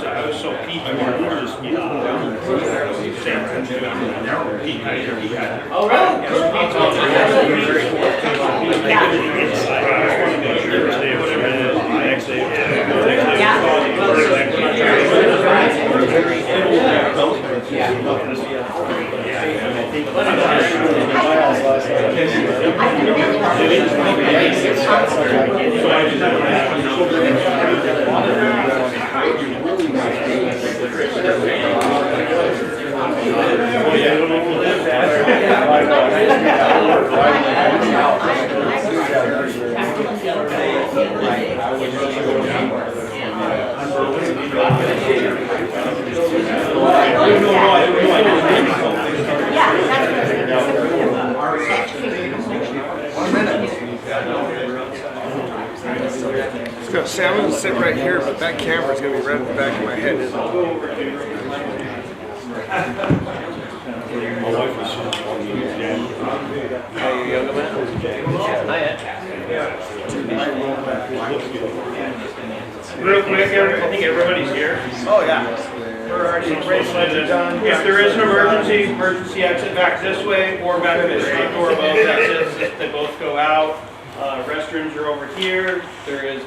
I was so peaked. Oh, See, I'm going to sit right here, but that camera's going to be right at the back of my head. My wife was Hey, young man. real quick, I think everybody's here. Oh, yeah. If there is an emergency exit back this way or back to the front door, both exits, they both go out. Restrooms are over here. There's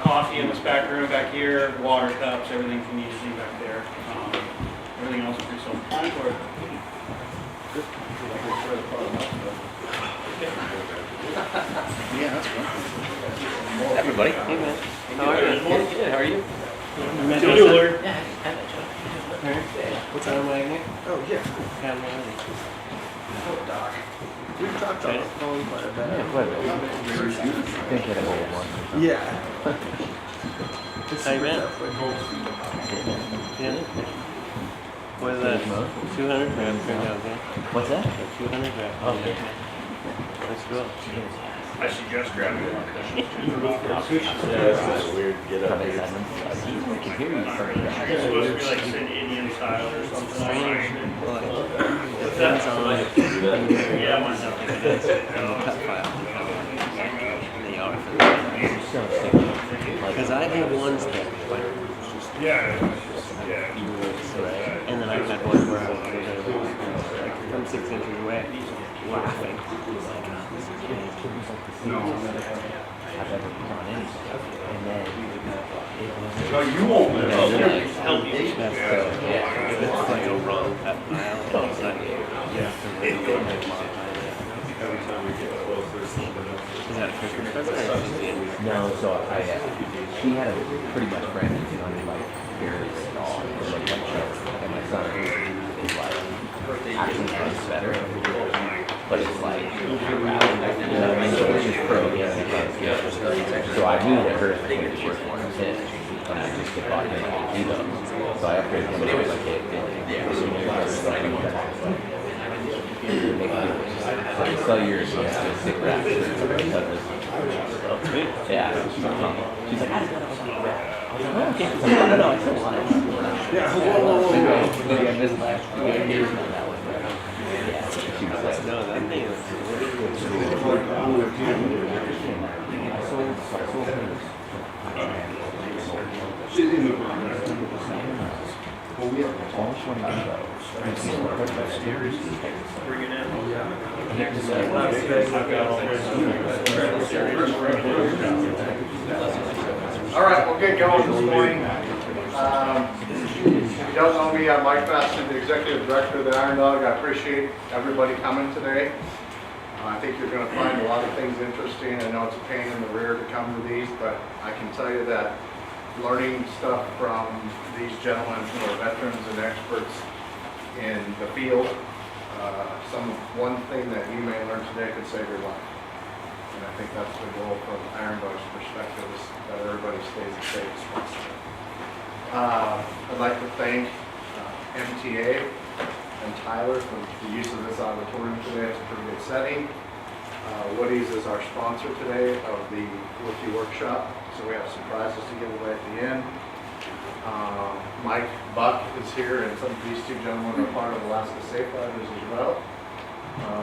coffee in this back room back here, water cups, everything you need to see back there. Everything else is pretty self-explanatory. Yeah, that's fun. Everybody. Hey, man. How are you? Good. How are you? Jeweler. What's on my name? Oh, yeah. Oh, Doc. We've talked on the phone quite a bit. Yeah, quite a bit. Think hit a whole one. Yeah. How you been? Yeah. What is that? 200 grams right now, okay? What's that? 200 grams. Oh, okay. Let's go. I suggest grabbing one. That's weird. Get up here. I can hear you. It's supposed to be like an Indian style or something like that. Depends on Yeah, mine's not like that. cut file. They are for the because I have ones that Yeah. and then I've had ones where I'm from 6 inches away laughing. Like, this is great. I've ever put on anything. And then it was No, you won't live. help you. If it's like a wrong cut file, it's like you have to really go and modify it. Is that a Christmas present? No, so she had a pretty much brand new like very small like and my son is like actually runs better. But it's like, you know what I mean? So it's just pro, so I knew that her thing was worth more than 10. And I just get bought in like a kilo. So I upgraded him to like a so you sell yours to stick wrap. Yeah. She's like, I just got I was like, oh, okay. She's like, no, I still want it. Yeah, whoa. Maybe I missed last year on that one. But yeah, she was like, no, that thing is. I sold hers. Almost 20 years Bring it in. All right, we'll get going this morning. If you don't know me, I'm Mike Basson, the Executive Director of the Iron Dog. I appreciate everybody coming today. I think you're going to find a lot of things interesting. I know it's a pain in the rear to come to these, but I can tell you that learning stuff from these gentlemen who are veterans and experts in the field, one thing that you may learn today could save your life. And I think that's the goal from Iron Dog's perspective, is that everybody stays as safe as possible. I'd like to thank MTA and Tyler for the use of this auditorium today. It's a pretty good setting. Woody's is our sponsor today of the Rookie Workshop, so we have some prizes to give away at the end. Mike Buck is here, and some of these two gentlemen are part of Alaska Safe Riders as well.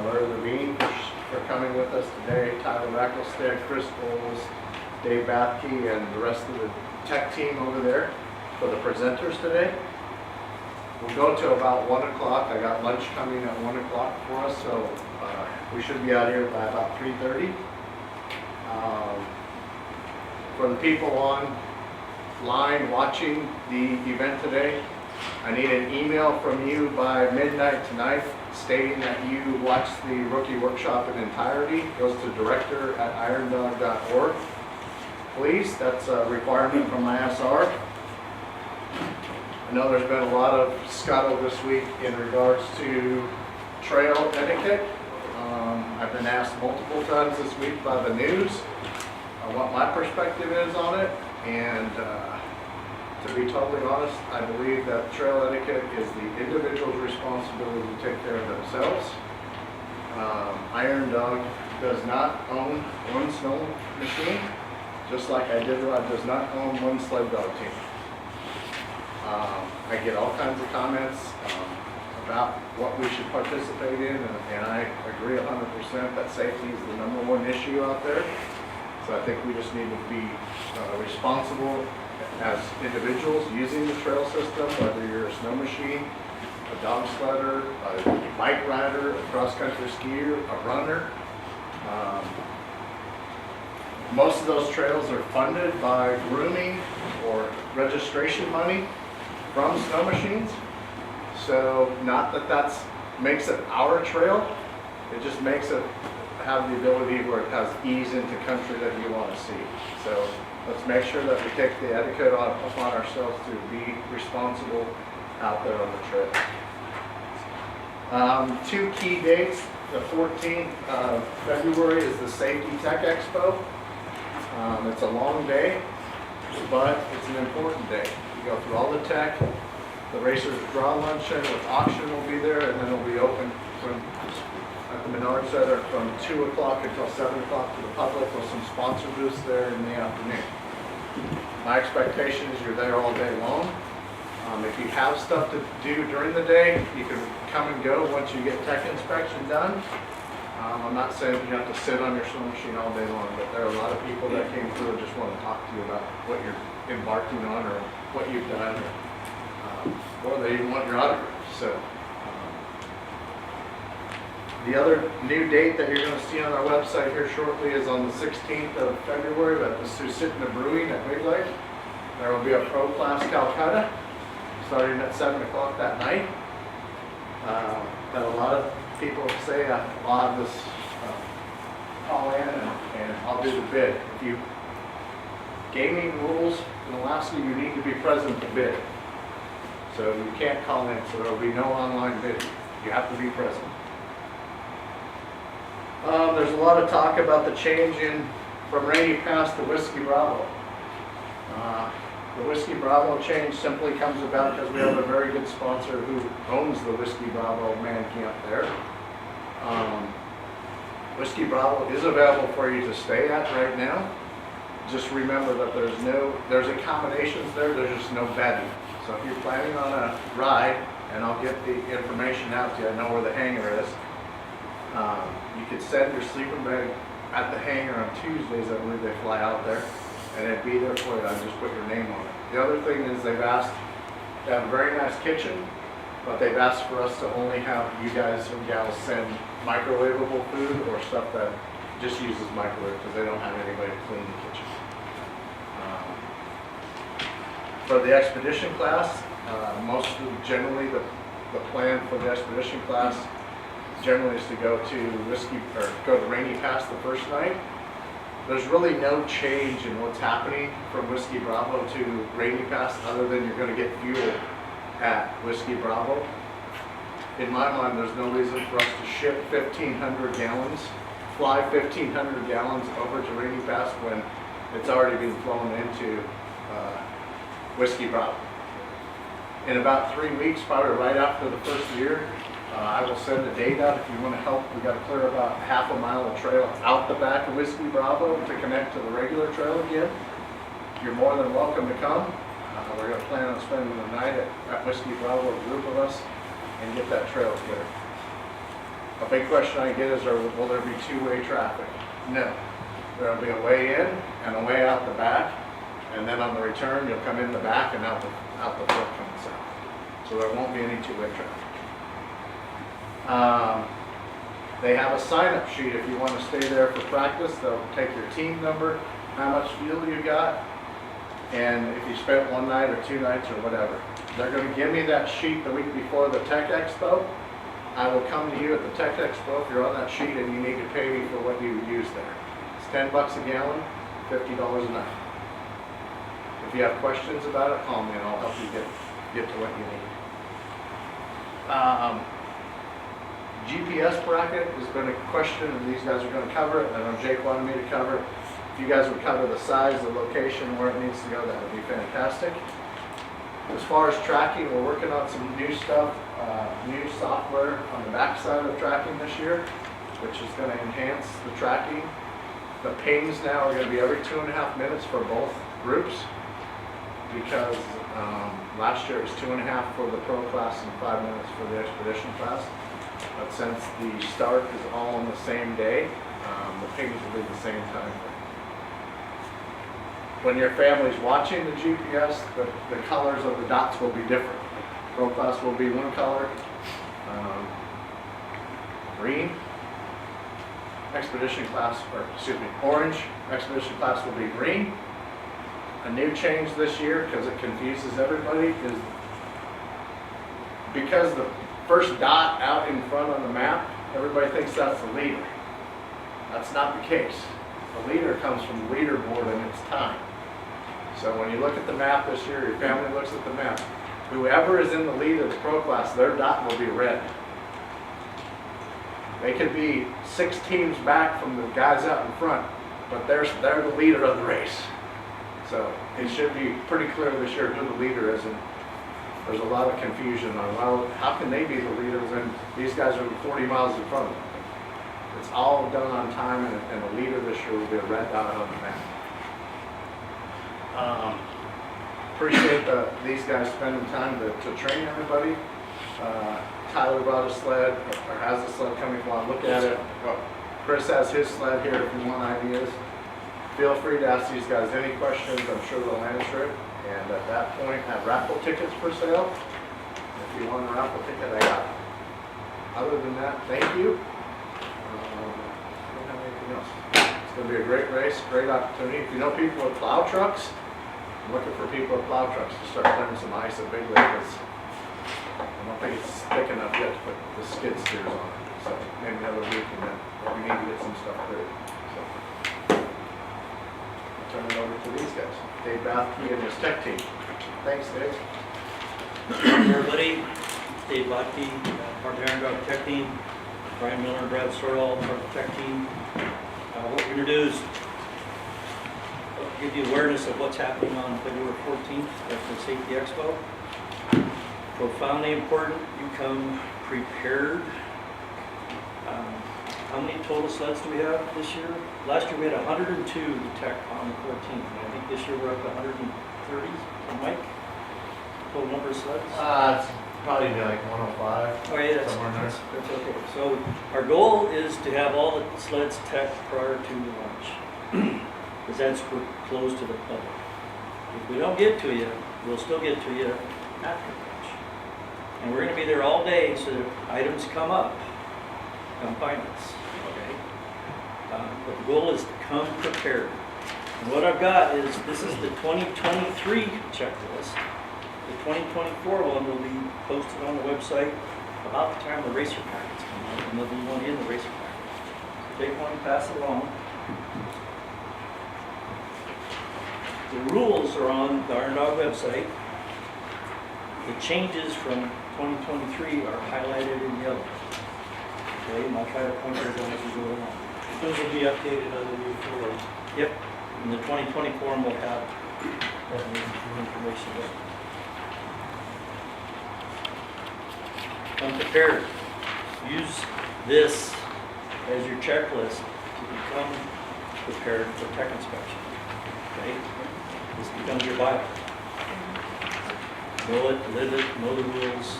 Larry Levine for coming with us today, Tyler Rackelstead, Chris Bowles, Dave Bathke, and the rest of the tech team over there for the presenters today. We'll go to about 1 o'clock. I got lunch coming at 1 o'clock for us, so we should be out here by about 3:30. For the people online watching the event today, I need an email from you by midnight tonight stating that you watched the Rookie Workshop in entirety. It goes to director@irondog.org. Please, that's a requirement from ISR. I know there's been a lot of scuttle this week in regards to trail etiquette. I've been asked multiple times this week by the news what my perspective is on it, and to be totally honest, I believe that trail etiquette is the individual's responsibility to take care of themselves. Iron Dog does not own one snow machine, just like Iditarod does not own one sled dog team. I get all kinds of comments about what we should participate in, and I agree 100% that safety is the #1 issue out there. So I think we just need to be responsible as individuals using the trail system, whether you're a snow machine, a dog sledder, a bike rider, a cross-country skier, a runner. Most of those trails are funded by grooming or registration money from snow machines. So not that that makes it our trail, it just makes it have the ability where it has ease into country that you want to see. So let's make sure that we take the etiquette upon ourselves to be responsible out there on the trail. 2 key dates. The 14th of February is the Safety Tech Expo. It's a long day, but it's an important day. You go through all the tech. The Racers Draw Luncheon with auction will be there, and then it'll be open at the Menard Center from 2 o'clock until 7 o'clock to the public, with some sponsor booths there in the afternoon. My expectation is you're there all day long. If you have stuff to do during the day, you can come and go once you get tech inspection done. I'm not saying you have to sit on your snow machine all day long, but there are a lot of people that came through and just want to talk to you about what you're embarking on or what you've done, or they even want your autograph. So the other new date that you're going to see on our website here shortly is on the 16th of February at the Susitna Brewing at Big Lake. There will be a Pro Class Calcutta starting at 7 o'clock that night. That a lot of people say I'll have this call in and I'll do the bid. If you gaming rules in Alaska, you need to be present to bid. So you can't call in, so there will be no online bidding. You have to be present. There's a lot of talk about the change from Rainy Pass to Whiskey Bravo. The Whiskey Bravo change simply comes about because we have a very good sponsor who owns the Whiskey Bravo man camp there. Whiskey Bravo is available for you to stay at right now. Just remember that there's accommodations there, there's just no bedding. So if you're planning on a ride, and I'll get the information out to you, I know where the hangar is. You could send your sleeping bag at the hangar on Tuesdays, I believe they fly out there, and it'd be there for you, I'll just put your name on it. The other thing is they have a very nice kitchen, but they've asked for us to only have you guys and gals send microwavable food or stuff that just uses microwave because they don't have anybody to clean the kitchen. For the expedition class, generally the plan for the expedition class generally is to go to go to Rainy Pass the first night. There's really no change in what's happening from Whiskey Bravo to Rainy Pass other than you're going to get fuel at Whiskey Bravo. In my mind, there's no reason for us to ship 1,500 gallons, fly 1,500 gallons over to Rainy Pass when it's already been flown into Whiskey Bravo. In about 3 weeks, probably right after the first year, I will send a date out if you want to help. We got to clear about half a mile of trail out the back of Whiskey Bravo to connect to the regular trail again. You're more than welcome to come. We're going to plan on spending the night at Whiskey Bravo, a group of us, and get that trail clear. A big question I get is, will there be two-way traffic? No. There will be a way in and a way out the back, and then on the return, you'll come in the back and out the front coming south. So there won't be any two-way traffic. They have a sign-up sheet if you want to stay there for practice. They'll take your team number, how much fuel you got, and if you spent 1 night or 2 nights or whatever. They're going to give me that sheet the week before the Tech Expo. I will come to you at the Tech Expo if you're on that sheet and you need to pay me for what you use there. It's $10 a gallon, $50 a night. If you have questions about it, call me and I'll help you get to what you need. GPS bracket has been a question, and these guys are going to cover it. I know Jake wanted me to cover it. If you guys would cover the size, the location, where it needs to go, that would be fantastic. As far as tracking, we're working on some new stuff, new software on the back side of tracking this year, which is going to enhance the tracking. The pings now are going to be every 2.5 minutes for both groups, because last year it was 2.5 for the pro class and 5 minutes for the expedition class. But since the start is all on the same day, the pings will be the same time. When your family's watching the GPS, the colors of the dots will be different. Pro class will be one color, green. Expedition class, orange. Expedition class will be green. A new change this year, because it confuses everybody, is because the first dot out in front on the map, everybody thinks that's the leader. That's not the case. The leader comes from the leaderboard and it's time. So when you look at the map this year, your family looks at the map, whoever is in the lead of the pro class, their dot will be red. They could be 6 teams back from the guys out in front, but they're the leader of the race. So it should be pretty clear this year who the leader is, and there's a lot of confusion on, well, how can they be the leaders and these guys are 40 miles in front of them? It's all done on time, and the leader this year will be a red dot on the map. Appreciate these guys spending time to train everybody. Tyler brought a sled, or has a sled coming. If you want to look at it, Chris has his sled here if you want ideas. Feel free to ask these guys any questions. I'm sure they'll answer it. And at that point, I have raffle tickets for sale. If you want a raffle ticket, I got it. Other than that, thank you. I don't have anything else. It's going to be a great race, great opportunity. If you know people with plow trucks, I'm looking for people with plow trucks to start clearing some ice at Big Lake, because I don't think it's thick enough yet to put the skid steers on it. So maybe another week, and then we need to get some stuff cleared. So I'll turn it over to these guys. Dave Bathke and his tech team. Thanks, Dave. Hey everybody, Dave Bathke, part of the Iron Dog Tech Team. Brian Miller and Brad Sorrell, part of the Tech Team. What we're going to do is give you awareness of what's happening on February 14th at the Safety Expo. Profoundly important, you come prepared. how many total sleds do we have this year? Last year we had 102 to tech on the 14th, and I think this year we're up to 130. Mike, total number of sleds? It's probably like 105. Oh, yeah, somewhere in there. that's okay. So our goal is to have all the sleds tech prior to launch, because that's closed to the public. If we don't get to you, we'll still get to you after launch. And we're gonna be there all day, so that items come up, come find us, okay? But the goal is to come prepared. And what I've got is, this is the 2023 checklist. The 2024 one will be posted on the website about the time the racer packets come out, and there'll be one in the racer packet. Take one and pass it along. The rules are on the Iron Dog website. The changes from 2023 are highlighted in yellow. Okay, and I'll try to point those out as we go along. Those will be updated on the new form. Yep, in the 2024 one will have that new information there. Come prepared. Use this as your checklist to become prepared for tech inspection. Okay? This becomes your Bible. Know it, live it, know the rules.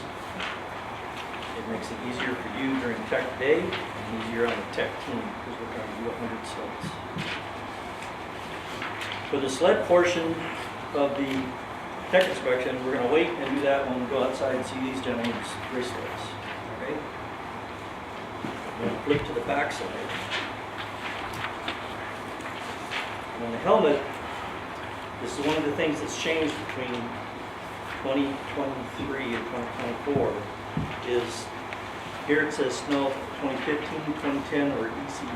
It makes it easier for you during tech day and easier on the tech team because we're trying to do 100 sleds. For the sled portion of the tech inspection, we're going to wait and do that when we go outside and see these gentlemen's race sleds. Okay? We're going to flip to the back side. And on the helmet, this is one of the things that's changed between 2023 and 2024 is here it says snow 2015, 2010, or ECE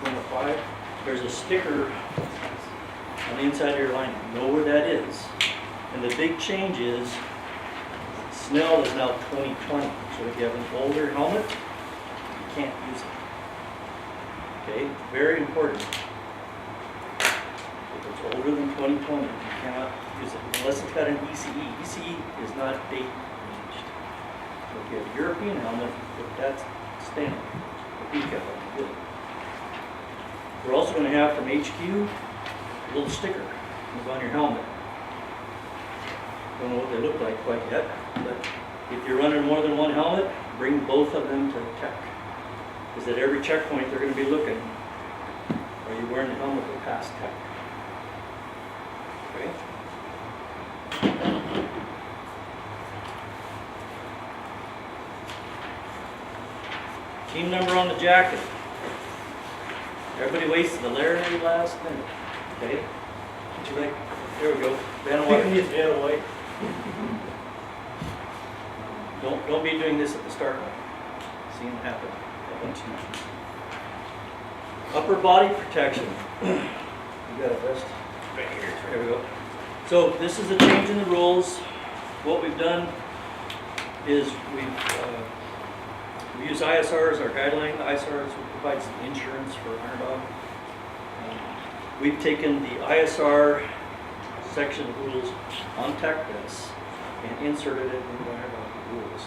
22.5. There's a sticker on the inside of your lining. Know where that is. And the big change is Snell is now 2020. So if you have an older helmet, you can't use it. Okay, very important. If it's older than 2020, you cannot use it unless it's got an ECE. ECE is not date ranged. So if you have a European helmet, if that's standard, the decal is good. We're also going to have from HQ a little sticker that's on your helmet. Don't know what they look like quite yet, but if you're running more than one helmet, bring both of them to tech. Because at every checkpoint, they're going to be looking, are you wearing the helmet to pass tech? Okay? Team number on the jacket. Everybody waits to the very last minute. Okay? Would you like? There we go. Van White. Don't be doing this at the start line. Seeing it happen. Upper body protection. You got a vest? Right here. There we go. So this is a change in the rules. What we've done is we use ISR as our guideline. The ISR provides the insurance for Iron Dog. We've taken the ISR section of rules on tech vests and inserted it into Iron Dog rules.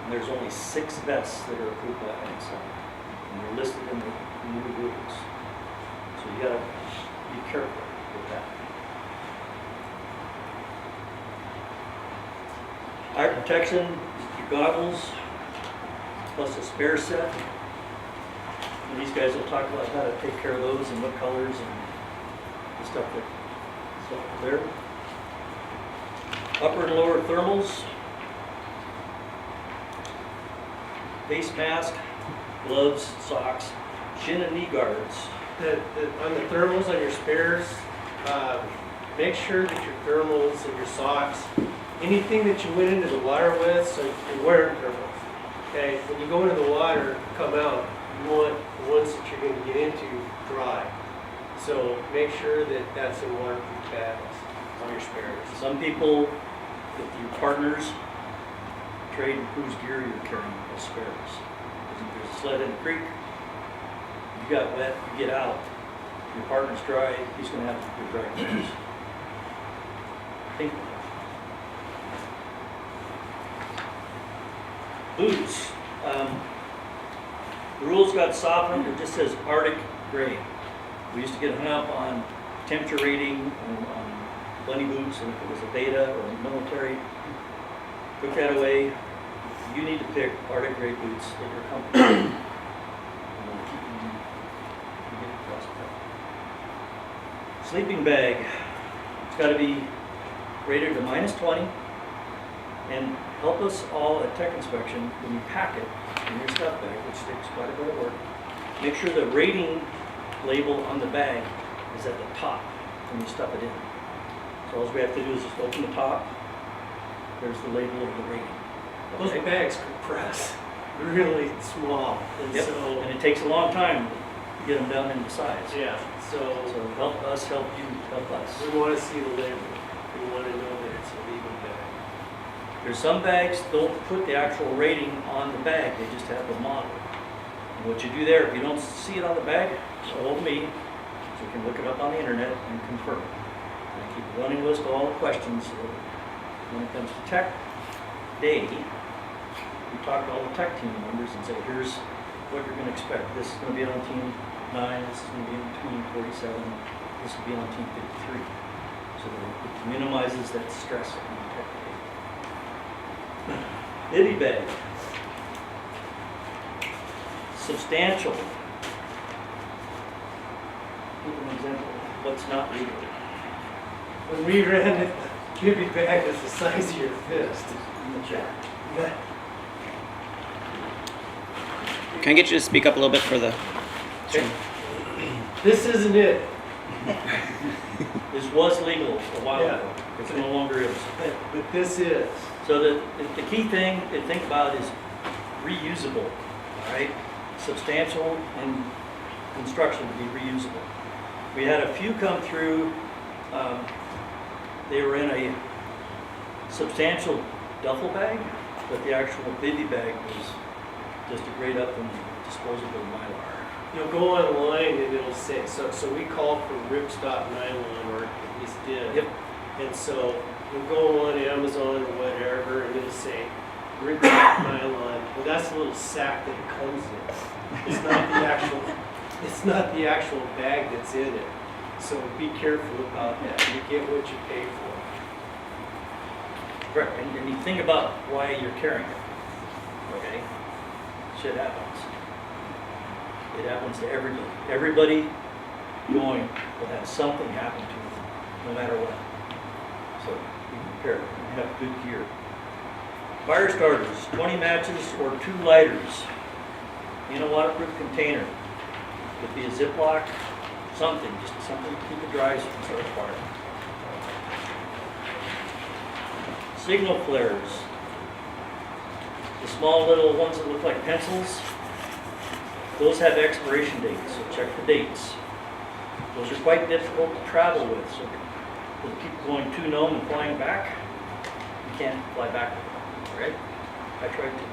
And there's only 6 vests that are approved by ISR, and they're listed in the new rules. So you gotta be careful with that. Eye protection, your goggles, plus a spare set. And these guys will talk about how to take care of those and what colors and the stuff there. Upper and lower thermals, face mask, gloves, socks, shin and knee guards. On the thermals on your spares, make sure that your thermals and your socks, anything that you went into the water with, so you're wearing thermals. Okay, when you go into the water, come out, you want the ones that you're going to get into dry. So make sure that that's in waterproof bags on your spares. Some people, if your partners, trade whose gear you're carrying as spares. Because if there's a sled in the creek, you got wet, you get out, your partner's dry, he's going to have to put dry clothes. Think about that. Boots. The rules got softened, it just says Arctic gray. We used to get hung up on temperature rating, on bunny boots, and if it was a beta or a military. Took that away. You need to pick Arctic gray boots that you're comfortable in. And we'll keep you from getting frostbite. Sleeping bag. It's got to be rated to -20. And help us all at tech inspection when you pack it in your stuff bag, which takes quite a bit of work. Make sure the rating label on the bag is at the top when you stuff it in. So all we have to do is just open the top. There's the label of the rating. Those Okay? bags compress really small, and Yep. so, And it takes a long time to get them down into size. yeah, So help us help you help us. we want to see the label. We want to know that it's a legal bag. There's some bags don't put the actual rating on the bag, they just have the model. And what you do there, if you don't see it on the bag, hold me, so you can look it up on the internet and confirm. And keep a running list of all the questions. So when it comes to tech day, we talk to all the tech team members and say, here's what you're going to expect. This is going to be on team 9, this is going to be on team 47, this will be on team 53. So that it minimizes that stress on the tech day. Bivy bag. Substantial. Give an example of what's not legal. When we ran it, the Bivy bag was the size of your fist. In the chat. That- Can I get you to speak up a little bit for the? This isn't it. This was legal a while Yeah. ago. It no longer is. But this is. So the key thing to think about is reusable, all right? Substantial and construction to be reusable. We had a few come through, they were in a substantial duffel bag, but the actual Bivy bag was just a grade up from disposable Mylar. You'll go online and it'll say, so we called for ripstop nylon, or at least did. Yep. And so you'll go on Amazon or whatever, and it'll say ripstop nylon. Well, that's the little sack that it comes in. It's not the actual bag that's in it. So be careful about that. You get what you pay for. Correct, and you think about why you're carrying it, okay? Shit happens. It happens to everybody. Everybody going will have something happen to them, no matter what. So be prepared, and have good gear. Fire starters, 20 matches or 2 lighters in a waterproof container. Could be a Ziploc, something, just something to keep it dry so you can start a fire. Signal flares. The small little ones that look like pencils, those have expiration dates, so check the dates. Those are quite difficult to travel with, so with people going to Nome and flying back, you can't fly back with them, all right? I tried to.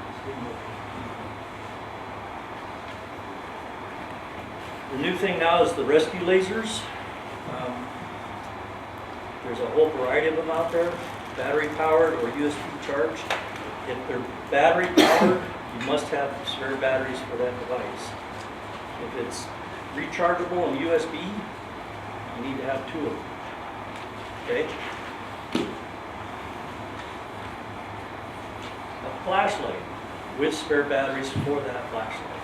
The new thing now is the rescue lasers. There's a whole variety of them out there, battery powered or USB charged. If they're battery powered, you must have spare batteries for that device. If it's rechargeable and USB, you need to have 2 of them. Okay? A flashlight with spare batteries for that flashlight.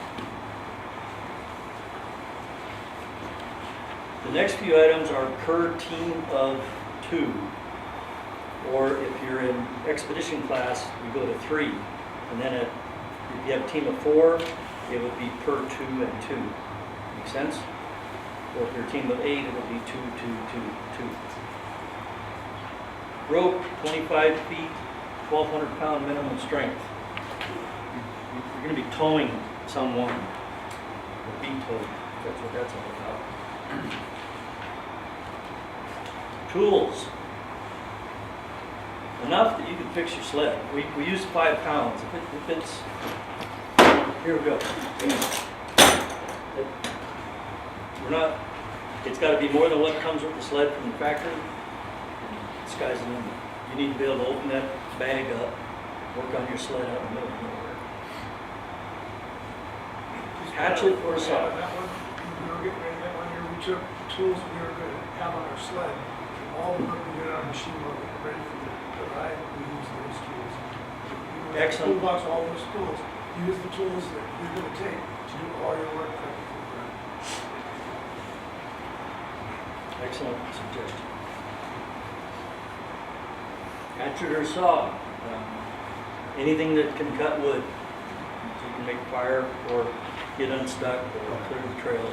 The next few items are per team of 2. Or if you're in expedition class, you go to 3. And then if you have a team of 4, it would be per 2 and 2. Make sense? Or if you're a team of 8, it would be 2, 2, 2, 2. Rope, 25 feet, 1,200 pound minimum strength. You're going to be towing someone, or be towed. That's what that's all about. Tools. Enough that you can fix your sled. We use 5 pounds. If it's, here we go. We're not, it's got to be more than what comes with the sled from the factory. And sky's the limit. You need to be able to open that bag up, work on your sled out in the middle of nowhere. Hatchet or saw? That one, we were getting ready, that one year, we took tools we were gonna have on our sled, and all the work we did on our machine, while we were ready for the ride, we used those tools. Excellent. Toolbox, all those tools, use the tools that you're gonna take to do all your work. Excellent suggestion. Hatchet or saw? Anything that can cut wood, so you can make fire or get unstuck or clear the trail.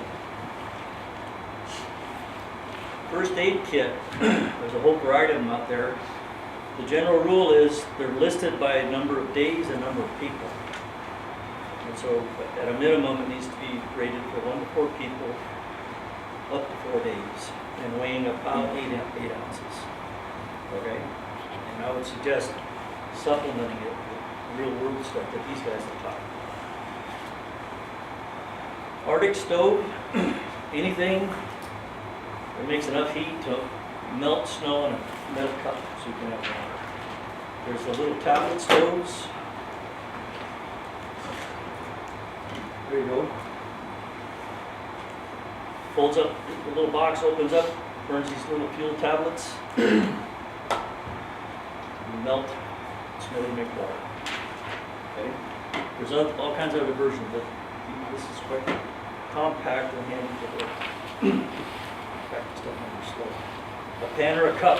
First aid kit, there's a whole variety of them out there. The general rule is they're listed by number of days and number of people. And so at a minimum, it needs to be rated for 1 to 4 people, up to 4 days, and weighing about 8 ounces. Okay? And I would suggest supplementing it with real world stuff that these guys have taught. Arctic stove, anything that makes enough heat to melt snow in a metal cup so you can have water. There's the little tablet stoves. There you go. Folds up, the little box opens up, burns these little fuel tablets. You melt snow to make water. Okay? There's all kinds of other versions, but this is quite compact and handy to work. Pack stuff on your slope. A pan or a cup.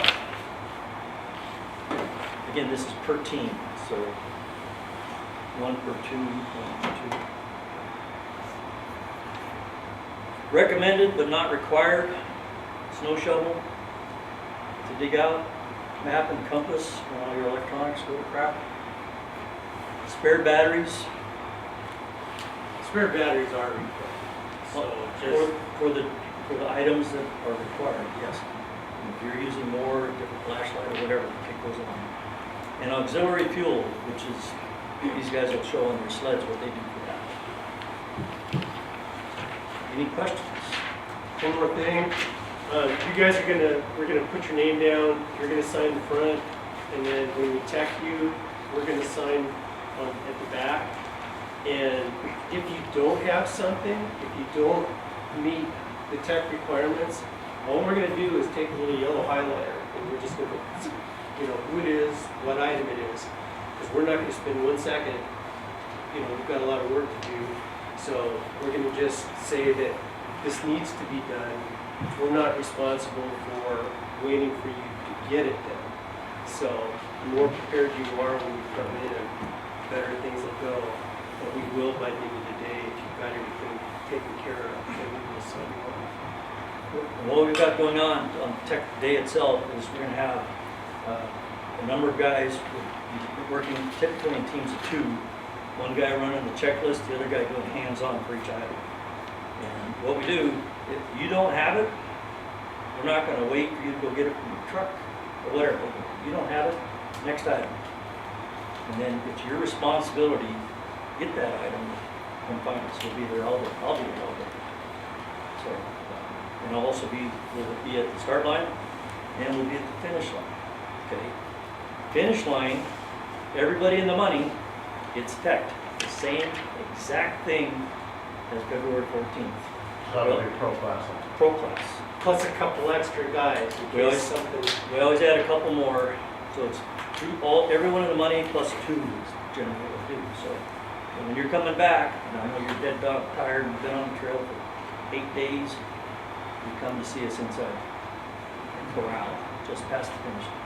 Again, this is per team, so 1 per 2, 1 per 2. Recommended but not required, snow shovel to dig out, map and compass when all your electronics go to crap. Spare batteries. Spare batteries are required, so just, For the items that are required, yes. And if you're using more, different flashlight or whatever, take those along. And auxiliary fuel, which is, these guys will show on their sleds what they do for that. Any questions? one more thing. You guys we're gonna put your name down, you're gonna sign the front, and then when we tech you, we're gonna sign at the back. And if you don't have something, if you don't meet the tech requirements, all we're gonna do is take a little yellow highlighter, and we're just gonna, who it is, what item it is. Because we're not gonna spend 1 second, we've got a lot of work to do. So we're gonna just say that this needs to be done. We're not responsible for waiting for you to get it done. So the more prepared you are when you come in, the better things will go. But we will by the end of the day, if you've got everything taken care of, then we will sign you off. And what we've got going on Tech Day itself is we're going to have a number of guys working typically in teams of 2. One guy running the checklist, the other guy going hands-on for each item. And what we do, if you don't have it, we're not going to wait for you to go get it from your truck or whatever. If you don't have it, next item. And then it's your responsibility to get that item and find it. So we'll be there all day. I'll be there all day. So, and I'll also we'll be at the start line and we'll be at the finish line. Okay? Finish line, everybody in the money gets teched. The same exact thing as February 14th. That'll be pro class. Pro class. Plus a couple extra guys in We case always- something. We always add a couple more, so it's everyone in the money plus 2 is generally what we do. So when you're coming back, and I know you're dead dog tired and been on the trail for 8 days, you come to see us inside Corral, just past the finish line.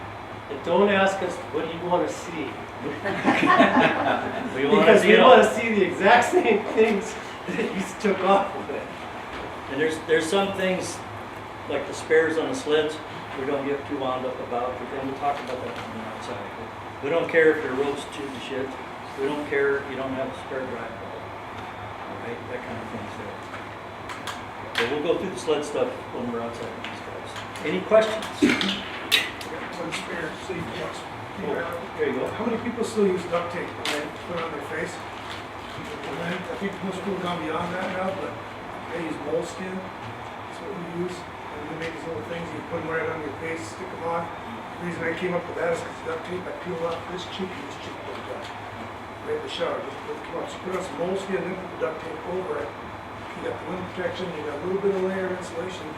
And don't ask us, what do you want to see? We want to Because see we it all. want to see the exact same things that you took off of it. And there's some things, like the spares on the sleds, we don't get too wound up about, but then we'll talk about that on the outside. We don't care if your rope's chewed to shit. We don't care if you don't have a spare drive ball. All right, that kind of thing's there. So we'll go through the sled stuff when we're outside with these guys. Any questions? One spare sleeve box. There you go. How many people still use duct tape when they put it on their face? And then, I think most people have gone beyond that now, but they use moleskin. That's what we use. And we make these little things, you put them right on your face, stick them on. The reason I came up with that is because duct tape, I peel off this cheek and this cheek goes down. right in the shower, just put on some moleskin, then put the duct tape over it. You got the wind protection, you got a little bit of layer of insulation,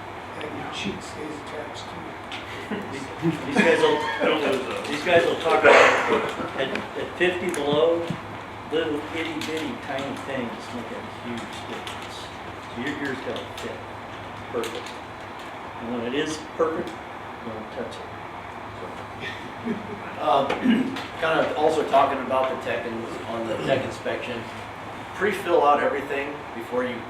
and your cheek stays attached to you. These guys will talk about at 50 below, little itty bitty tiny things make a huge difference. So your ears gotta fit perfect. And when it is perfect, don't touch it. Kind of also talking about the tech and on the tech inspection, pre-fill out everything before you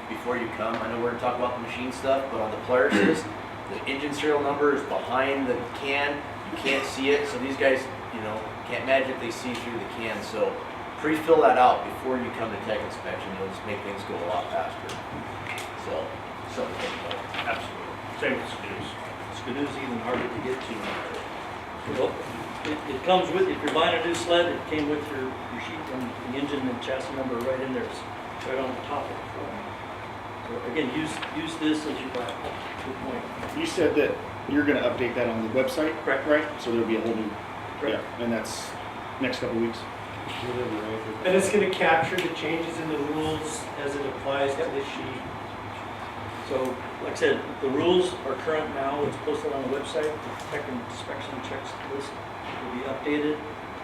come. I know we're gonna talk about the machine stuff, but on the Polaris's, the engine serial number is behind the can. You can't see it, so these guys, can't magically see through the can. So pre-fill that out before you come to tech inspection. It'll just make things go a lot faster. So something to think about. Absolutely. Same with Skidoo's. Skidoo's even harder to get to. Well, it comes with, if you're buying a new sled, it came with your sheet and the engine and chassis number right in there. It's right on the top of it. So again, use this as you buy it. Good point. You said that you're gonna update that on the website? Correct. Right? So there'll be a whole new, Correct. yeah, and that's next couple weeks. And it's gonna capture the changes in the rules as it applies to the sheet. So, like I said, the rules are current now. It's posted on the website. The tech inspection checklist will be updated.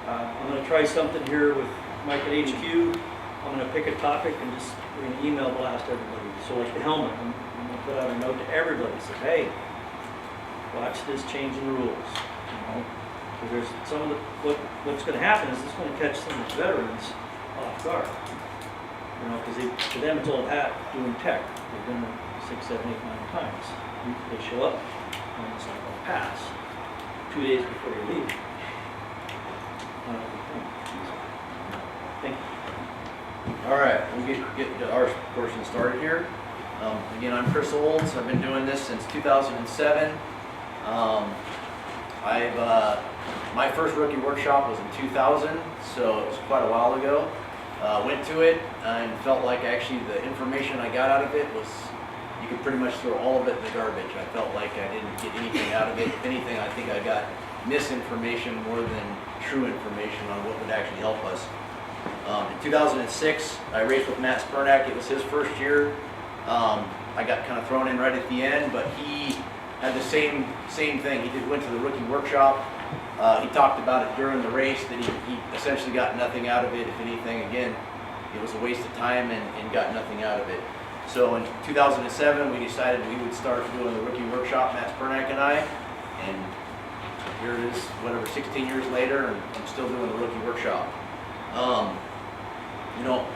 I'm going to try something here with Mike at HQ. I'm going to pick a topic and we're going to email blast everybody. So like the helmet, I'm going to put out a note to everybody. Say, hey, watch this change in the rules. Because there's some of the, what's going to happen is it's going to catch some of the veterans off guard. Because to them it's old hat doing tech. They've done it 6, 7, 8, 9 times. They show up and it's like a pass 2 days before you leave. Not a good thing. Thank you. All right, we'll get our portion started here. Again, I'm Chris Olds. I've been doing this since 2007. My first rookie workshop was in 2000, so it was quite a while ago. Went to it and felt like actually the information I got out of it was, you could pretty much throw all of it in the garbage. I felt like I didn't get anything out of it. If anything, I think I got misinformation more than true information on what would actually help us. In 2006, I raced with Matt Spurnack. It was his first year. I got kind of thrown in right at the end, but he had the same thing. He went to the rookie workshop. He talked about it during the race that he essentially got nothing out of it. If anything, again, it was a waste of time and got nothing out of it. So in 2007, we decided we would start doing the rookie workshop, Matt Spurnack and I, and here it is, 16 years later, and I'm still doing the rookie workshop.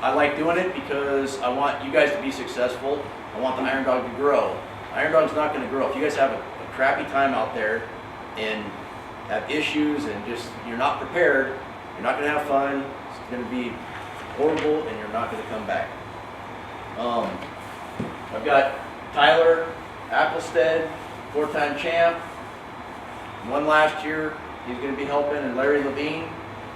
I like doing it because I want you guys to be successful. I want the Iron Dog to grow. Iron Dog's not going to grow. If you guys have a crappy time out there and have issues and just you're not prepared, you're not going to have fun. It's going to be horrible, and you're not going to come back. I've got Tyler Applestead, 4-time champ. Won last year. He's going to be helping, and Larry Levine.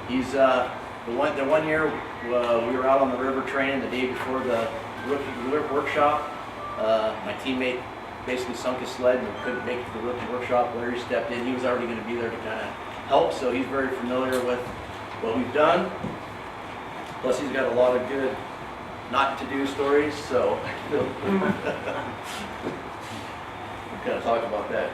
He's the one year we were out on the river training the day before the rookie workshop. My teammate basically sunk his sled and couldn't make it to the rookie workshop. Larry stepped in. He was already going to be there to kind of help, so he's very familiar with what we've done. Plus, he's got a lot of good not to do stories, so we'll kind of talk about that.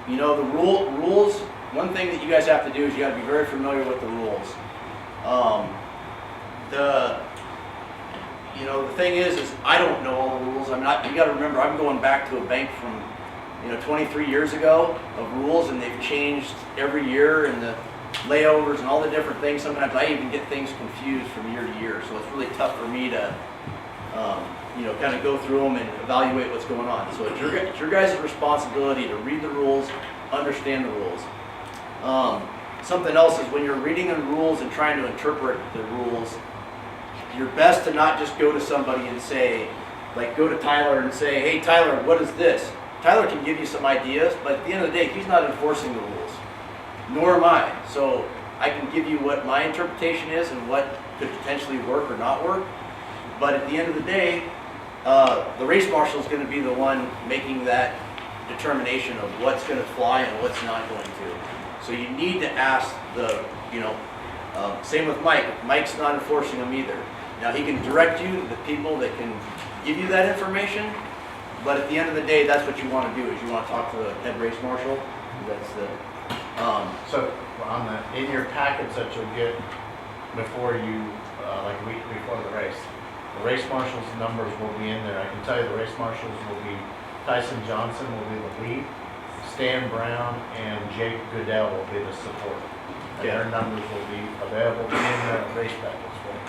The rules. One thing that you guys have to do is you got to be very familiar with the rules. The thing is I don't know all the rules. I'm not. You got to remember, I'm going back to a bank from 23 years ago of rules, and they've changed every year, and the layovers and all the different things. Sometimes I even get things confused from year to year, so it's really tough for me to kind of go through them and evaluate what's going on. So it's your guys' responsibility to read the rules, understand the rules. Something else is when you're reading the rules and trying to interpret the rules, you're best to not just go to somebody and say, like go to Tyler and say, hey Tyler, what is this? Tyler can give you some ideas, but at the end of the day, he's not enforcing the rules, nor am I. So I can give you what my interpretation is and what could potentially work or not work, but at the end of the day, the race marshal is going to be the one making that determination of what's going to fly and what's not going to. So you need to ask Same with Mike. Mike's not enforcing them either. Now, he can direct you to the people that can give you that information, but at the end of the day, that's what you want to do, is you want to talk to the head race marshal. That's the, So on the, in your packets that you'll get before you, like a week before the race marshal's numbers will be in there. I can tell you the race marshals will be, Tyson Johnson will be the lead, Stan Brown and Jake Goodell will be the support. And their numbers will be available in the race packets for you.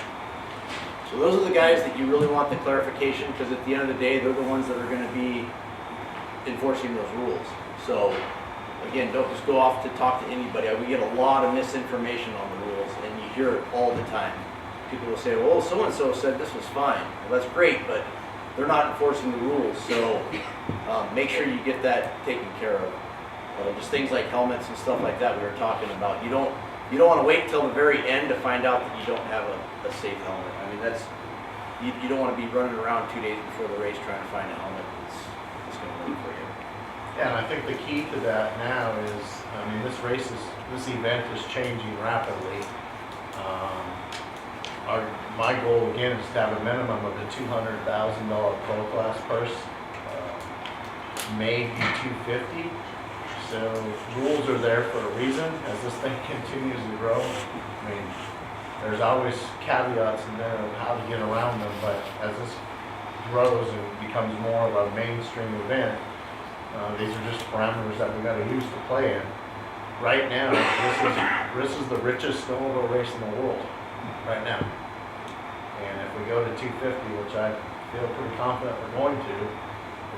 so those are the guys that you really want the clarification, because at the end of the day, they're the ones that are going to be enforcing those rules. So again, don't just go off to talk to anybody. We get a lot of misinformation on the rules, and you hear it all the time. People will say, well, so-and-so said this was fine. Well, that's great, but they're not enforcing the rules, so make sure you get that taken care of. Just things like helmets and stuff like that we were talking about. You don't want to wait till the very end to find out that you don't have a safe helmet. I mean, that's, you don't want to be running around 2 days before the race trying to find a helmet that's going to work for you. Yeah, and I think the key to that now is, I mean, this event is changing rapidly. My goal again is to have a minimum of a $200,000 pro class purse, maybe $250,000. So rules are there for a reason. As this thing continues to grow, I mean, there's always caveats in there of how to get around them, but as this grows and becomes more of a mainstream event, these are just parameters that we got to use to play in. Right now, this is the richest snowmobile race in the world, right now. And if we go to 250, which I feel pretty confident we're going to,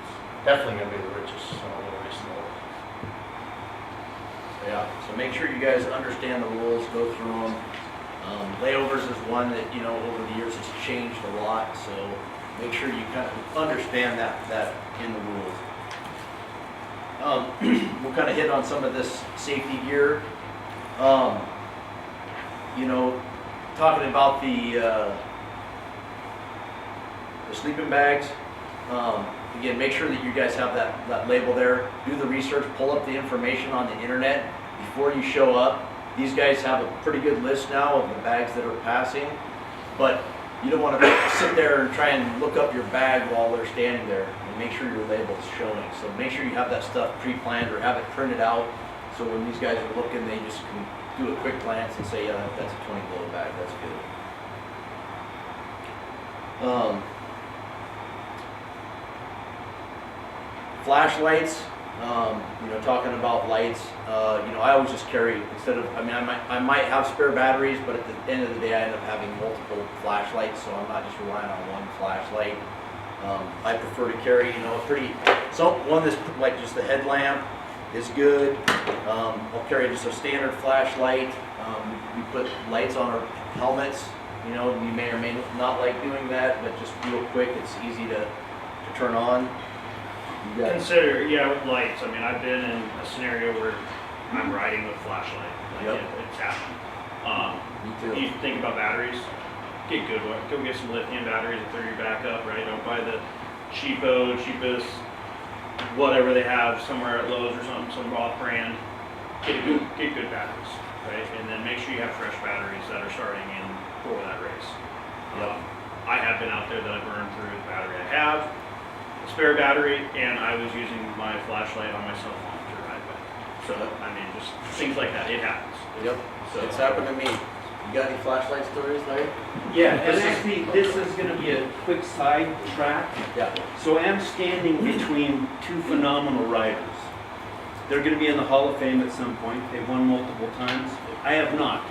it's definitely going to be the richest snowmobile race in the world. Yeah, so make sure you guys understand the rules, go through them. Layovers is one that, you know, over the years has changed a lot, so make sure you kind of understand that in the rules. We'll kind of hit on some of this safety gear. You know, talking about the sleeping bags. Again, make sure that you guys have that label there. Do the research, pull up the information on the internet before you show up. These guys have a pretty good list now of the bags that are passing, but you don't want to sit there and try and look up your bag while they're standing there, and make sure your label is showing. So make sure you have that stuff pre-planned or have it printed out, so when these guys are looking, they just can do a quick glance and say, yeah, that's a 20 kilo bag, that's good. Flashlights, you know, talking about lights, you know, I always just carry, instead of, I mean, I might have spare batteries, but at the end of the day, I end up having multiple flashlights, so I'm not just relying on one flashlight. I prefer to carry, you know, one that's like just the headlamp is good. I'll carry just a standard flashlight. We put lights on our helmets, you know, you may or may not like doing that, but just real quick, it's easy to turn on. Consider, yeah, with lights, I mean, I've been in a scenario where I'm riding with flashlight, like Yep. it's happened. Me too. You think about batteries, get good one, go get some lithium batteries if they're your backup, right? Don't buy the cheapest, whatever they have somewhere at Lowe's or something, some off brand. Get good batteries, right? And then make sure you have fresh batteries that are starting in for that race. Yep. I have been out there that I burned through the battery I have, a spare battery, and I was using my flashlight on my cell phone to ride back. So, I mean, just things like that, it happens. Yep, So it's happened to me. You got any flashlight stories, Larry? Yeah, and actually, this is gonna be a quick side track. Yeah. So I am standing between two phenomenal riders. They're gonna be in the Hall of Fame at some point. They've won multiple times. I have not.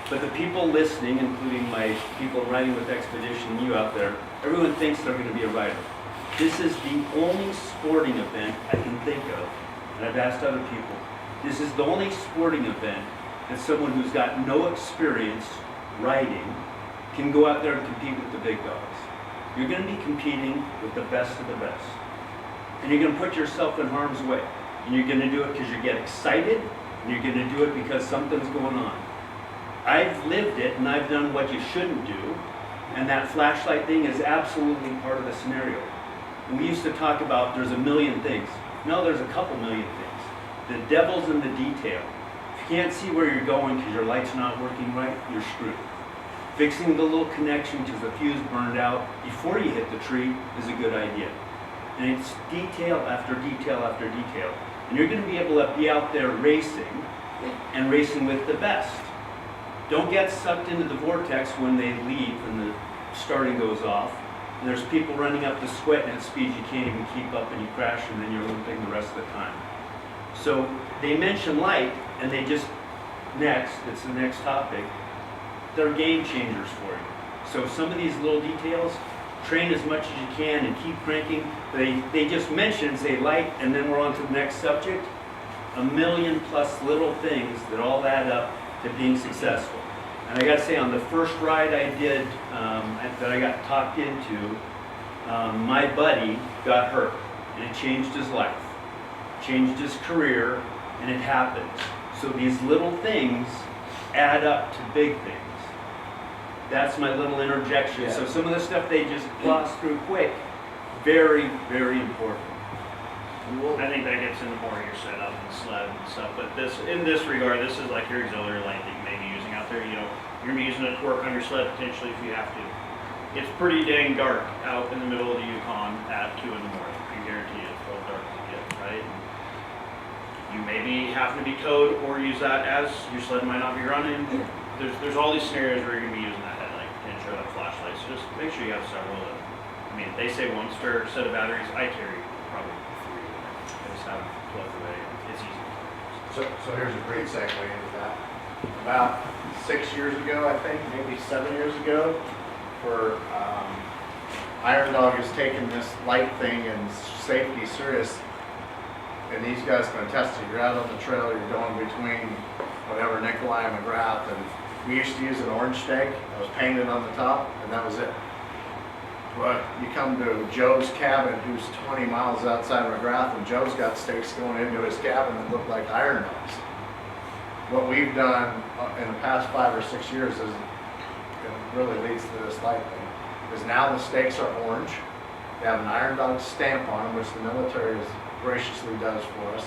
But the people listening, including my people riding with Expedition, you out there, everyone thinks they're gonna be a rider. This is the only sporting event I can think of, and I've asked other people, this is the only sporting event that someone who's got no experience riding can go out there and compete with the big dogs. You're going to be competing with the best of the best. And you're going to put yourself in harm's way. And you're going to do it because you get excited, and you're going to do it because something's going on. I've lived it, and I've done what you shouldn't do, and that flashlight thing is absolutely part of the scenario. And we used to talk about there's a million things. No, there's a couple million things. The devil's in the detail. If you can't see where you're going because your light's not working right, you're screwed. Fixing the little connection because the fuse burned out before you hit the tree is a good idea. And it's detail after detail after detail. And you're going to be able to be out there racing and racing with the best. Don't get sucked into the vortex when they leave and the starting goes off. And there's people running up the sweat at speeds you can't even keep up and you crash and then you're limping the rest of the time. So they mention light and they just, it's the next topic. They're game changers for you. So some of these little details, train as much as you can and keep cranking. They just mention, say light, and then we're on to the next subject. 1,000,000+ little things that all add up to being successful. And I gotta say, on the first ride I did, that I got talked into, my buddy got hurt, and it changed his life, changed his career, and it happened. So these little things add up to big things. That's my little interjection. So some of the stuff they just gloss through quick, very, very important. I think that gets into more of your setup and sled and stuff, but in this regard, this is like your auxiliary light that you may be using out there. You're gonna be using it to work on your sled potentially if you have to. It's pretty dang dark out in the middle of the Yukon at 2 in the morning. I can guarantee you it's real dark as it gets, right? And you maybe happen to be code or use that as your sled might not be running. There's all these scenarios where you're gonna be using that headlight and show that flashlight. So just make sure you have several of them. I mean, they say one spare set of batteries. I carry probably 3. I just have them plugged away. It's easy. So here's a great segue into that. About 6 years ago, I think, maybe 7 years ago, Iron Dog has taken this light thing and safety serious, and these guys can attest to it. You're out on the trail, you're going between whatever, Nikolai and McGrath, and we used to use an orange stake that was painted on the top, and that was it. But you come to Joe's cabin, who's 20 miles outside McGrath, and Joe's got stakes going into his cabin that look like iron dogs. What we've done in the past 5 or 6 years is, it really leads to this light thing, is now the stakes are orange. They have an Iron Dog stamp on them, which the military graciously does for us.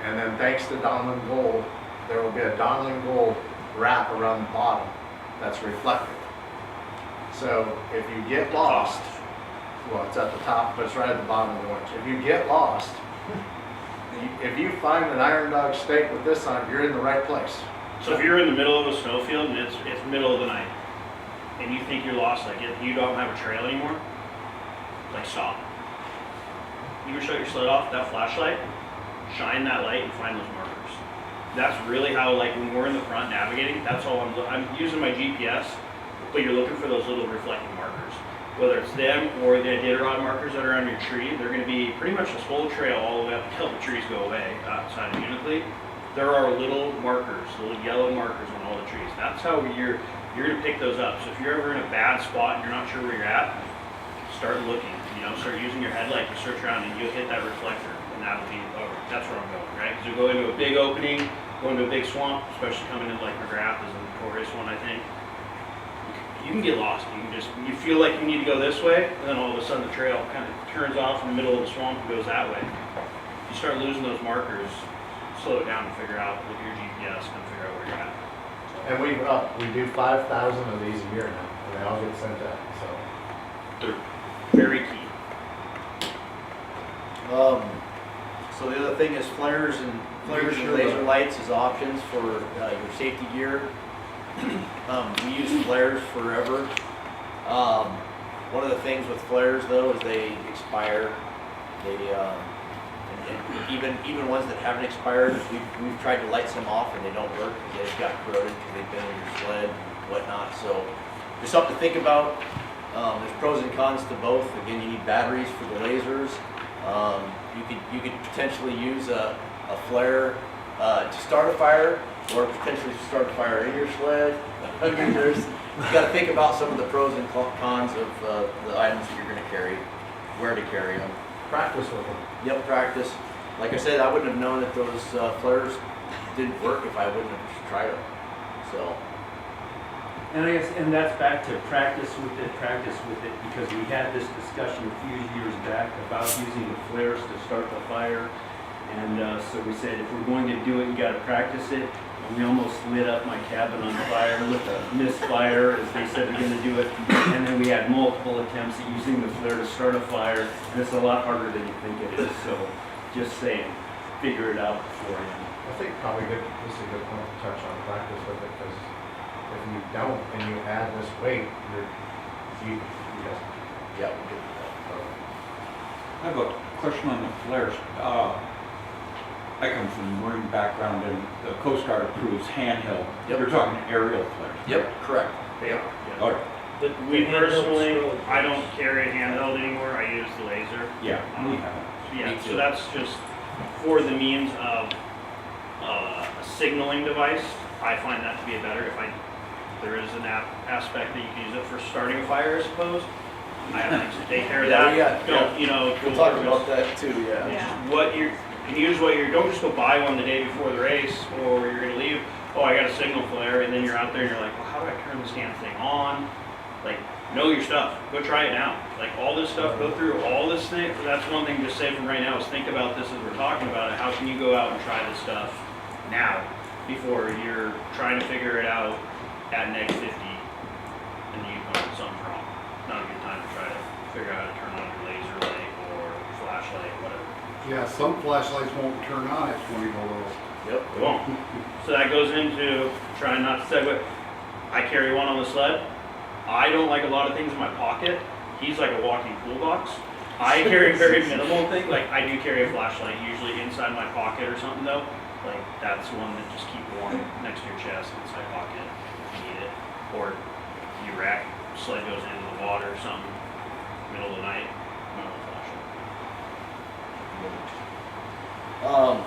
And then thanks to Donlin Gold, there will be a Donlin Gold wrap around the bottom that's reflective. So if you get lost, well, it's at the top, but it's right at the bottom of the orange. If you get lost, if you find an Iron Dog stake with this on it, you're in the right place. So if you're in the middle of a snowfield and it's middle of the night, and you think you're lost, like you don't have a trail anymore, like stop. You can shut your sled off, that flashlight, shine that light and find those markers. That's really how, like when we're in the front navigating, that's all I'm using my GPS, but you're looking for those little reflecting markers. Whether it's them or the Iditarod markers that are on your tree, they're gonna be pretty much this whole trail all the way up until the trees go away outside of Unicely. There are little markers, little yellow markers on all the trees. That's how you're gonna pick those up. So if you're ever in a bad spot and you're not sure where you're at, start looking, start using your headlight to search around and you'll hit that reflector and that'll be over. That's where I'm going, right? Because you go into a big opening, go into a big swamp, especially coming in like McGrath is a notorious one, I think. You can get lost. You feel like you need to go this way, and then all of a sudden the trail kind of turns off in the middle of the swamp and goes that way. You start losing those markers, slow it down and figure out with your GPS and figure out where you're at. And we do 5,000 of these a year now, and they all get sent out, so. They're very key. So the other thing is flares and laser lights as options for your safety gear. We use flares forever. One of the things with flares though is they expire. And even ones that haven't expired, we've tried to light some off and they don't work because they've got corroded because they've been in your sled and whatnot. So there's something to think about. There's pros and cons to both. Again, you need batteries for the lasers. You could potentially use a flare to start a fire, or potentially to start a fire in your sled. I mean, you got to think about some of the pros and cons of the items that you're going to carry, where to carry them. Practice with them. Yep, practice. Like I said, I wouldn't have known that those flares didn't work if I wouldn't have tried them. So. And that's back to practice with it, because we had this discussion a few years back about using the flares to start the fire. And so we said, if we're going to do it, you gotta practice it. And we almost lit up my cabin on fire with a misfire, as they said they're gonna do it. And then we had multiple attempts at using the flare to start a fire, and it's a lot harder than you think it is. So, just saying, figure it out beforehand. I think probably this is a good point to touch on practice with it, because if you don't and you add this weight, you just, Yeah, we did that. I have a question on the flares. I come from a Marine background and the Coast Guard approves handheld. Yep. You're talking aerial flares. Yep, correct. Yeah. All right. But Me we personally, handle- I don't carry a handheld anymore, I use the laser. Yeah, we have it. Yeah, Me so too. that's just for the means of a signaling device. I find that to be better there is an aspect that you can use it for starting a fire, I suppose. I have things to take care of Yeah, that. we got- Don't, you know, We'll talk about that too, yeah. don't just go buy one the day before the race, or you're gonna leave, oh, I got a signal flare, and then you're out there and you're like, well, how do I turn this damn thing on? Like, know your stuff, go try it now. Like, all this stuff, go through all this thing, that's one thing to say from right now, is think about this as we're talking about it, how can you go out and try this stuff now, before you're trying to figure it out at -50, and you come up with something wrong. Not a good time to try to figure out how to turn on your laser light, or flashlight, whatever. Yeah, some flashlights won't turn on at 20 below. Yep. It won't. So that goes into trying not to segue. I carry one on the sled. I don't like a lot of things in my pocket. He's like a walking toolbox. I carry very minimal thing. Like, I do carry a flashlight usually inside my pocket or something though. Like, that's one that just keep warm next to your chest, inside pocket if you need it. Or you wreck, sled goes into the water or something, middle of the night, another flashlight.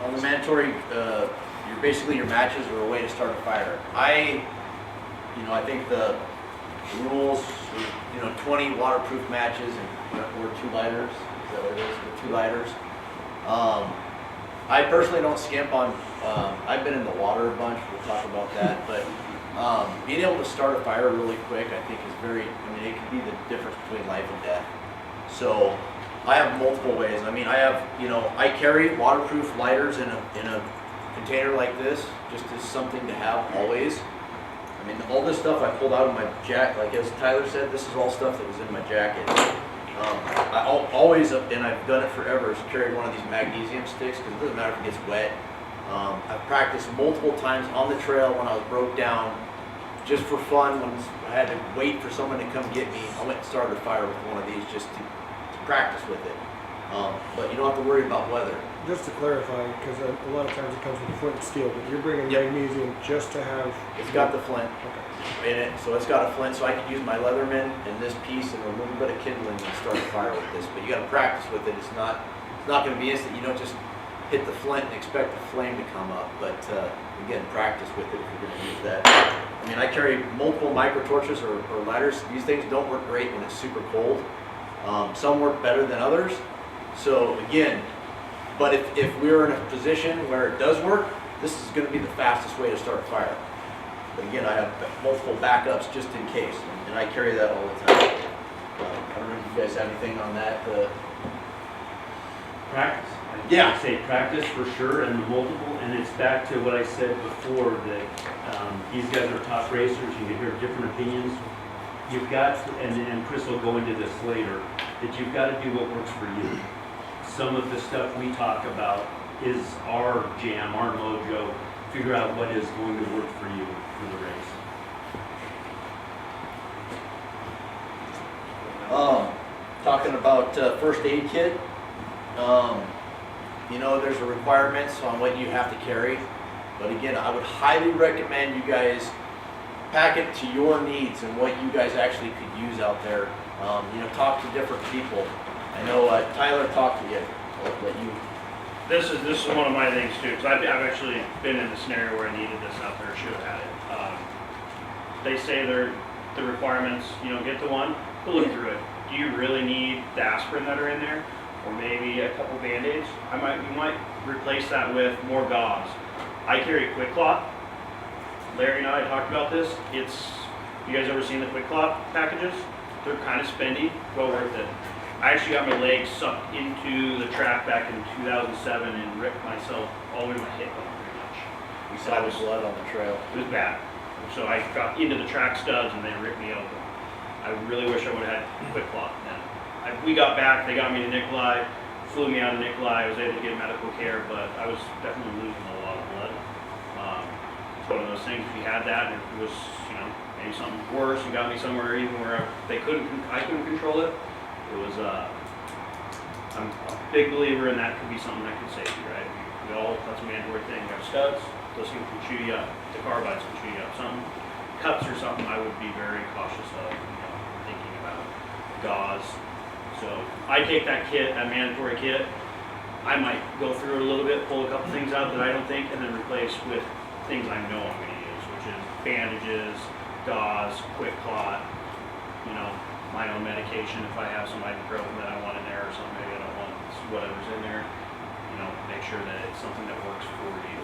On the mandatory, your matches are a way to start a fire. I think the rules, 20 waterproof matches or 2 lighters. Is that what it is? Or 2 lighters. I personally don't skimp on. I've been in the water a bunch. We'll talk about that, but being able to start a fire really quick, I think, is very. It can be the difference between life and death. So. I have multiple ways. I carry waterproof lighters in a container like this, just as something to have always. All this stuff I pulled out of my jacket, like as Tyler said, this is all stuff that was in my jacket. I always, and I've done it forever, is carried one of these magnesium sticks, because it doesn't matter if it gets wet. I've practiced multiple times on the trail when I was broke down, just for fun, when I had to wait for someone to come get me. I went and started a fire with one of these just to practice with it. But you don't have to worry about weather. Just to clarify, because a lot of times it comes with the flint and steel, but you're bringing Yep. magnesium just to have. It's got the flint Okay. in it, so it's got a flint, so I can use my Leatherman and this piece and a little bit of kindling and start a fire with this. But you gotta practice with it. It's not gonna be instant. You don't just hit the flint and expect the flame to come up. But again, practice with it if you're gonna use that. I carry multiple micro torches or lighters. These things don't work great when it's super cold. Some work better than others. So again, but if we're in a position where it does work, this is going to be the fastest way to start a fire. But again, I have multiple backups just in case, and I carry that all the time. I don't know if you guys have anything on that. Practice. Yeah. I'd say practice for sure, and the multiple, and it's back to what I said before, that these guys are top racers, you can hear different opinions. You've got, and Chris will go into this later, that you've got to do what works for you. Some of the stuff we talk about is our jam, our mojo. Figure out what is going to work for you for the race. Talking about first aid kit, there's a requirements on what you have to carry. But again, I would highly recommend you guys pack it to your needs and what you guys actually could use out there. Talk to different people. I know Tyler talked to you. I'll let you. This is one of my things too, because I've actually been in a scenario where I needed this out there, should have had it. They say the requirements, get the one, go look through it. Do you really need the aspirin that are in there? Or maybe a couple Band-Aids? You might replace that with more gauze. I carry Quick Clot. Larry and I talked about this. You guys ever seen the Quick Clot packages? They're kind of spendy, well worth it. I actually got my leg sucked into the track back in 2007 and ripped myself all the way to my hip bone pretty much. We saw the blood on the trail. It was bad. So I got into the track studs and they ripped me open. I really wish I would have had quick clot then. We got back, they got me to Nikolai, flew me out of Nikolai, I was able to get medical care, but I was definitely losing a lot of blood. It's one of those things, if you had that and it was, you know, maybe something worse and got me somewhere even where I couldn't control it, it was, I'm a big believer in that could be something that could save you, right? We all, that's a mandatory thing, you have studs, those things can chew you up, the carbides can chew you up, something, cuts or something I would be very cautious of, you know, thinking about gauze. So I take that kit, that mandatory kit, I might go through it a little bit, pull a couple things out that I don't think, and then replace with things I know I'm gonna use, which is bandages, gauze, quick clot, you know, my own medication if I have some ibuprofen that I want in there or something, maybe I don't want whatever's in there, you know, make sure that it's something that works for you.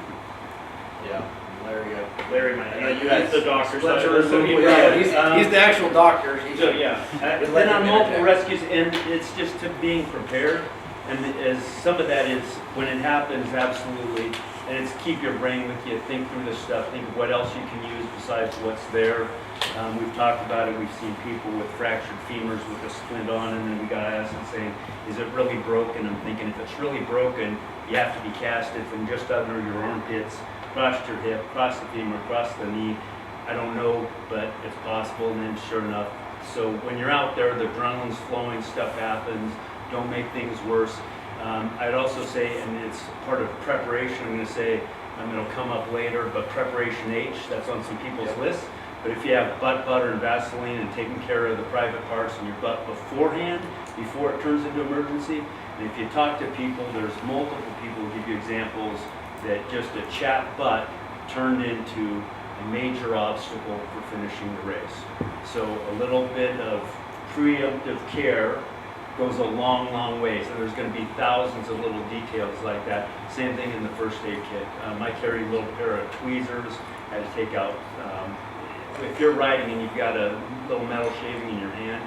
Yeah, Larry. Larry, he's the doctor, so He's the actual doctor. so, yeah. I've been on multiple rescues, and it's just to being prepared. And as some of that is when it happens, absolutely. And it's keep your brain with you. Think through this stuff. Think of what else you can use besides what's there. We've talked about it. We've seen people with fractured femurs with a splint on, and then we got asked and saying, "Is it really broken?" I'm thinking, if it's really broken, you have to be casted from just under your armpits, across your hip, across the femur, across the knee. I don't know, but it's possible. And then, sure enough, so when you're out there, the adrenaline's flowing, stuff happens. Don't make things worse. I'd also say, and it's part of preparation, I'm going to say, it'll come up later, but preparation H, that's on some people's lists. But if you have butt butter and Vaseline and taking care of the private parts in your butt beforehand, before it turns into emergency, and if you talk to people, there's multiple people who give you examples that just a chapped butt turned into a major obstacle for finishing the race. So a little bit of preemptive care goes a long, long way. So there's going to be thousands of little details like that. Same thing in the first aid kit. I carry a little pair of tweezers. I had to take out, if you're riding and you've got a little metal shaving in your hand,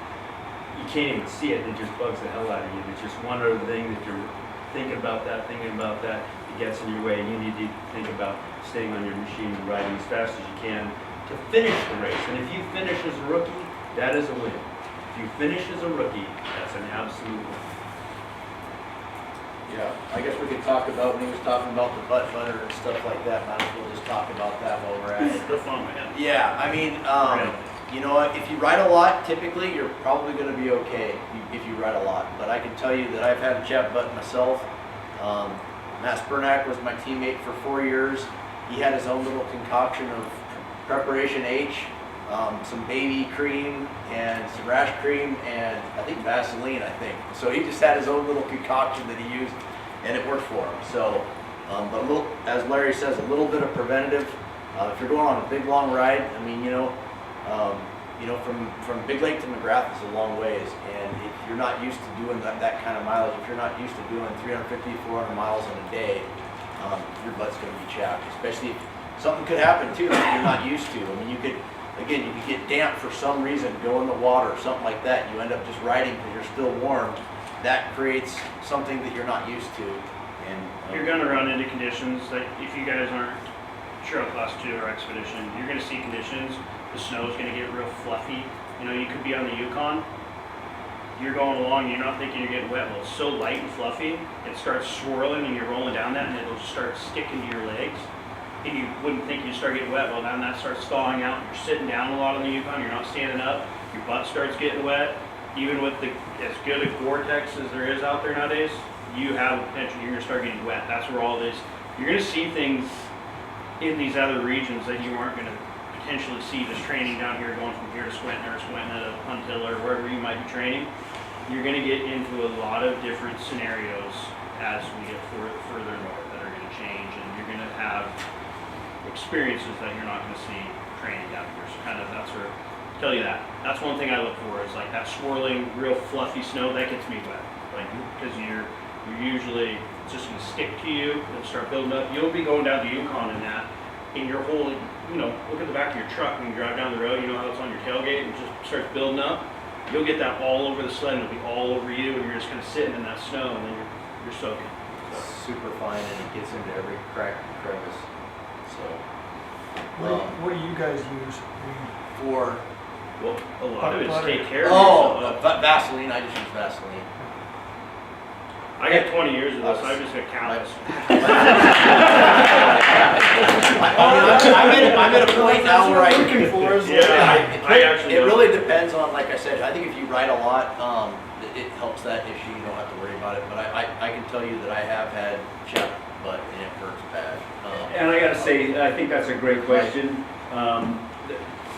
you can't even see it. It just bugs the hell out of you. It's just one other thing that you're thinking about that, it gets in your way. You need to think about staying on your machine and riding as fast as you can to finish the race. And if you finish as a rookie, that is a win. If you finish as a rookie, that's an absolute win. Yeah, I guess we could talk about, when he was talking about the butt butter and stuff like that, might as well just talk about that while we're at it. Good fun, man. Yeah, I mean, you know, if you ride a lot, typically, you're probably gonna be okay if you ride a lot. But I can tell you that I've had a chapped butt myself. Matt Spurnack was my teammate for 4 years. He had his own little concoction of Preparation H, some baby cream and some rash cream and I think Vaseline, So he just had his own little concoction that he used and it worked for him. So, but a little, as Larry says, a little bit of preventative. If you're going on a big long ride, I mean, from Big Lake to McGrath is a long ways, and if you're not used to doing that kind of mileage, if you're not used to doing 350, 400 miles in a day, your butt's going to be chapped, especially if something could happen too that you're not used to. I mean, you could get damp for some reason, go in the water or something like that. You end up just riding because you're still warm. That creates something that you're not used to. And you're going to run into conditions that if you guys aren't Trail Class 2 or Expedition, you're going to see conditions. The snow is going to get real fluffy. You know, you could be on the Yukon. You're going along, you're not thinking you're getting wet. Well, it's so light and fluffy, it starts swirling and you're rolling down that and it'll start sticking to your legs. And you wouldn't think you'd start getting wet. Well, then that starts thawing out and you're sitting down a lot on the Yukon, you're not standing up, your butt starts getting wet. Even with as good a Gore-Tex as there is out there nowadays, you have the potential you're going to start getting wet. That's where all this, you're going to see things in these other regions that you aren't going to potentially see just training down here, going from here to Squintin or Squintin to Hunthill or wherever you might be training. You're going to get into a lot of different scenarios as we get further north that are going to change, and you're going to have experiences that you're not going to see training down here. So kind of that's where, tell you that. That's one thing I look for is like that swirling, real fluffy snow that gets me wet. Like, because you're usually, it's just going to stick to you, it'll start building up. You'll be going down the Yukon and that, and you're holding, look at the back of your truck when you drive down the road, you know how it's on your tailgate and it just starts building up. you'll get that all over the sled and it'll be all over you and you're just kind of sitting in that snow and then you're soaking. Super fine and it gets into every crack and crevice. So, What do you guys use? for, Well, a lot of it's Butter. take care of oh, yourself. Vaseline, I just use Vaseline. I got 20 years of this, I just got callous. I'm at a point now where I actually it don't. really depends on, like I said, I think if you ride a lot, it helps that issue, you don't have to worry about it, but I can tell you that I have had chapped butt and it hurts bad. And I gotta say, I think that's a great question.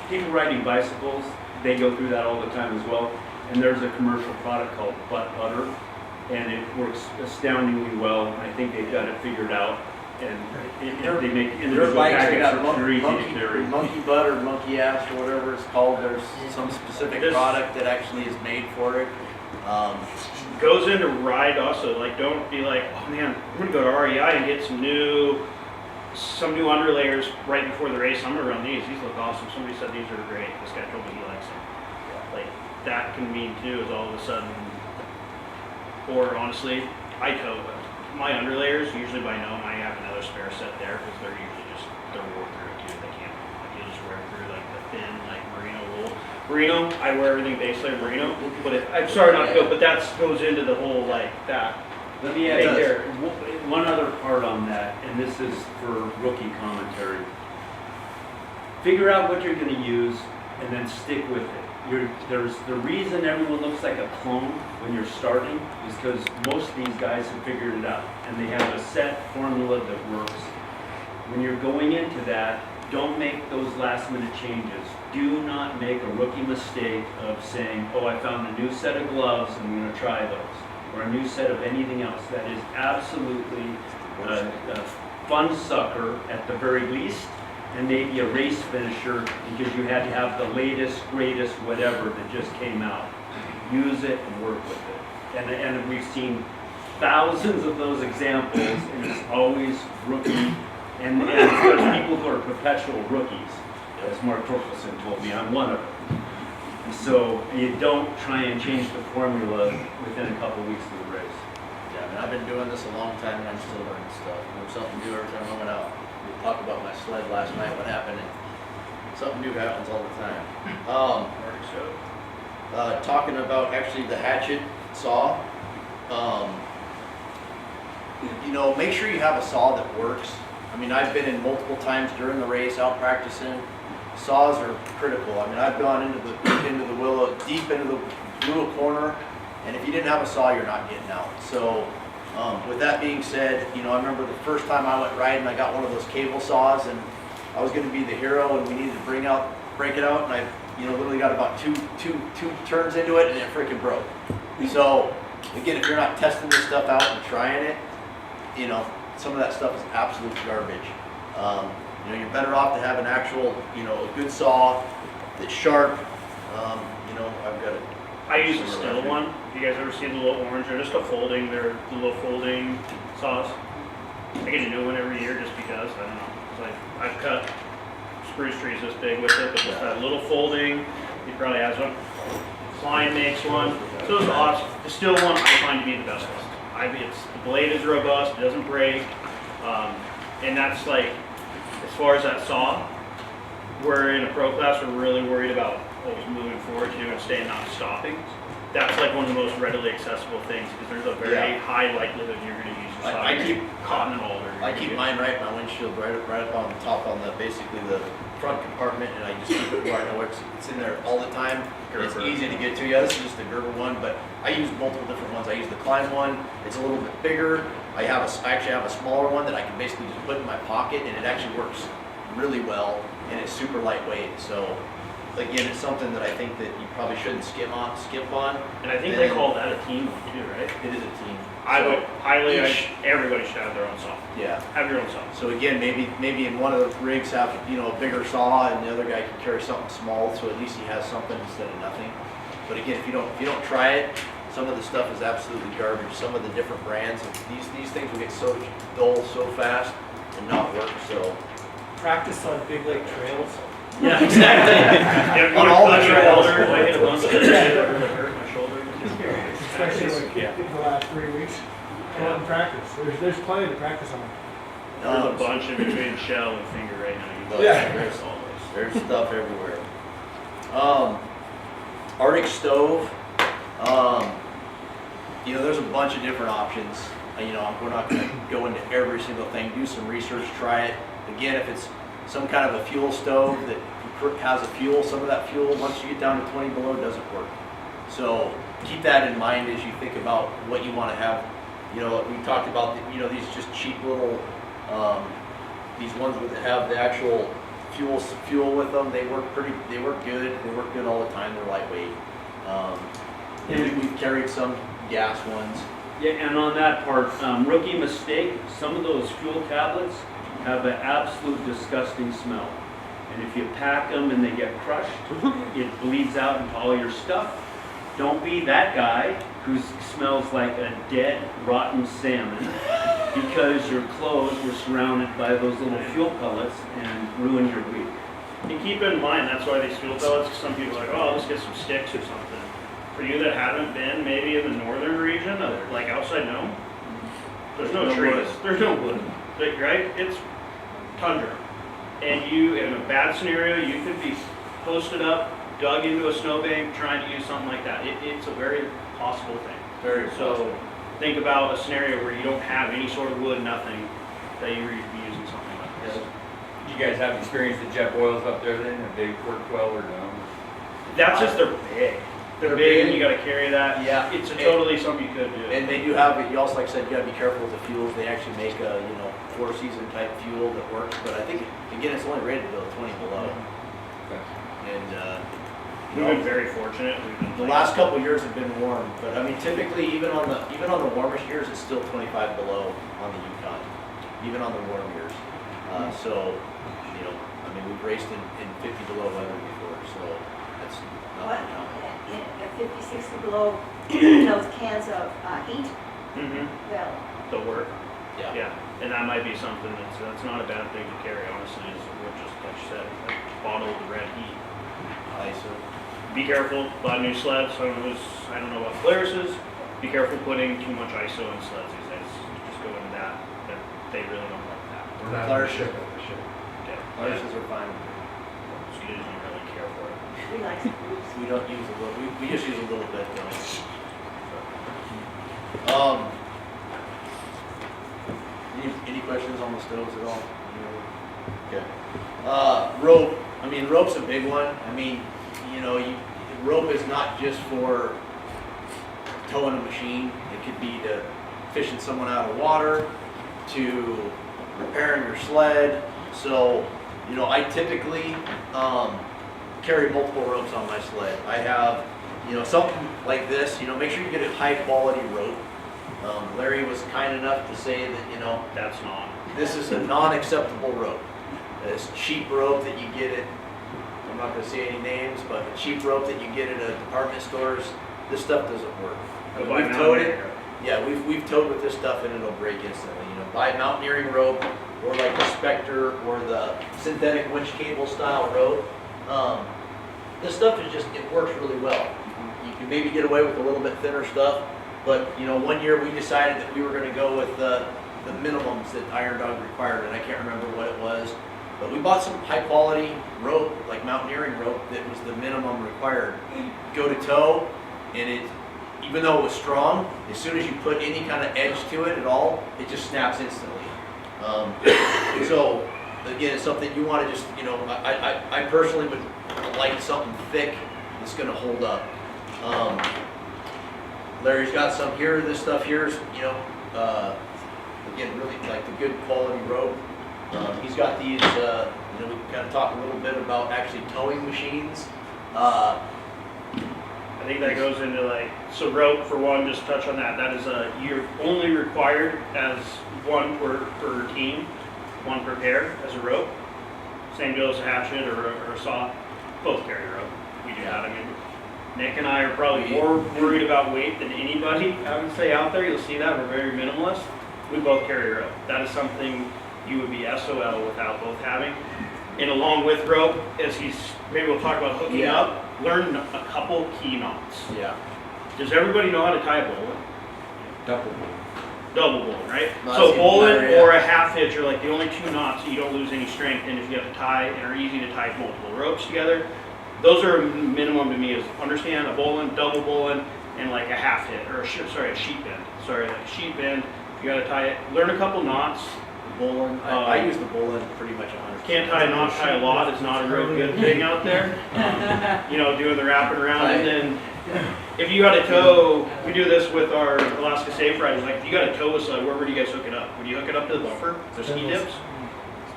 People riding bicycles, they go through that all the time as well. And there's a commercial product called Butt Butter, and it works astoundingly well. I think they've got it figured out, and they make Their individual bikes, they packets got for easy to carry. monkey butt or monkey ass or whatever it's called, there's some specific This- product that actually is made for it. Goes into ride also, like don't be like, oh man, I'm gonna go to REI and get some new underlayers right before the race. I'm gonna run these look awesome. Somebody said these are great, this guy told me he likes them. Like that can mean too is all of a sudden, or honestly, I tow my underlayers, usually by now I have another spare set there because they're usually just, they're wore through too, they can't, like you just wear through like the thin like merino wool. Merino, I wear everything base layer merino, but I'm sorry not to go, but that goes into the whole like that. Let me add there, one other part on that, and this is for rookie commentary. Figure out what you're gonna use and then stick with it. There's the reason everyone looks like a clone when you're starting is because most of these guys have figured it out and they have a set formula that works. When you're going into that, don't make those last minute changes. Do not make a rookie mistake of saying, oh, I found a new set of gloves, I'm gonna try those. Or a new set of anything else. That is absolutely a fun sucker at the very least, and maybe a race finisher because you had to have the latest, greatest, whatever that just came out. Use it and work with it. And we've seen thousands of those examples, and it's always rookie. And there's people who are perpetual rookies, as Mark Torkelson told me. I'm one of them. So you don't try and change the formula within a couple weeks of the race. Yeah, I mean, I've been doing this a long time and I'm still learning stuff. There's something new every time I went out. We talked about my sled last night, what happened, and something new happens all the time. Talking about actually the hatchet saw, you know, make sure you have a saw that works. I mean, I've been in multiple times during the race out practicing. Saws are critical. I mean, I've gone into the willow, deep into the willow corner, and if you didn't have a saw, you're not getting out. So, with that being said, you know, I remember the first time I went riding, I got one of those cable saws, and I was going to be the hero, and we needed to break it out, and I, you know, literally got about two turns into it, and it freaking broke. So, again, if you're not testing this stuff out and trying it, you know, some of that stuff is absolute garbage. You know, you're better off to have an actual, you know, a good saw that's sharp. You know, I've got it. I use a still one. You guys ever seen the little orange? They're just they're the little folding saws. I get a new one every year just because, I don't know. It's like, I've cut spruce trees this big with it, but just that little folding, he probably has one. Klein makes one. So it's awesome. The still one I find to be the best one. The blade is robust, it doesn't break. And that's like, as far as that saw, we're in a pro class, we're really worried about always moving forward to and staying not stopping. That's like one of the most readily accessible things because there's a very high likelihood you're going to use your saw. I keep caught in an alder. I keep mine right in my windshield, right up on the top on the basically the front compartment, and I just keep it where I know it's in there all the time. It's easy to get to. Yeah, this is just the Gerber one, but I use multiple different ones. I use the Klein one. It's a little bit bigger. I actually have a smaller one that I can basically just put in my pocket, and it actually works really well, and it's super lightweight. So again, it's something that I think that you probably shouldn't skip on. And I think they call that a team one too, right? It is a team. I would everybody should have their own saw. Yeah. Have your own saw. So again, maybe in one of the rigs have, you know, a bigger saw, and the other guy can carry something small, so at least he has something instead of nothing. But again, if you don't try it, some of the stuff is absolutely garbage. Some of the different brands, these things will get so dull so fast and not work. So Practice on big lake trails. Yeah, exactly. Yeah, On all the my trails. shoulder, I hit a bump, it hurt my shoulder. Especially like Yeah. the last 3 weeks. On practice, there's plenty to practice on. There's a bunch in between shell and finger right now. Yeah. There's always. There's stuff everywhere. Arctic stove. There's a bunch of different options. We're not going to go into every single thing. Do some research, try it. Again, if it's some kind of a fuel stove that has a fuel, some of that fuel, once you get down to 20 below, doesn't work. So keep that in mind as you think about what you want to have. We talked about these just cheap little these ones that have the actual fuel with them. They work good. They work good all the time. They're lightweight. We've carried some gas ones. Yeah, and on that part, rookie mistake, some of those fuel tablets have an absolute disgusting smell. And if you pack them and they get crushed, it bleeds out into all your stuff. Don't be that guy who smells like a dead, rotten salmon because your clothes were surrounded by those little fuel pellets and ruined your week. And keep in mind, that's why these fuel pellets, 'cause some people are like, oh, let's get some sticks or something. For you that haven't been maybe in the northern region, like outside Nome, there's no trees, there's no wood, right? It's tundra. And you, in a bad scenario, you could be posted up, dug into a snowbank, trying to use something like that. It's a very possible thing. Very So think about a scenario where you don't have any sort of wood, nothing, that you would be using something like this. Do you guys have experience with jet boils up there then? Have they worked well or no? That's just they're big. They're big and you gotta carry that. Yeah. It's totally something you could do. And they do have it. You also, like I said, you gotta be careful with the fuels. They actually make a 4-season type fuel that works. But I think again, it's only rated to 20 below. And We've been very fortunate. the last couple of years have been warm. But I mean, typically even on the warmest years, it's still 25 below on the Yukon, even on the warm years. We've raced in 50 below weather before, so that's not What? uncommon. At 50, 60 below, those cans of heat, Mm-hmm. they'll The work. Yeah. Yeah. And that might be something that's not a bad thing to carry, honestly, is we're just, like you said, like bottle of the red heat. So Be careful, buy new sleds. I don't know about Polaris's. Be careful putting too much ISO in sleds these days. Just go into that. They really don't like that. We're not Polaris- gonna ship it this year. Yeah. Viruses are fine. So you don't really care for it. we like to use. We don't use a little. We just use a little bit though. Any questions on the stoves at all? Okay. Rope. Rope's a big one. Rope is not just for towing a machine. It could be to fishing someone out of water, to repairing your sled. So, I typically carry multiple ropes on my sled. I have, something like this. Make sure you get a high quality rope. Larry was kind enough to say that, That's not. this is a non-acceptable rope. This cheap rope that you get at, I'm not gonna say any names, but a cheap rope that you get at a department stores, this stuff doesn't work. Go buy We've towed it. mountaineering. Yeah, we've towed with this stuff and it'll break instantly. Buy a mountaineering rope or like the Spectre or the synthetic winch cable style rope. This stuff it works really well. You can maybe get away with a little bit thinner stuff, but one year we decided that we were going to go with the minimums that Iron Dog required, and I can't remember what it was, but we bought some high quality rope, like mountaineering rope, that was the minimum required. Go to tow, and even though it was strong, as soon as you put any kind of edge to it at all, it just snaps instantly. So again, it's something you want to just, I personally would like something thick that's going to hold up. Larry's got some here. This stuff here is, again, really like the good quality rope. He's got these, we can kind of talk a little bit about actually towing machines. I think that goes into so rope for one, just touch on that. That is you're only required as one per team, one per pair as a rope. Same deal as a hatchet or a saw. Both carry a rope. We do that. Nick and I are probably more worried about weight than anybody. I would say out there, you'll see that we're very minimalist. We both carry a rope. That is something you would be SOL without both having. And along with rope, as maybe we'll talk about hooking Yeah. up, learn a couple key knots. Yeah. Does everybody know how to tie a bowline? Double. Double bowline, right? No, So that's bowline even better, or a half hitch are like the only two knots that you don't lose any strength in if you have to tie and are easy to tie multiple ropes together. Those are minimum to me is understand a bowline, double bowline, and like a half hit, or a sheet bend. Sorry, like a sheet bend. You gotta tie it, learn a couple knots. Bowline, I use the bowline pretty much 100%. Can't tie a knot, tie a lot is not a real good thing out there. You know, doing the wrapping around, and then if you got a tow, we do this with our Alaska Safe Riders, like if you got a tow with sled, where would you guys hook it up? Would you hook it up to the bumper, the ski Spindles. tips?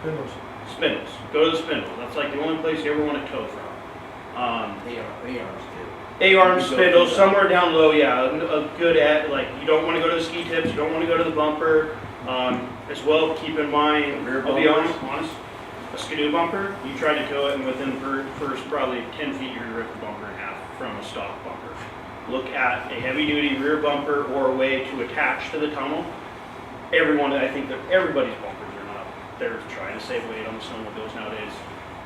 Spindles. Spindles, go to the spindle, that's like the only place you ever want to tow from. A-arms too. A-arm spindle, somewhere down low, yeah, a good at, like, you don't want to go to the ski tips, you don't want to go to the bumper. As well, keep in mind, I'll be honest, a skidoo bumper, you try to tow it and within the first probably 10 feet you're going to rip the bumper in half from a stock bumper. Look at a heavy duty rear bumper or a way to attach to the tunnel. I think that everybody's bumpers are not, they're trying to save weight on the snowmobiles nowadays.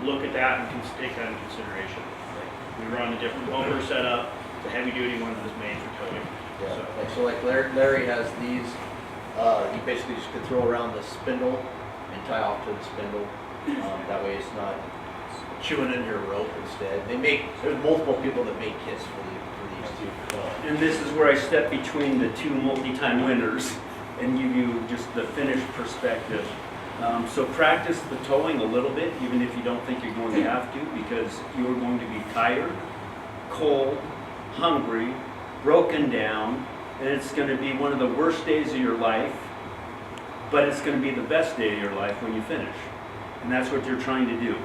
Look at that and take that into consideration. Like, we run a different bumper setup, the heavy duty one that is made for towing. Yeah. So like Larry has these, you basically just could throw around the spindle and tie off to the spindle. That way it's not chewing into your rope instead. There's multiple people that make kits for these too. And this is where I step between the two multi-time winners and give you just the finished perspective. So practice the towing a little bit, even if you don't think you're going to have to, because you're going to be tired, cold, hungry, broken down, and it's going to be one of the worst days of your life, but it's going to be the best day of your life when you finish. And that's what you're trying to do.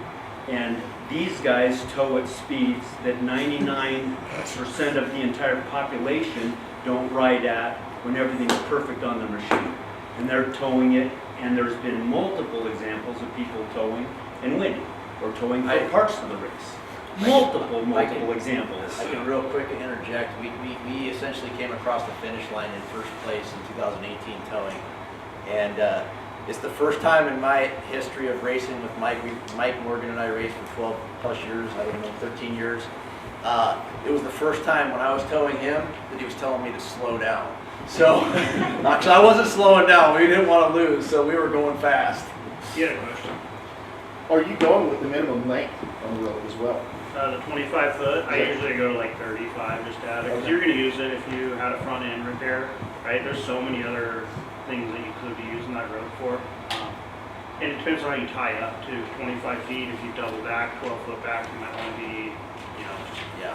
And these guys tow at speeds that 99% of the entire population don't ride at when everything's perfect on the machine. And they're towing it, and there's been multiple examples of people towing and winning, or towing for parts of the race. Multiple examples. I can real quick interject. We essentially came across the finish line in first place in 2018 towing. And it's the first time in my history of racing with Mike. Mike Morgan and I raced for 12 plus years, I don't know, 13 years. It was the first time when I was towing him that he was telling me to slow down. So, actually I wasn't slowing down. We didn't want to lose, so we were going fast. You had a question? Are you going with the minimum length on the rope as well? The 25 foot, I usually go to like 35 just to have it, because you're going to use it if you had a front end repair, right? There's so many other things that you could be using that rope for. And it depends on how you tie up to 25 feet. If you double back, 12 foot back, you might want to be,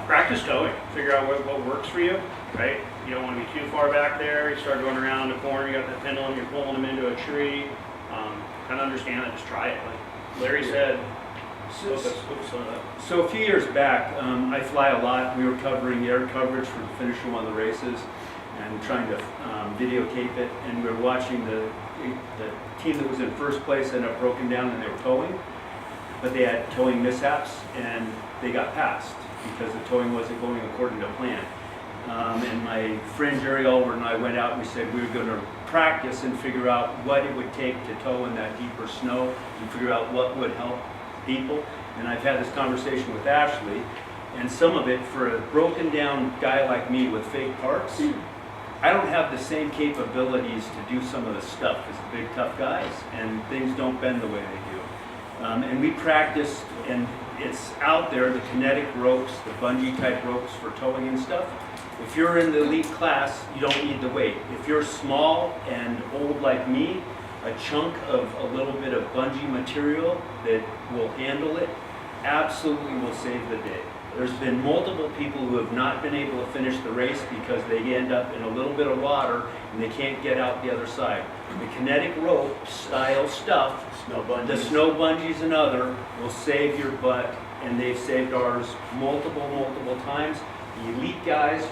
practice towing. Figure out what works for you, right? You don't want to be too far back there. You start going around the corner, you got that pendulum, you're pulling them into a tree. Kind of understand it, just try it. Like Larry said, So a few years back, I fly a lot. We were covering air coverage for the finish of one of the races and trying to videotape it. And we were watching the team that was in first place end up broken down and they were towing. But they had towing mishaps and they got passed because the towing wasn't going according to plan. And my friend Jerry Albert and I went out and we said we were going to practice and figure out what it would take to tow in that deeper snow and figure out what would help people. And I've had this conversation with Ashley, and some of it for a broken down guy like me with fake parts, I don't have the same capabilities to do some of the stuff as the big tough guys, and things don't bend the way they do. And we practiced, and it's out there, the kinetic ropes, the bungee type ropes for towing and stuff. If you're in the elite class, you don't need the weight. If you're small and old like me, a chunk of a little bit of bungee material that will handle it absolutely will save the day. There's been multiple people who have not been able to finish the race because they end up in a little bit of water and they can't get out the other side. The kinetic rope style stuff, the snow bungees and other, will save your butt, and they've saved ours multiple times. The elite guys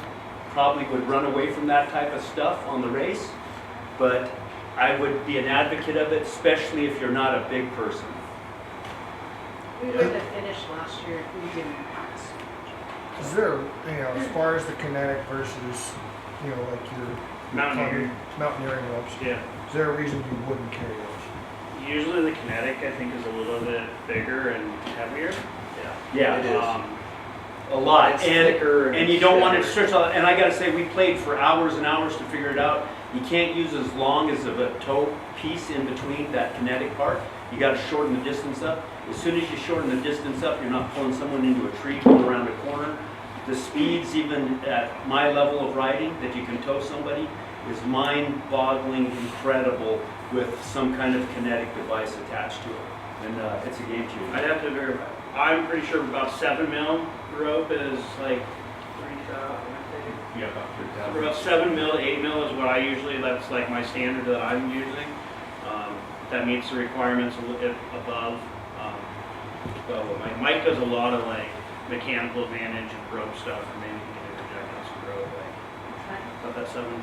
probably would run away from that type of stuff on the race, but I would be an advocate of it, especially if you're not a big person. We wouldn't have finished last year if we didn't pass. Is there, as far as the kinetic versus, like your Mountaineering ropes, Yeah. is there a reason you wouldn't carry those? Usually the kinetic, I think, is a little bit bigger and heavier. Yeah. It is. A lot, It's and, thicker and you don't want it to thicker. stretch out, and I gotta say, we played for hours and hours to figure it out. You can't use as long as of a toe piece in between that kinetic part. You gotta shorten the distance up. As soon as you shorten the distance up, you're not pulling someone into a tree, going around a corner. The speeds, even at my level of riding, that you can tow somebody, is mind-boggling incredible with some kind of kinetic device attached to it. And it's a game changer. I'd have to verify. I'm pretty sure about 7 mil rope is like 3,000. Yeah, about 3,000. About 7 mil to 8 mil is what I usually, that's like my standard that I'm using. That meets the requirements a little bit above. Mike does a lot of like mechanical advantage and rope stuff, and maybe he can interject on some rope. Like, about that 7.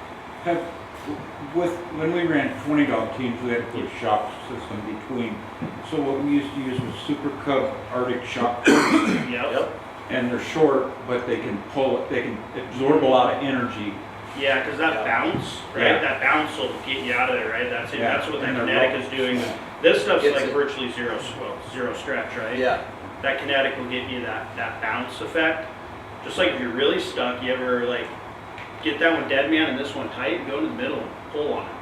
When we ran 20 dog teams, we had to put a shock system between. So what we used to use was Super Cub Arctic shock cords, Yep. and they're short, but they can pull it. They can absorb a lot of energy. Yeah, because that bounce, right? Yeah. That bounce will get you out of there, right? That's it. Yeah. That's what that And they're kinetic rope. is doing. This stuff's Gets like it. virtually zero stretch, right? Yeah. That kinetic will give you that bounce effect. Just like if you're really stuck, you ever like get that one dead man and this one tight, go to the middle and pull on it.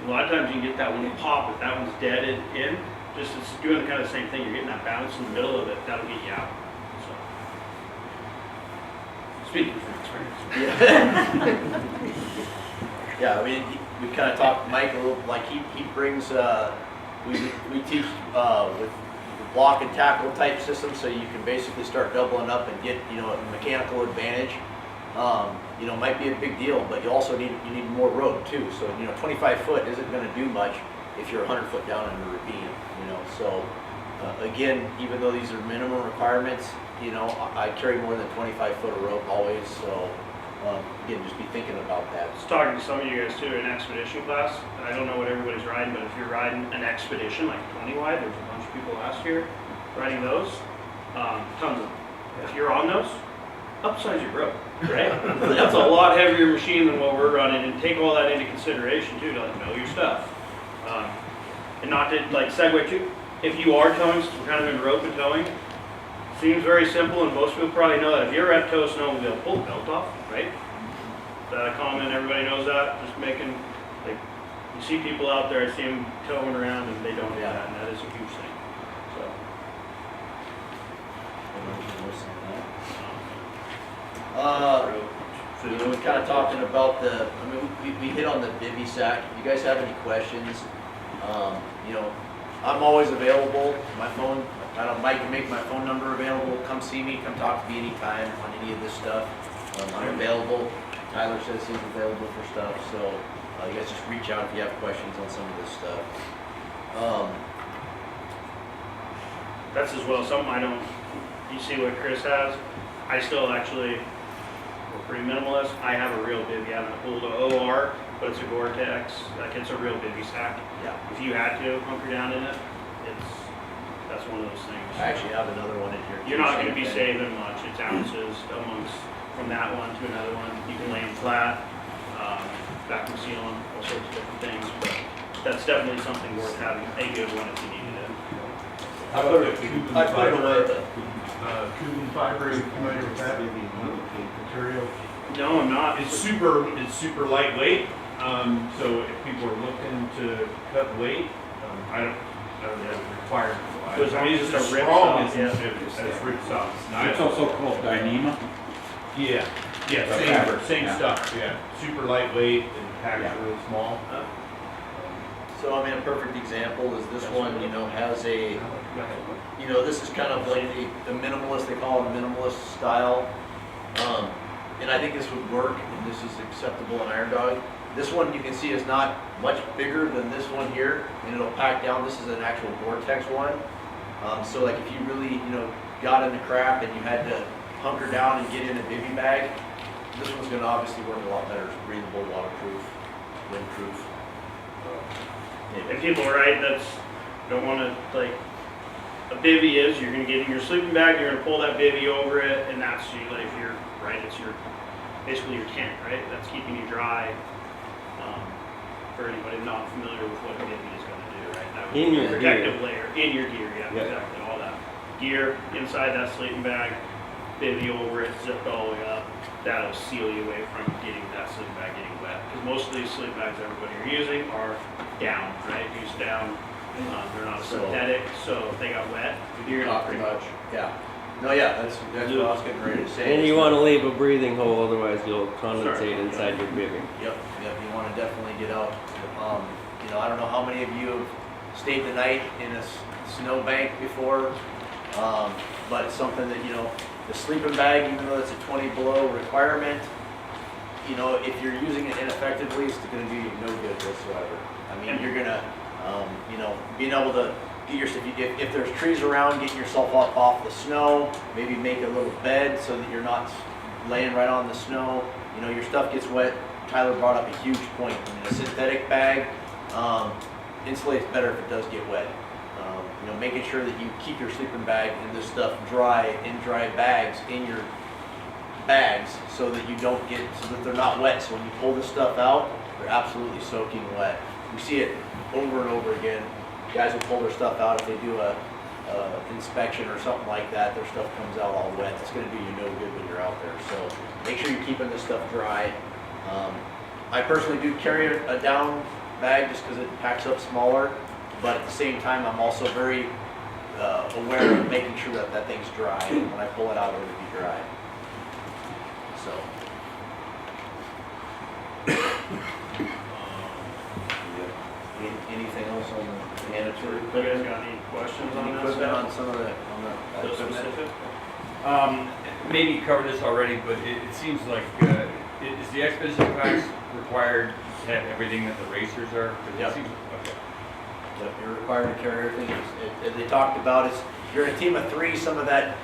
A lot of times you can get that one to pop if that one's dead in. Just it's doing kind of the same thing. You're getting that bounce in the middle of it. That'll get you out. So, speaking from experience. Yeah, I mean, we kind of talked, Mike, a little, like he brings, we teach with block and tackle type systems, so you can basically start doubling up and get, a mechanical advantage. Might be a big deal, but you also need more rope too. So 25 foot isn't going to do much if you're 100 foot down in a ravine. So again, even though these are minimum requirements, I carry more than 25 foot of rope always. So again, just be thinking about that. I was talking to some of you guys too in expedition class. I don't know what everybody's riding, but if you're riding an expedition like 20 wide, there's a bunch of people last year riding those. Tons of them. If you're on those, upsize your rope, right? That's a lot heavier machine than what we're running, and take all that into consideration too, to like know your stuff. And not to like segue too, if you are towing, since we're kind of in rope and towing, seems very simple, and most people probably know that. If you're at tow snowmobile, pull the belt off, right? Is that a comment? Everybody knows that? Just making, like, you see people out there, I see them towing around and they don't do that, and that is a huge thing. So, we're kind of talking about we hit on the Bivy sack. If you guys have any questions, I'm always available. My phone, Mike can make my phone number available. Come see me, come talk to me anytime on any of this stuff. I'm available. Tyler says he's available for stuff, so you guys just reach out if you have questions on some of this stuff. That's as well something I don't, you see what Chris has, I still actually, we're pretty minimalist. I have a real Bivy. I haven't pulled an OR, but it's a Gore-Tex, like it's a real Bivy sack. Yeah. If you had to hunker down in it, that's one of those things. I actually have another one in here. You're not going to be saving much. It's ounces amongst from that one to another one. You can lay them flat, vacuum seal them, all sorts of different things. But that's definitely something worth having a good one if you needed it. How about the Cuban I put it away. fiber? Cuban fiber, are you familiar with that material? No, I'm not. It's super lightweight. So if people are looking to cut weight, I don't have a requirement. So as long as it's a rip strong saw, as rip saw. It's also called Dyneema. Yeah, same stuff. Yeah, super lightweight and packed really small. So I mean, a perfect example is this one. Has a. This is kind of like the minimalist. They call it a minimalist style. And I think this would work, and this is acceptable in Iron Dog. This one you can see is not much bigger than this one here, and it'll pack down. This is an actual Gore-Tex one. So like if you really, got into crap and you had to hunker down and get in a Bivy bag, this one's going to obviously work a lot better. It's breathable, waterproof, windproof. And people are right, don't want to, like, a Bivy is, you're going to get in your sleeping bag, you're going to pull that Bivy over it, and that's, like, if you're, right, it's basically your tent, right? That's keeping you dry, for anybody not familiar with what a Bivy is going to do, right? That would In be a your protective layer, in your gear, yeah, Yeah. exactly, all that. Gear, inside that sleeping bag, bivy over it, zipped all the way up. That'll seal you away from getting that sleeping bag getting wet. Because most of these sleeping bags everybody are using are down, right? Use down. They're not synthetic, so if they got wet, you're gonna pretty much. Yeah. No, yeah, that's what I was getting ready to say. And you want to leave a breathing hole, otherwise you'll condensate Sorry. inside your bivy. Yep, you want to definitely get out. I don't know how many of you have stayed the night in a snow bank before, but it's something that, the sleeping bag, even though it's a 20 below requirement, if you're using it ineffectively, it's going to do you no good whatsoever. I mean, you're going to, being able to get yourself, if there's trees around, getting yourself up off the snow, maybe make a little bed so that you're not laying right on the snow. Your stuff gets wet. Tyler brought up a huge point. I mean, a synthetic bag insulates better if it does get wet. Making sure that you keep your sleeping bag and this stuff dry in dry bags in your bags so that they're not wet. So when you pull this stuff out, they're absolutely soaking wet. We see it over and over again. Guys will pull their stuff out if they do a inspection or something like that. Their stuff comes out all wet. It's going to do you no good when you're out there. So make sure you're keeping this stuff dry. I personally do carry a down bag just because it packs up smaller. But at the same time, I'm also very aware of making sure that thing's dry. And when I pull it out, it'll be dry. So. Anything else on the mandatory? You guys got any questions on that Equipment stuff? on some of the, Those equipment? specific? Maybe you covered this already, but it seems like, is the expedition packs required to have everything that the racers are? 'Cause it Yep. seems- okay. Yep, you're required to carry everything. As they talked about, if you're in a team of three, some of that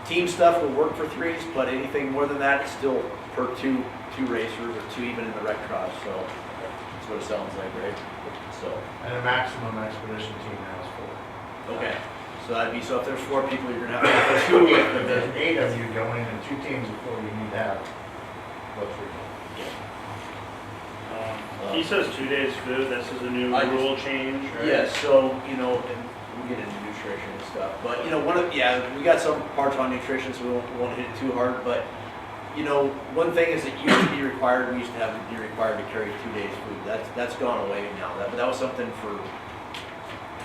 team stuff will work for threes, but anything more than that, it's still per two racers or two even in the rec cross. So that's what it sounds like, right? So, And a maximum expedition team has 4. okay. So that'd be, so if there's 4 people, you're gonna have to 2 with If them. there's 8 of you going and 2 teams of 4, you need to have, what, 3? He says 2 days food, this is a new rule change, right? Yes, so, and we'll get into nutrition and stuff, but, we got some parts on nutrition, so we won't hit it too hard, but, one thing is it used to be required, we used to be required to carry 2 days food. That's gone away now. That was something for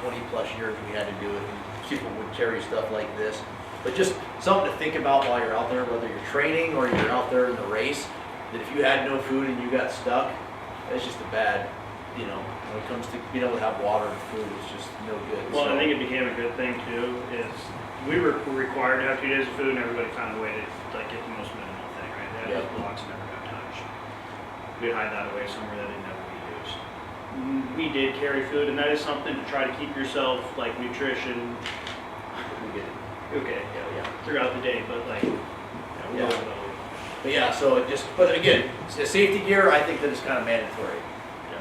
20 plus years we had to do it, and people would carry stuff like this. But just something to think about while you're out there, whether you're training or you're out there in the race, that if you had no food and you got stuck, that's just a bad, when it comes to being able to have water and food, it's just no good. Well, So- I think it became a good thing too, is we were required to have 2 days of food and everybody found a way to get the most minimal thing, right? They had those blocks that never got touched. We hide that away somewhere that it never be used. We did carry food, and that is something to try to keep yourself, like nutrition, We get it. okay, Yeah. throughout the day, but Yeah. But yeah, so but again, the safety gear, I think that it's kind of mandatory.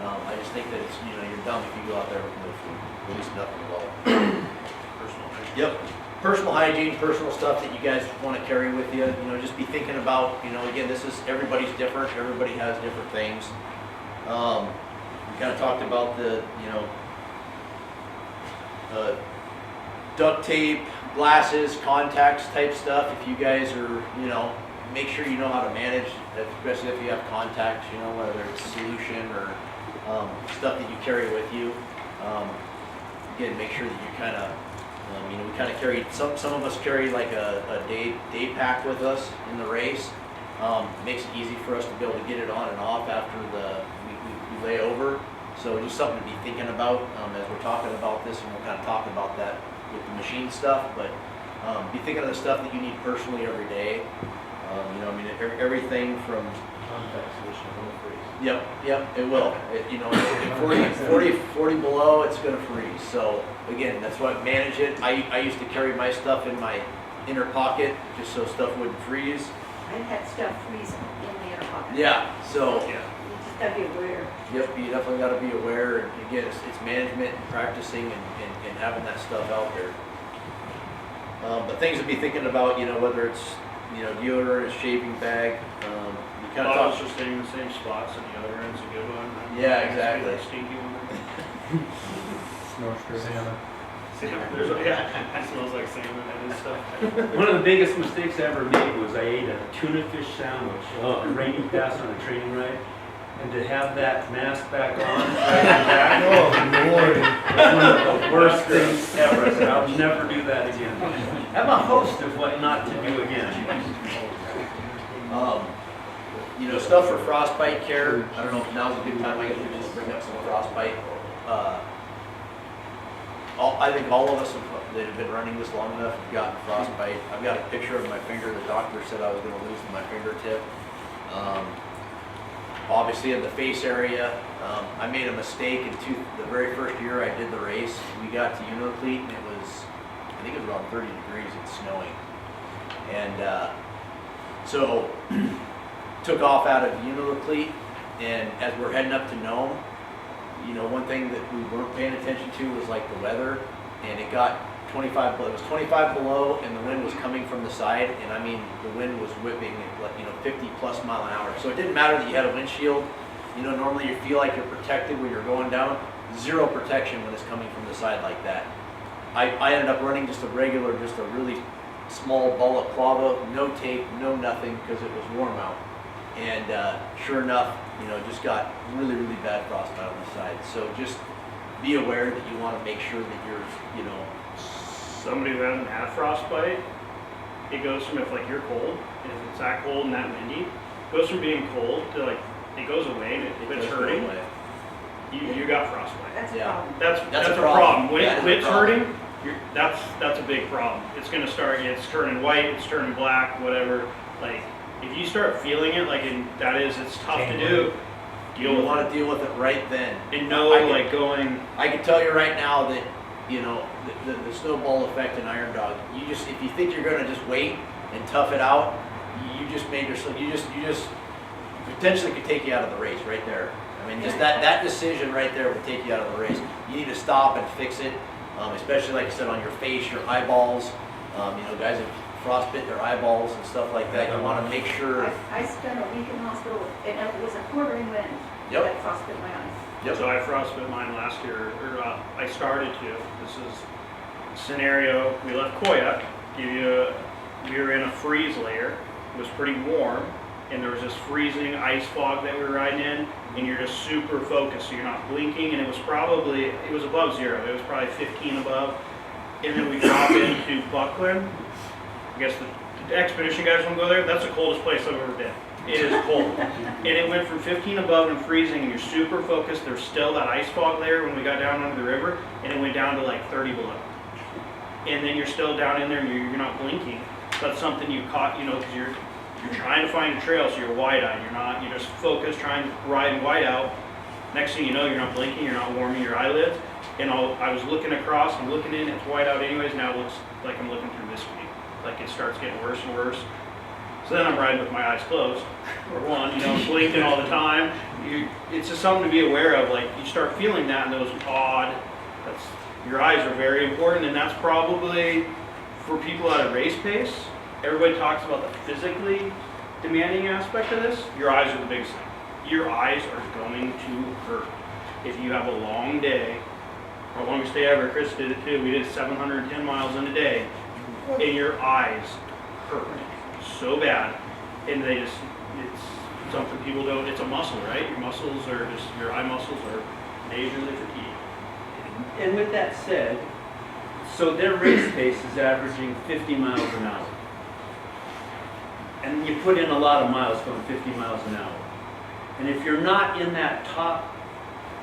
I just think that it's, you're dumb if you go out there with no food, at least nothing at all. personal. Yep, personal hygiene, personal stuff that you guys want to carry with you, just be thinking about, again, everybody's different, everybody has different things. We kind of talked about the, duct tape, glasses, contacts type stuff. If you guys are, make sure you know how to manage, especially if you have contacts, whether it's solution or stuff that you carry with you. Again, make sure that you kind of, we kind of carry, some of us carry like a day pack with us in the race. Makes it easy for us to be able to get it on and off after we lay over. So just something to be thinking about as we're talking about this, and we'll kind of talk about that with the machine stuff, but be thinking of the stuff that you need personally every day. Everything from Contact solution will freeze. Yep, it will. At 40 below, it's gonna freeze. So again, that's why I manage it. I used to carry my stuff in my inner pocket just so stuff wouldn't freeze. I've had stuff freeze in the inner pocket. Yeah, so. You just gotta be aware. Yep, you definitely gotta be aware. And again, it's management and practicing and having that stuff out there. But things to be thinking about, whether it's, deodorant, shaving bag, you kind of Bottles talk. are staying in the same spots, and the other end's a good one. Yeah, exactly. That stinky one. No stress. Salmon. Yeah, it smells like salmon and stuff. One of the biggest mistakes I ever made was I ate a tuna fish sandwich, a rainy pass on a training ride, and to have that mask back on, right in the back, Oh, Lord. was one of the worst things ever. I said, I'll never do that again. I'm a host of what not to do again. You know, stuff for frostbite care. I don't know if now's a good time. I guess we can just bring up some frostbite. I think all of us that have been running this long enough have gotten frostbite. I've got a picture of my finger. The doctor said I was going to lose my fingertip. Obviously in the face area, I made a mistake the very first year I did the race. We got to Unilocleat and it was, I think it was around 30 degrees. It's snowing. And so took off out of Unilocleat, and as we're heading up to Nome, you know, one thing that we weren't paying attention to was like the weather, and it got 25 below. It was 25 below, and the wind was coming from the side, and I mean, the wind was whipping at like, 50 plus mile an hour. So it didn't matter that you had a windshield. You know, normally you feel like you're protected when you're going down. Zero protection when it's coming from the side like that. I ended up running just a really small balaclava, no tape, no nothing, because it was warm out. And sure enough, you know, just got really, really bad frostbite on the side. So just be aware that you want to make sure that you're, you know. Somebody who hasn't had frostbite, it goes from if like you're cold, and if it's that cold and that windy, it goes from being cold to like, it goes away, and if it's hurting, you got frostbite. That's a Yeah. problem. That's a problem. When Yeah, it's a problem. hurting, that's a big problem. It's gonna start, it's turning white, it's turning black, whatever. Like, if you start feeling it, like, it's tough to do. You want to deal with it right then. And know, like, going. I can tell you right now that, you know, the snowball effect in Iron Dog, you just, if you think you're gonna just wait and tough it out, you just made yourself, you just potentially could take you out of the race right there. I mean, just that decision right there would take you out of the race. You need to stop and fix it, especially like I said, on your face, your eyeballs. You know, guys have frostbit their eyeballs and stuff like that. You want to make sure. I spent a week in the hospital, and it was a quartering wind that frostbit my eyes. Yep. So I frostbit mine last year, or I started to. This is a scenario, we left Koya, we were in a freeze layer, it was pretty warm, and there was this freezing ice fog that we were riding in, and you're just super focused, so you're not blinking, and it was above zero, it was probably 15 above, and then we drop into Buckland. I guess the expedition guys won't go there, that's the coldest place I've ever been. It is cold. And it went from 15 above and freezing, and you're super focused. There's still that ice fog there when we got down under the river, and it went down to like 30 below. And then you're still down in there, and you're not blinking. That's something you caught, you know, because you're trying to find a trail, so you're wide-eyed. You're just focused, trying to ride and white out. Next thing you know, you're not blinking, you're not warming your eyelids. And I was looking across, I'm looking in, it's white out anyways. Now it looks like I'm looking through this week. Like it starts getting worse and worse. So then I'm riding with my eyes closed, or one, you know, blinking all the time. It's just something to be aware of. Like, you start feeling that and those odd, your eyes are very important, and that's probably, for people at a race pace, everybody talks about the physically demanding aspect of this. Your eyes are the biggest thing. Your eyes are going to hurt. If you have a long day, or longest day ever, Chris did it too, we did 710 miles in a day, and your eyes hurt so bad, and it's something people don't, it's a muscle, right? Your eye muscles are majorly fatigued. And with that said, so their race pace is averaging 50 miles an hour. And you put in a lot of miles going 50 miles an hour. And if you're not in that top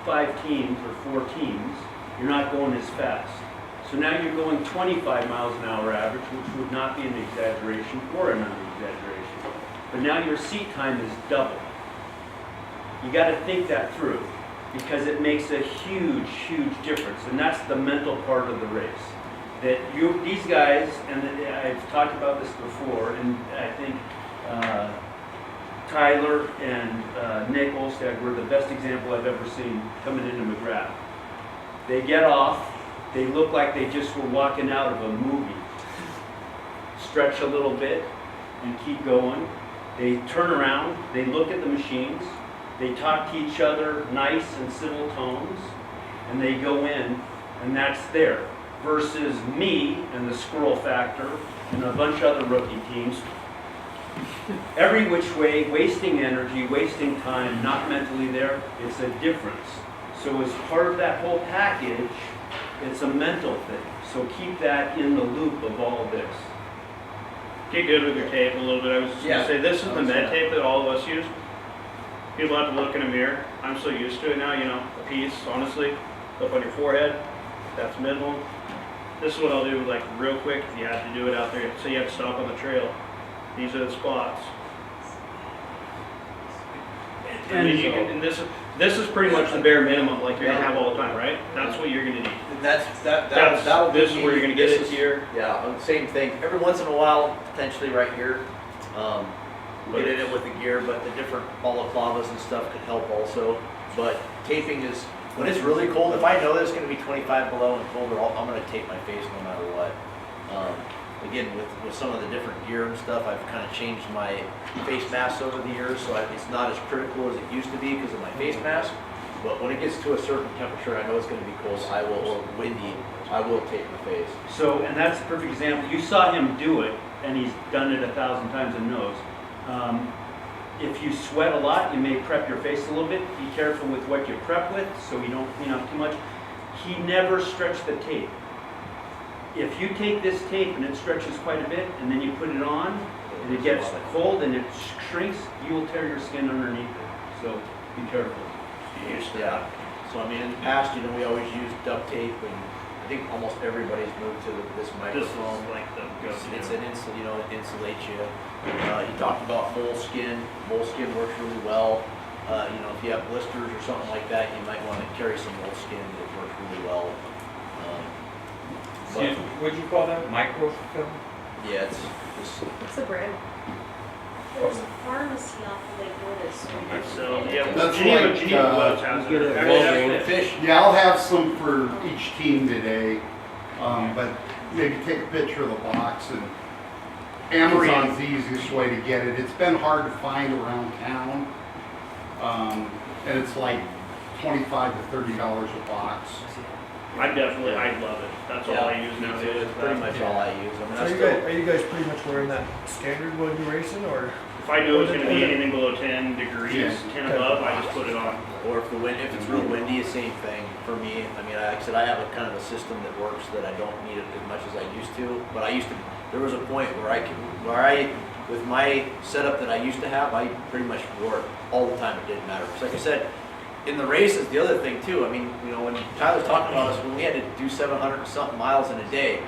5 teams or 4 teams, you're not going as fast. So now you're going 25 miles an hour average, which would not be an exaggeration or an under-exaggeration. But now your seat time is double. You got to think that through, because it makes a huge, huge difference. And that's the mental part of the race. That these guys, and I've talked about this before, and I think Tyler and Nick Olstad were the best example I've ever seen coming into McGrath. They get off. They look like they just were walking out of a movie. Stretch a little bit and keep going. They turn around, they look at the machines, they talk to each other nice and civil tones, and they go in and that's there. Versus me and the squirrel factor and a bunch of other rookie teams, every which way, wasting energy, wasting time, not mentally there, it's a difference. So as part of that whole package, it's a mental thing. So keep that in the loop of all of this. Get good with your tape a little bit. I was just gonna say, this is the med tape that all of us use. People have to look in a mirror. I'm so used to it now, you know, a piece, honestly, up on your forehead, that's minimum. This is what I'll do, like, real quick, if you have to do it out there. Say you have to stop on the trail. These are the spots. And then you can, and this is pretty much the bare minimum, like you're gonna have all the time, right? That's what you're gonna need. That'll This is be- where you're gonna get this it is- here. Yeah, same thing. Every once in a while, potentially right here, we'll get in it with the gear, but the different balaclavas and stuff could help also. But taping is, when it's really cold, if I know that it's gonna be 25 below and colder, I'm gonna tape my face no matter what. Again, with some of the different gear and stuff, I've kind of changed my face mask over the years, so it's not as critical as it used to be because of my face mask. But when it gets to a certain temperature, I know it's gonna be cold, or windy, I will tape my face. So, and that's a perfect example. You saw him do it, and he's done it 1,000 times and knows. If you sweat a lot, you may prep your face a little bit. Be careful with what you prep with, so you don't clean up too much. He never stretched the tape. If you take this tape and it stretches quite a bit, and then you put it on, and it gets cold and it shrinks, you will tear your skin underneath it. So be careful. Yeah. So I mean, in the past, you know, we always used duct tape, and I think almost everybody's moved to this microphone. like the It's an you know, it insulates you. He talked about moleskin. Moleskin works really well. You know, if you have blisters or something like that, you might want to carry some moleskin. It works really well. So what'd you call that? Microfilm? Yeah, it's What's the brand? There's a pharmacy off of Lake Wood. So, yeah, That's Geneva like, gloves has get it. a Actually, that's fish. Yeah, I'll have some for each team today, but maybe take a picture of the box, and Amazon's the easiest way to get it. It's been hard to find around town, and it's like $25 to $30 a box. I love it. That's all I use nowadays. It's pretty much all I use. I mean, Are you guys pretty much wearing that standard when you're racing, or? If I know it's gonna be anything below 10 degrees, Yeah. 10 above, I just put it on. Or if it's real windy, same thing for me. I mean, like I said, I have a kind of a system that works that I don't need it as much as I used to. But there was a point where with my setup that I used to have, I pretty much wore it all the time. It didn't matter. Because like I said, in the races, the other thing too, I mean, you know, when Tyler's talking about us, when we had to do 700 and something miles in a day,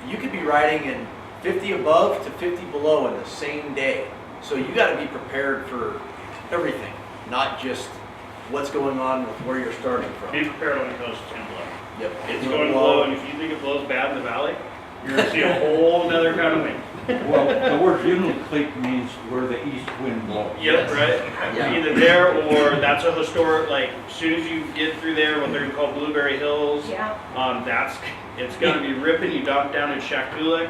you could be riding in 50 above to 50 below in the same day. So you got to be prepared for everything, not just what's going on with where you're starting from. Be prepared when it goes 10 below. Yep. It's going below, and if you think it blows bad in the valley, you're gonna see a whole nother kind of wind. Well, the word uniclink means where the east wind blows. Yep, right? Yeah. Either there or that's a historic, like, as soon as you get through there, what they're gonna call Blueberry Hills, Yeah. it's gonna be ripping you down in Shakulik.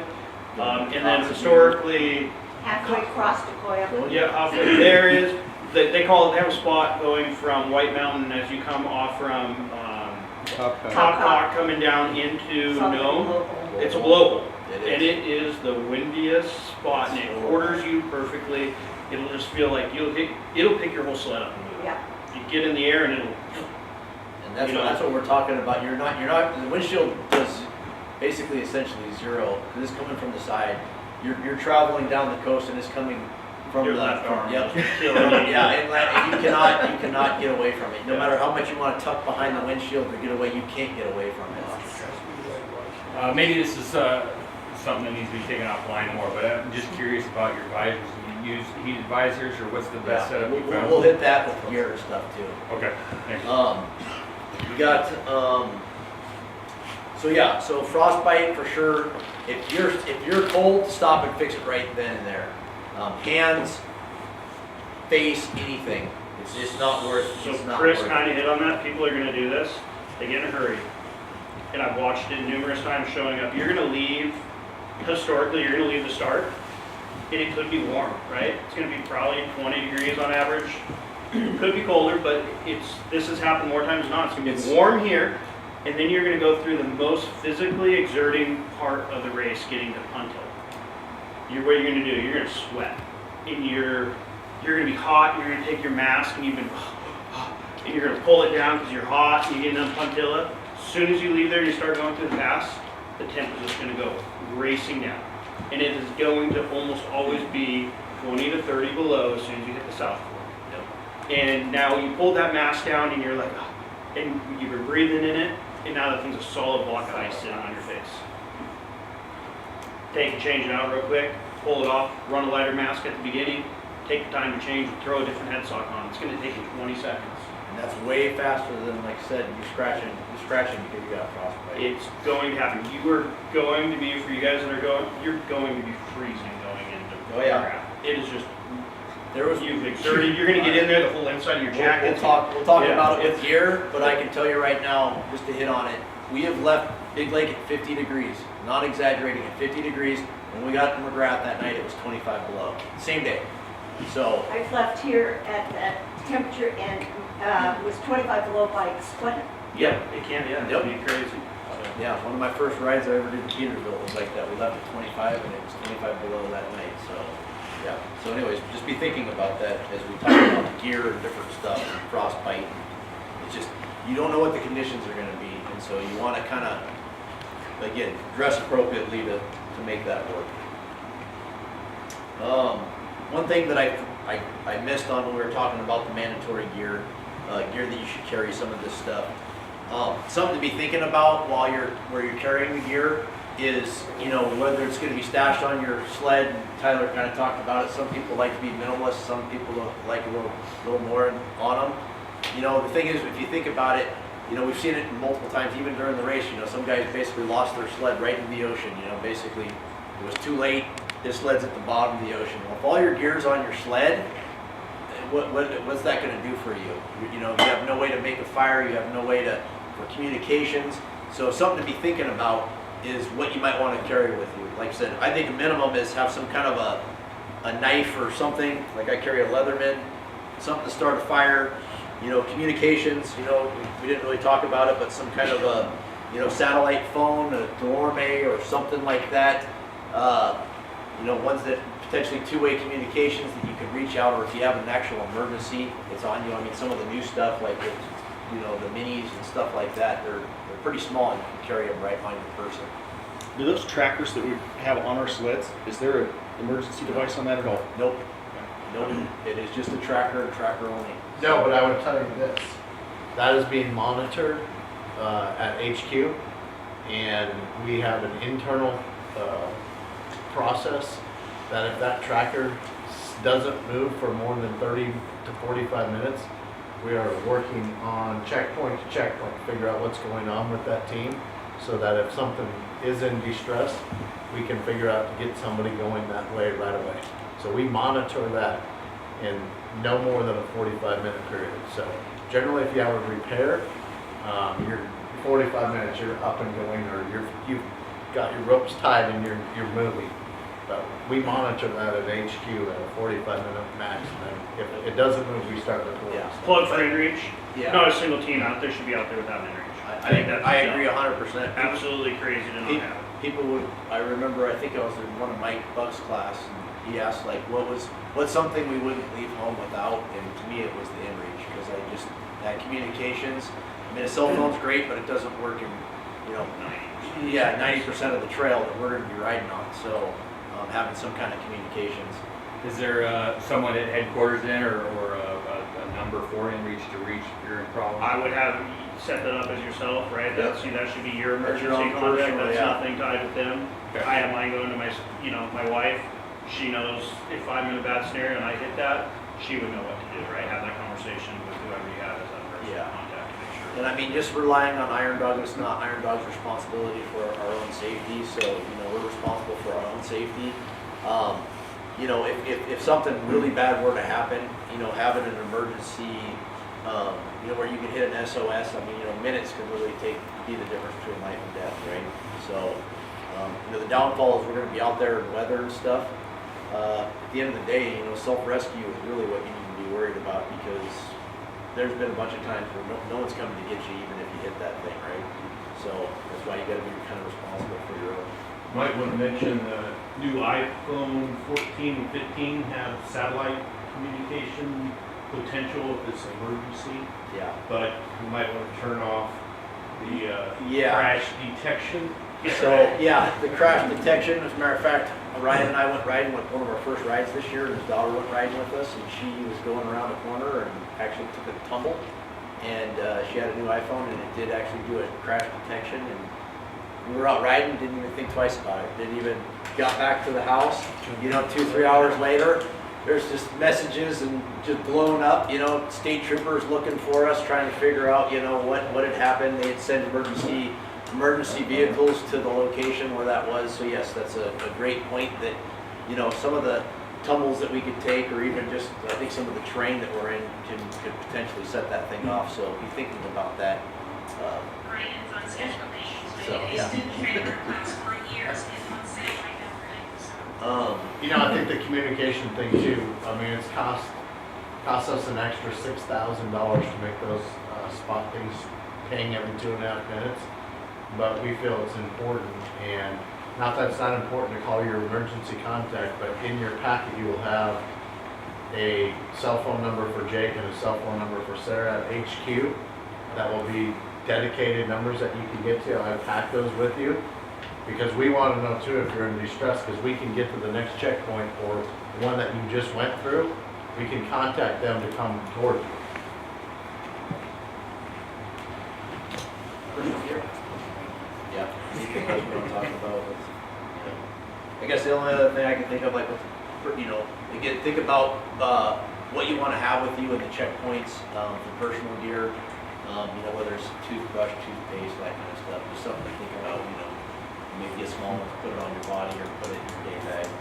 And then historically, Halfway across to Koya. yeah, halfway there is, they call it, they have a spot going from White Mountain as you come off from, Top Top Hawk coming down into Nome. It's a local. And it is the windiest spot, and it quarters you perfectly. It'll just feel like it'll pick your whole sled up and move. Yeah. You get in the air and it'll. And that's what we're talking about. You're not, the windshield does basically essentially zero. Because it's coming from the side. You're traveling down the coast and it's coming from Your the left arm. Yep. Killing you. Yeah, and you cannot get away from it. No matter how much you want to tuck behind the windshield or get away, you can't get away from it. Maybe this is something that needs to be taken offline more, but I'm just curious about your visors. Do you use heated visors, or what's the best setup you found? We'll hit that with gear and stuff too. Okay, thanks. We got, so Frostbite for sure. If you're cold, stop and fix it right then and there. Hands, face, anything. It's just not worth. So it's not Chris worth it. kind of hit on that. People are going to do this. They get in a hurry. And I've watched it numerous times showing up. You're going to leave, historically, you're going to leave the start, and it could be warm, right? It's going to be probably 20 degrees on average. Could be colder, but this has happened more times than not. It's going to be warm here, And then you're gonna go through the most physically exerting part of the race, getting to punt hill. What you're gonna do, you're gonna sweat. And you're gonna be hot, you're gonna take your mask and and you're gonna pull it down because you're hot and you're getting on puntilla. As soon as you leave there and you start going through the pass, the temp is just gonna go racing down. And it is going to almost always be 20 to 30 below as soon as you hit the south fork. And now you pull that mask down and you're like, and you've been breathing in it, and now the thing's a solid block of ice sitting on your face. Take and change it out real quick, pull it off, run a lighter mask at the beginning, take the time to change, throw a different head sock on. It's gonna take you 20 seconds. And that's way faster than, like I said, you're scratching because you got frostbite. It's going to happen. You are going to be, for you guys that are going, you're going to be freezing going into Oh, yeah. crap. It is just, There was you've exerted, you're gonna get in there, the whole inside of your jacket. We'll talk Yeah, about it with it's- gear, but I can tell you right now, just to hit on it, we have left Big Lake at 50 degrees, not exaggerating, at 50 degrees. When we got to McGrath that night, it was 25 below, same day. So, I've left here at that temperature and was 25 below by split. Yeah, it can, yeah, it'll be crazy. yeah, one of my first rides I ever did in Peterbilt was like that. We left at 25 and it was 25 below that night, so, yeah. So anyways, just be thinking about that as we talk about the gear and different stuff, and frostbite. It's just, you don't know what the conditions are gonna be, and so you wanna kinda, again, dress appropriately to make that work. One thing that I missed on when we were talking about the mandatory gear, gear that you should carry, some of this stuff. Something to be thinking about while where you're carrying the gear is, you know, whether it's going to be stashed on your sled. Tyler kind of talked about it. Some people like to be minimalist. Some people like a little more on them. You know, the thing is, if you think about it, you know, we've seen it multiple times, even during the race. You know, some guys basically lost their sled right in the ocean. You know, basically it was too late. His sled's at the bottom of the ocean. Well, if all your gear's on your sled, what's that going to do for you? You know, you have no way to make a fire. You have no way for communications. So something to be thinking about is what you might want to carry with you. Like I said, I think a minimum is have some kind of a knife or something. Like I carry a Leatherman, something to start a fire. You know, communications. You know, we didn't really talk about it, but some kind of a, you know, satellite phone, a Dorme or something like that. You know, ones that potentially two-way communications that you can reach out, or if you have an actual emergency, it's on you. I mean, some of the new stuff like the, you know, the minis and stuff like that, they're pretty small and you can carry them right on your person. Do those trackers that we have on our sleds, is there an emergency device on that at all? Nope. Nope. It is just a tracker and tracker only. No, but I would tell you this, that is being monitored at HQ, and we have an internal process that if that tracker doesn't move for more than 30 to 45 minutes, we are working on checkpoint to checkpoint to figure out what's going on with that team, so that if something is in distress, we can figure out to get somebody going that way right away. So we monitor that in no more than a 45-minute period. So generally, if you have a repair, you're 45 minutes, you're up and going, or you've got your ropes tied and you're moving. But we monitor that at HQ at a 45-minute max, and then if it doesn't move, we start recording. Yeah. Plug for inReach. Yeah. Not a single team out there should be out there without inReach. I think that I agree 100%. Absolutely crazy to not have it. People would, I remember, I think I was in one of Mike Buck's class, and he asked like, what's something we wouldn't leave home without? And to me, it was the inReach, because that communications. I mean, a cell phone's great, but it doesn't work in, you know, 90% of the trail that we're going to be riding on. So having some kind of communications. Is there someone at headquarters in, or a number for inReach to reach if you're in problem? I would have set that up as yourself, right? Yep. That should be your emergency That's your own contact. personal, That's yeah. nothing tied with them. Okay. I have mine going to my wife. She knows if I'm in a bad scenario and I hit that, she would know what to do, right? Have that conversation with whoever you have as that personal Yeah. contact to make sure. And I mean, just relying on Iron Dog is not Iron Dog's responsibility for our own safety. So, you know, we're responsible for our own safety. You know, if something really bad were to happen, you know, having an emergency, you know, where you can hit an SOS, I mean, you know, minutes can really be the difference between life and death, right? So, you know, the downfall is we're going to be out there in weather and stuff. At the end of the day, you know, self-rescue is really what you need to be worried about, because there's been a bunch of times where no one's coming to get you even if you hit that thing, right? So that's why you gotta be kind of responsible for your own. Might want to mention the new iPhone 14 and 15 have satellite communication potential if it's an emergency, Yeah. but you might want to turn off the Yeah. crash detection. So, yeah, the crash detection, as a matter of fact, Ryan and I went riding with one of our first rides this year, and his daughter went riding with us, and she was going around a corner and actually took a tumble. And she had a new iPhone, and it did actually do a crash detection. And we were out riding, didn't even think twice about it. Didn't even got back to the house. 2-3 hours later, there's just messages and just blown up. State troopers looking for us, trying to figure out, what had happened. They had sent emergency vehicles to the location where that was. So yes, that's a great point that, some of the tumbles that we could take, or even just, I think some of the terrain that we're in could potentially set that thing off. So be thinking about that. So, yeah. I think the communication thing too, it's cost us an extra $6,000 to make those spot things ping every 2.5 minutes. But we feel it's important, and not that it's not important to call your emergency contact, but in your packet you will have a cell phone number for Jake and a cell phone number for Sarah at HQ. That will be dedicated numbers that you can get to. I've packed those with you because we want to know too if you're in distress, because we can get to the next checkpoint or one that you just went through. We can contact them to come toward you. Yeah, that's what I'm talking about. I guess the only other thing I can think of, again, think about what you want to have with you in the checkpoints for personal gear. Whether it's toothbrush, toothpaste, that kind of stuff. Just something to think about. Maybe a small one to put it on your body or put it in your day bag so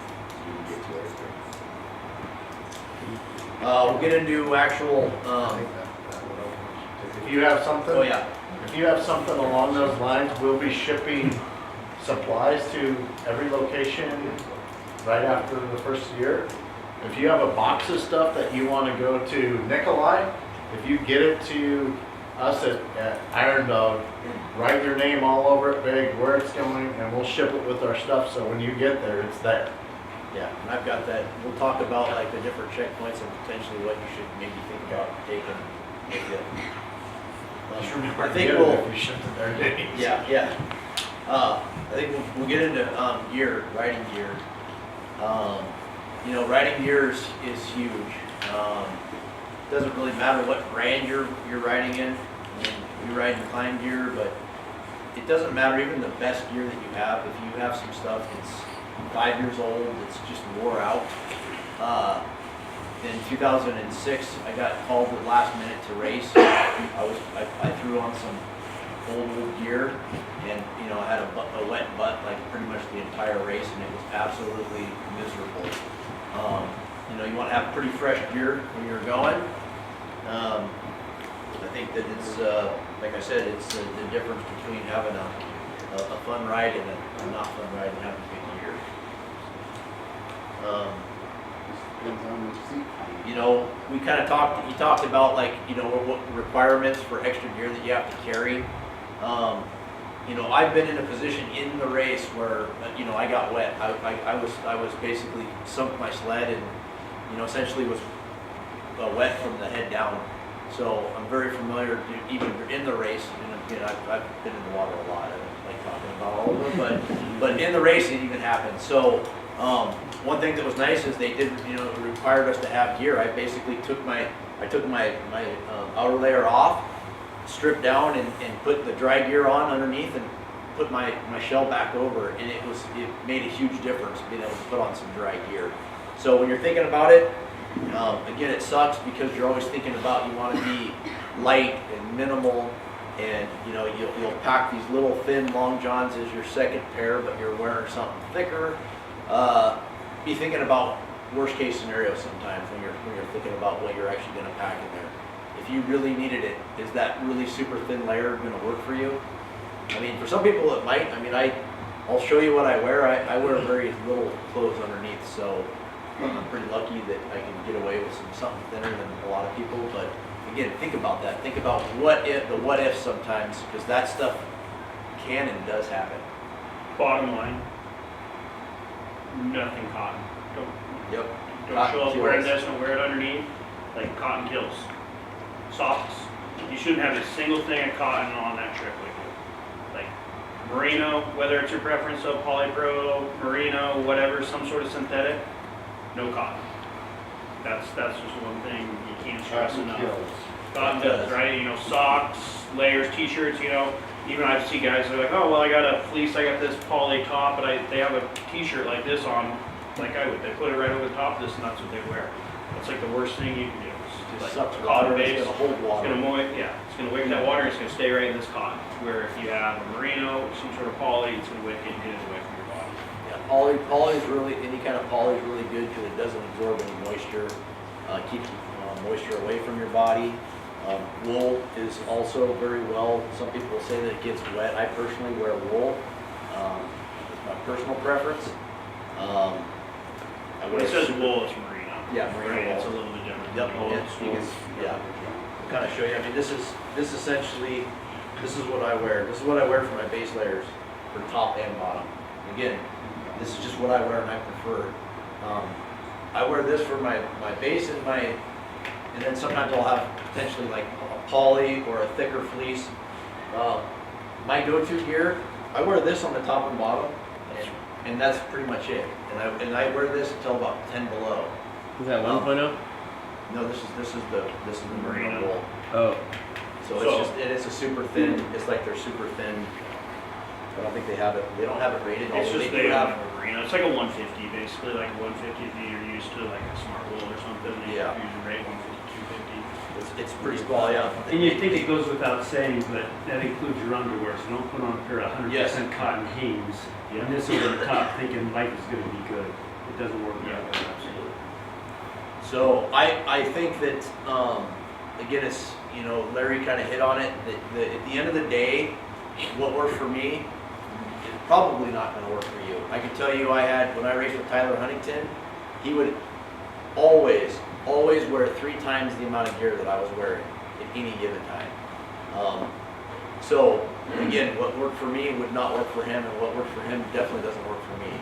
you can get to it. We'll get into actual. If you have something. Oh yeah. If you have something along those lines, we'll be shipping supplies to every location right after the first year. If you have a box of stuff that you want to go to Nikolai, if you get it to us at Iron Dog, write your name all over it big, where it's going, and we'll ship it with our stuff, so when you get there, it's there. Yeah, and I've got that. We'll talk about the different checkpoints and potentially what you should maybe think about taking. Just remember I think if you ship it there days. Yeah. I think we'll get into gear, riding gear. Riding gear is huge. Doesn't really matter what brand you're riding in. We ride in climb gear, but it doesn't matter even the best gear that you have. If you have some stuff that's 5 years old, it's just wore out. In 2006, I got called at the last minute to race. I threw on some old gear, and I had a wet butt pretty much the entire race, and it was absolutely miserable. You want to have pretty fresh gear when you're going. I think that it's like I said, it's the difference between having a fun ride and a not fun ride and having good gear. We kind of talked, you talked about what requirements for extra gear that you have to carry. I've been in a position in the race where, I got wet. I was basically sunk my sled and, essentially was wet from the head down. So I'm very familiar, even in the race, and again, I've been in the water a lot. I don't like talking about all of it, but in the race it even happened. So one thing that was nice is they did, it required us to have gear. I basically took my outer layer off, stripped down, and put the dry gear on underneath, and put my shell back over, and it made a huge difference being able to put on some dry gear. So when you're thinking about it, again, it sucks because you're always thinking about you want to be light and minimal, and you'll pack these little thin long johns as your second pair, but you're wearing something thicker. Be thinking about worst case scenario sometimes when you're thinking about what you're actually going to pack in there. If you really needed it, is that really super thin layer going to work for you? For some people it might. I'll show you what I wear. I wear very little clothes underneath, so I'm pretty lucky that I can get away with something thinner than a lot of people. But again, think about that. Think about what if, the what if sometimes, because that stuff can and does happen. Bottom line, nothing cotton. Yep. Don't Cotton show up wearing kills. this, don't wear it underneath. Like cotton kills. Socks. You shouldn't have a single thing of cotton on that trip with you. Like merino, whether it's your preference of polypro, merino, whatever, some sort of synthetic, no cotton. That's just one thing you can't stress Cotton enough. kills. Cotton does, right? You know, socks, layers, t-shirts, you know. Even I see guys that are like, oh, well, I got a fleece, I got this poly top, but they have a t-shirt like this on, like I would. They put it right over the top of this, and that's what they wear. That's like the worst thing you can do. It Like sucks cotton water, it's base, gonna hold water. It's gonna it's gonna wick that water, and it's gonna stay right in this cotton. Where if you have a merino, some sort of poly, it's gonna wick it and get it away from your body. Yeah, poly is really, any kind of poly is really good because it doesn't absorb any moisture, keeps moisture away from your body. Wool is also very well, some people say that it gets wet. I personally wear wool. It's my personal preference. When it says wool, it's merino. Yeah, merino Right, wool. it's a little bit different. Yep, Wool, yeah, it's you wool. can, yeah. Kind of show you, I mean, this essentially, this is what I wear. This is what I wear for my base layers, for top and bottom. Again, this is just what I wear and I prefer. I wear this for my base and then sometimes I'll have potentially like a poly or a thicker fleece. My go-to gear, I wear this on the top and bottom, and that's pretty much it. And I wear this until about 10 below. Is that 1.0? No, this is the merino wool. Oh. So it's a super thin. It's like they're super thin. I don't think they have it. They don't have it rated. It's although just they do they have. have a merino. It's like a 150 basically, like a 150 if you're used to like a smart wool or something. They Yeah. usually rate 150, 250. It's pretty small, yeah. And you think it goes without saying, but that includes your underwear, so don't put on a pair of 100% Yes. cotton Hanes. And this over the top thinking life is gonna be good. It doesn't work that way. Absolutely. So I think that again, it's, you know, Larry kind of hit on it. That at the end of the day, what worked for me is probably not going to work for you. I can tell you, when I raced with Tyler Huntington, he would always wear 3 times the amount of gear that I was wearing at any given time. So again, what worked for me would not work for him, and what worked for him definitely doesn't work for me.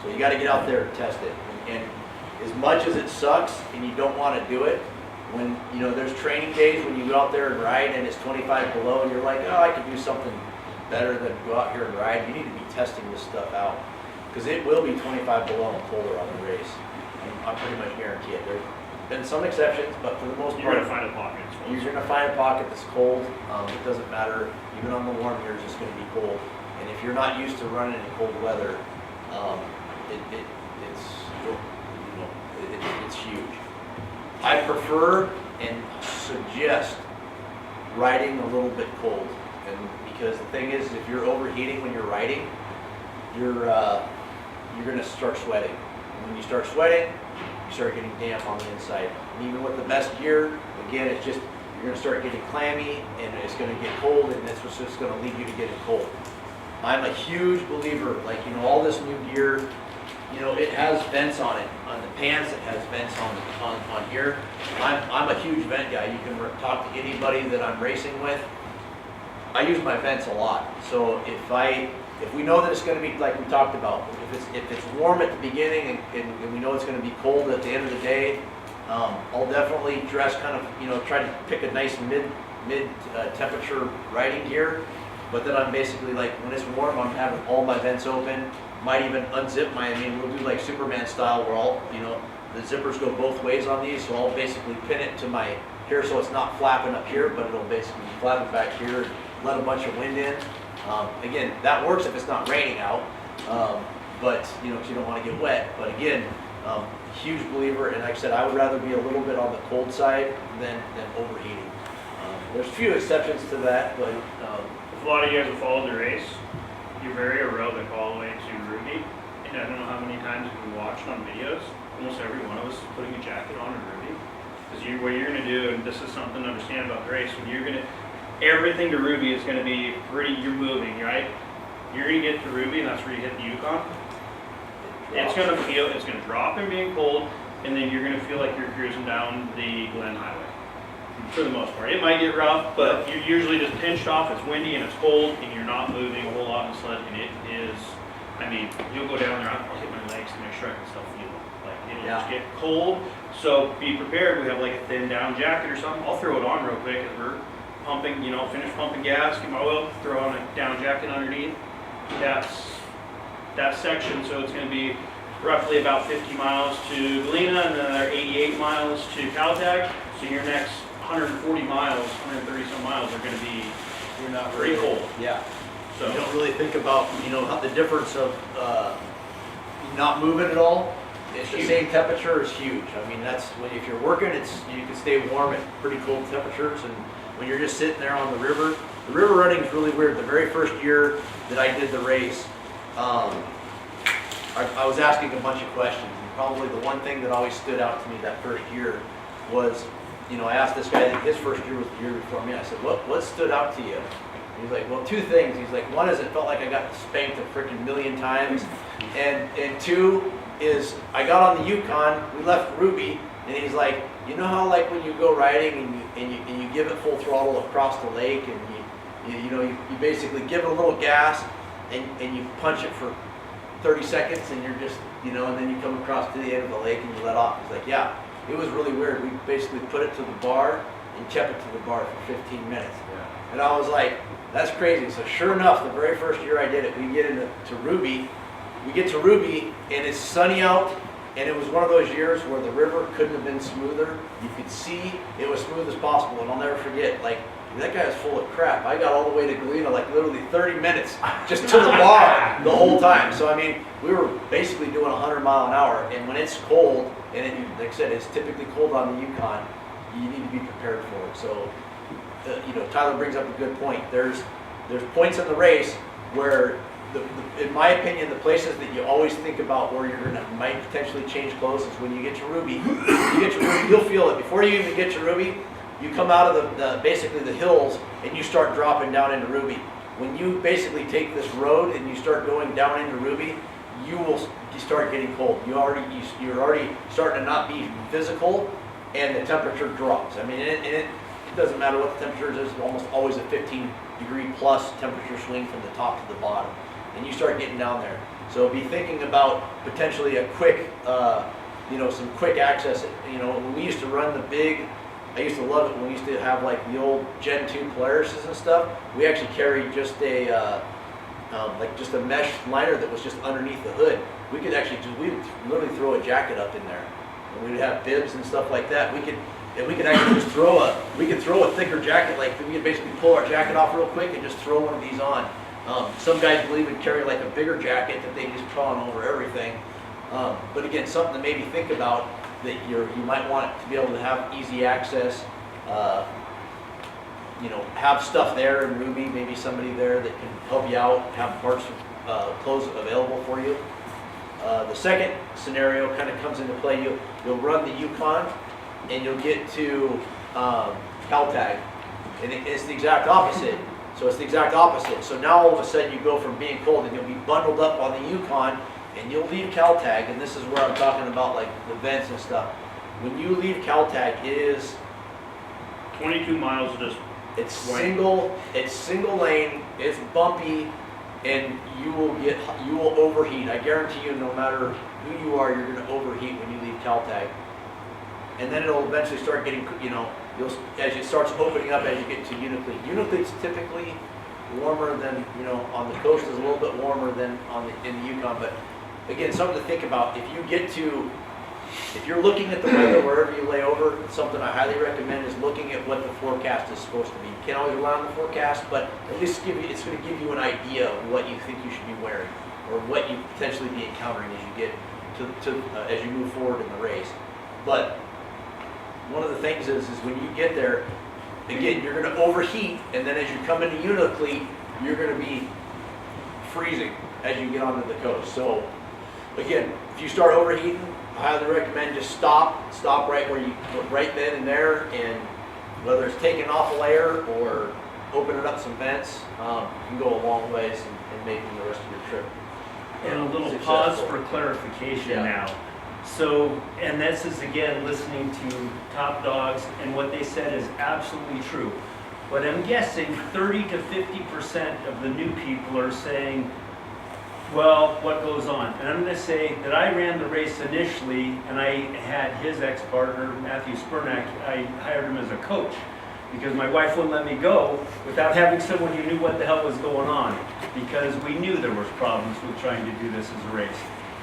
So you got to get out there and test it. And as much as it sucks and you don't want to do it, when, you know, there's training days when you go out there and ride and it's 25 below and you're like, oh, I could do something better than go out here and ride, you need to be testing this stuff out. Because it will be 25 below and colder on the race. I pretty much guarantee it. There's been some exceptions, but for the most part, You're gonna find a pocket. you're gonna find a pocket that's cold. It doesn't matter, even on the warm years, it's gonna be cold. And if you're not used to running in cold weather, it's huge. I prefer and suggest riding a little bit cold, and because the thing is, if you're overheating when you're riding, you're gonna start sweating. And when you start sweating, you start getting damp on the inside. And even with the best gear, again, it's just, you're gonna start getting clammy, and it's gonna get cold, and that's what's just gonna lead you to getting cold. I'm a huge believer, like, you know, all this new gear, you know, it has vents on it. On the pants, it has vents on here. I'm a huge vent guy. You can talk to anybody that I'm racing with. I use my vents a lot. So if we know that it's going to be like we talked about, if it's warm at the beginning and we know it's going to be cold at the end of the day, I'll definitely dress kind of, you know, try to pick a nice mid temperature riding gear. But then I'm basically like, when it's warm, I'm having all my vents open. Might even unzip we'll do like Superman style where all, you know, the zippers go both ways on these. So I'll basically pin it to my here so it's not flapping up here, but it'll basically be flapping back here and let a bunch of wind in. Again, that works if it's not raining out, but, you know, because you don't want to get wet. But again, huge believer, and like I said, I would rather be a little bit on the cold side than overheating. There's a few exceptions to that, but If a lot of you guys have followed the race, you're very aerobic all the way to Ruby. And I don't know how many times we've watched on videos, almost every one of us is putting a jacket on in Ruby. Because what you're going to do, and this is something to understand about the race, when you're going to, everything to Ruby is going to be you're moving, right? You're going to get to Ruby, and that's where you hit the Yukon. It's going to drop in being cold, and then you're going to feel like you're cruising down the Glen Highway. for the most part. It might get rough, but you're usually just pinched off, it's windy and it's cold, and you're not moving a whole lot in the sled, and it is, I mean, you'll go down there, I'll hit my legs to make sure I can still feel it. Like, it'll just get cold, so be prepared. We have like a thin down jacket or something. I'll throw it on real quick as we're pumping, finish pumping gas, get my oil, throw on a down jacket underneath. That's that section, so it's gonna be roughly about 50 miles to Galena and another 88 miles to Caltech. So your next 140 miles, 130 some miles are gonna be You're not pretty really, cold. Yeah. So You don't really think about, how the difference of not moving at all. It's the same temperature is huge. I mean, that's when if you're working, you can stay warm at pretty cold temperatures, and when you're just sitting there on the river running is really weird. The very first year that I did the race, I was asking a bunch of questions, and probably the one thing that always stood out to me that first year was, I asked this guy, his first year was the year before me. I said, what stood out to you? He's like, well, two things. He's like, one is it felt like I got spanked a freaking million times, and two is I got on the Yukon, we left Ruby, and he's like, you know how like when you go riding and you give it full throttle across the lake, and you basically give it a little gas and you punch it for 30 seconds, and you're just and then you come across to the end of the lake and you let off. He's like, yeah, it was really weird. We basically put it to the bar and kept it to the bar for 15 minutes. Yeah. And I was like, that's crazy. So sure enough, the very first year I did it, we get into Ruby. We get to Ruby and it's sunny out, and it was one of those years where the river couldn't have been smoother. You could see it was smooth as possible, and I'll never forget, like, that guy was full of crap. I got all the way to Galena, like literally 30 minutes just to the bar the whole time. So I mean, we were basically doing 100 mile an hour, and when it's cold, and like I said, it's typically cold on the Yukon, you need to be prepared for it. So, Tyler brings up a good point. There's points in the race where, in my opinion, the places that you always think about where you're might potentially change clothes is when you get to Ruby. You'll feel it before you even get to Ruby. You come out of basically the hills and you start dropping down into Ruby. When you basically take this road and you start going down into Ruby, you start getting cold. You're already starting to not be physical, and the temperature drops. I mean, it doesn't matter what the temperature is. There's almost always a 15-degree plus temperature swing from the top to the bottom, and you start getting down there. So be thinking about potentially a quick, some quick access. When we used to run the big, I used to love it when we used to have like the old Gen 2 Polarises and stuff. We actually carried just a mesh liner that was just underneath the hood. We could actually we would literally throw a jacket up in there, and we'd have bibs and stuff like that. We could actually just throw a thicker jacket. Like we could basically pull our jacket off real quick and just throw one of these on. Some guys will even carry like a bigger jacket that they just put on over everything. But again, something to maybe think about, that you might want to be able to have easy access, have stuff there in Ruby, maybe somebody there that can help you out, have parts of clothes available for you. The second scenario kind of comes into play. You'll run the Yukon and you'll get to Caltag, and it's the exact opposite. So now all of a sudden you go from being cold and you'll be bundled up on the Yukon, and you'll leave Caltag, and this is where I'm talking about like the vents and stuff. When you leave Caltag, it is 22 miles of just it's single lane, it's bumpy, and you will overheat. I guarantee you, no matter who you are, you're going to overheat when you leave Caltag. And then it'll eventually start getting, as it starts opening up as you get to Unalakleet. Unalakleet's typically warmer than, on the coast is a little bit warmer than in the Yukon, but again, something to think about. If you're looking at the weather wherever you lay over, something I highly recommend is looking at what the forecast is supposed to be. You can't always rely on the forecast, but at least it's going to give you an idea of what you think you should be wearing, or what you potentially be encountering as you get as you move forward in the race. But one of the things is when you get there, again, you're going to overheat, and then as you come into Unalakleet, you're going to be freezing as you get onto the coast. So again, if you start overheating, I highly recommend just stop right then and there, and whether it's taking off a layer or opening up some vents, you can go a long ways in making the rest of your trip. And a little pause for clarification now. So, and this is again listening to top dogs, and what they said is absolutely true. But I'm guessing 30 to 50% of the new people are saying, well, what goes on? And I'm going to say that I ran the race initially, and I had his ex-partner, Matthew Spurnack, I hired him as a coach because my wife wouldn't let me go without having someone who knew what the hell was going on, because we knew there was problems with trying to do this as a race.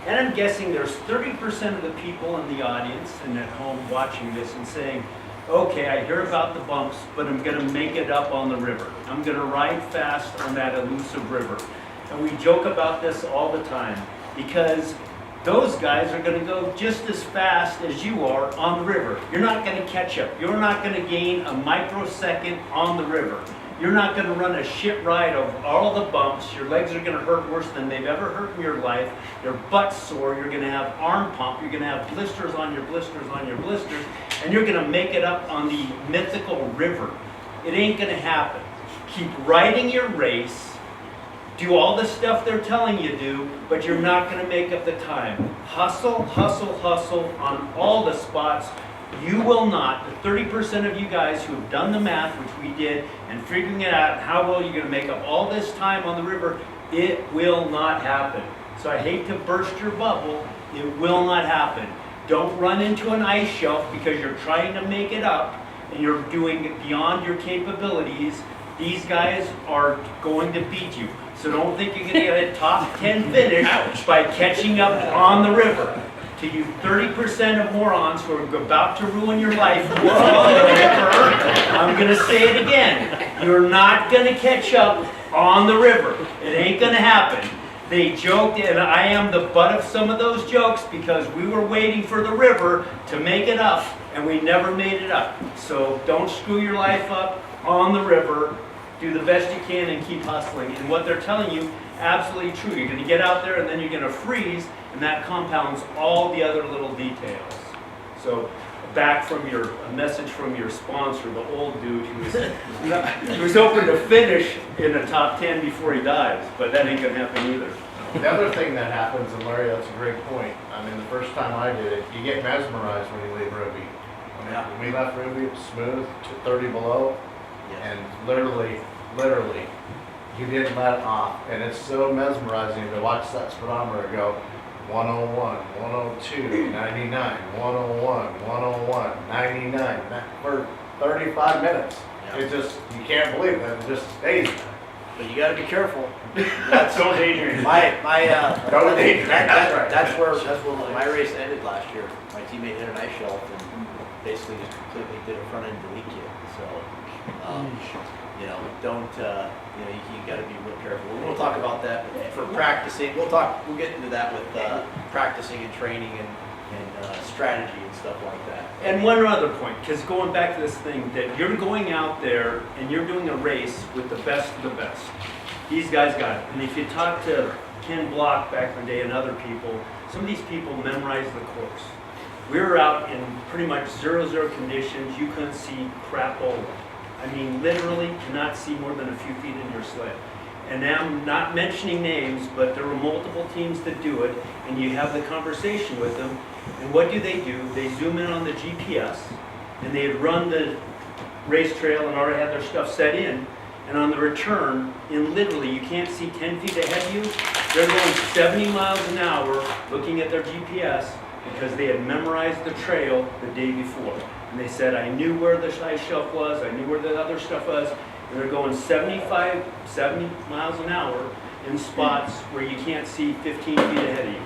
And I'm guessing there's 30% of the people in the audience and at home watching this and saying, okay, I hear about the bumps, but I'm going to make it up on the river. I'm going to ride fast on that elusive river. And we joke about this all the time because those guys are going to go just as fast as you are on the river. You're not going to catch up. You're not going to gain a microsecond on the river. You're not going to run a shit ride of all the bumps. Your legs are going to hurt worse than they've ever hurt in your life. Your butt's sore. You're going to have arm pump. You're going to have blisters on your blisters on your blisters. And you're going to make it up on the mythical river. It ain't going to happen. Keep riding your race. Do all the stuff they're telling you to do, but you're not going to make up the time. Hustle, hustle, hustle on all the spots. You will not, the 30% of you guys who have done the math, which we did, and figuring it out how well you're going to make up all this time on the river, it will not happen. So I hate to burst your bubble. It will not happen. Don't run into an ice shelf because you're trying to make it up and you're doing it beyond your capabilities. These guys are going to beat you. So don't think you're going to get a top 10 finish by catching up on the river. To you 30% of morons who are about to ruin your life on the river, I'm going to say it again. You're not going to catch up on the river. It ain't going to happen. They joked, and I am the butt of some of those jokes because we were waiting for the river to make it up, and we never made it up. So don't screw your life up on the river. Do the best you can and keep hustling. And what they're telling you, absolutely true. You're going to get out there and then you're going to freeze, and that compounds all the other little details. So back from a message from your sponsor, the old dude who's hoping to finish in the top 10 before he dies, but that ain't going to happen either. The other thing that happens, and Larry, that's a great point. I mean, the first time I did it, you get mesmerized when you leave Ruby. When we left Ruby, it was smooth, to 30 below. And literally, you didn't let it off. And it's so mesmerizing to watch that speedometer go 101, 102, 99, 101, 101, 99, for 35 minutes. Yeah. It just, you can't believe it, it just stays there. But you gotta be careful. Don't daydream. Don't daydream, that's right. That's where my race ended last year. My teammate hit an ice shelf and basically just completely did a front end delete kit. So, you know, don't, you know, you gotta be real careful. We'll talk about that for practicing. We'll get into that with practicing and training and strategy and stuff like that. And one other point, because going back to this thing, that you're going out there and you're doing a race with the best of the best. These guys got it. And if you talk to Ken Block back in the day and other people, some of these people memorized the course. We were out in pretty much 0-0 conditions. You couldn't see crapola. I mean, literally cannot see more than a few feet in your sled. And I'm not mentioning names, but there were multiple teams that do it, and you have the conversation with them. And what do? They zoom in on the GPS, and they had run the race trail and already had their stuff set in. And on the return, in literally, you can't see 10 feet ahead of you. They're going 70 miles an hour looking at their GPS because they had memorized the trail the day before. And they said, I knew where the ice shelf was, I knew where the other stuff was. And they're going 70 miles an hour in spots where you can't see 15 feet ahead of you.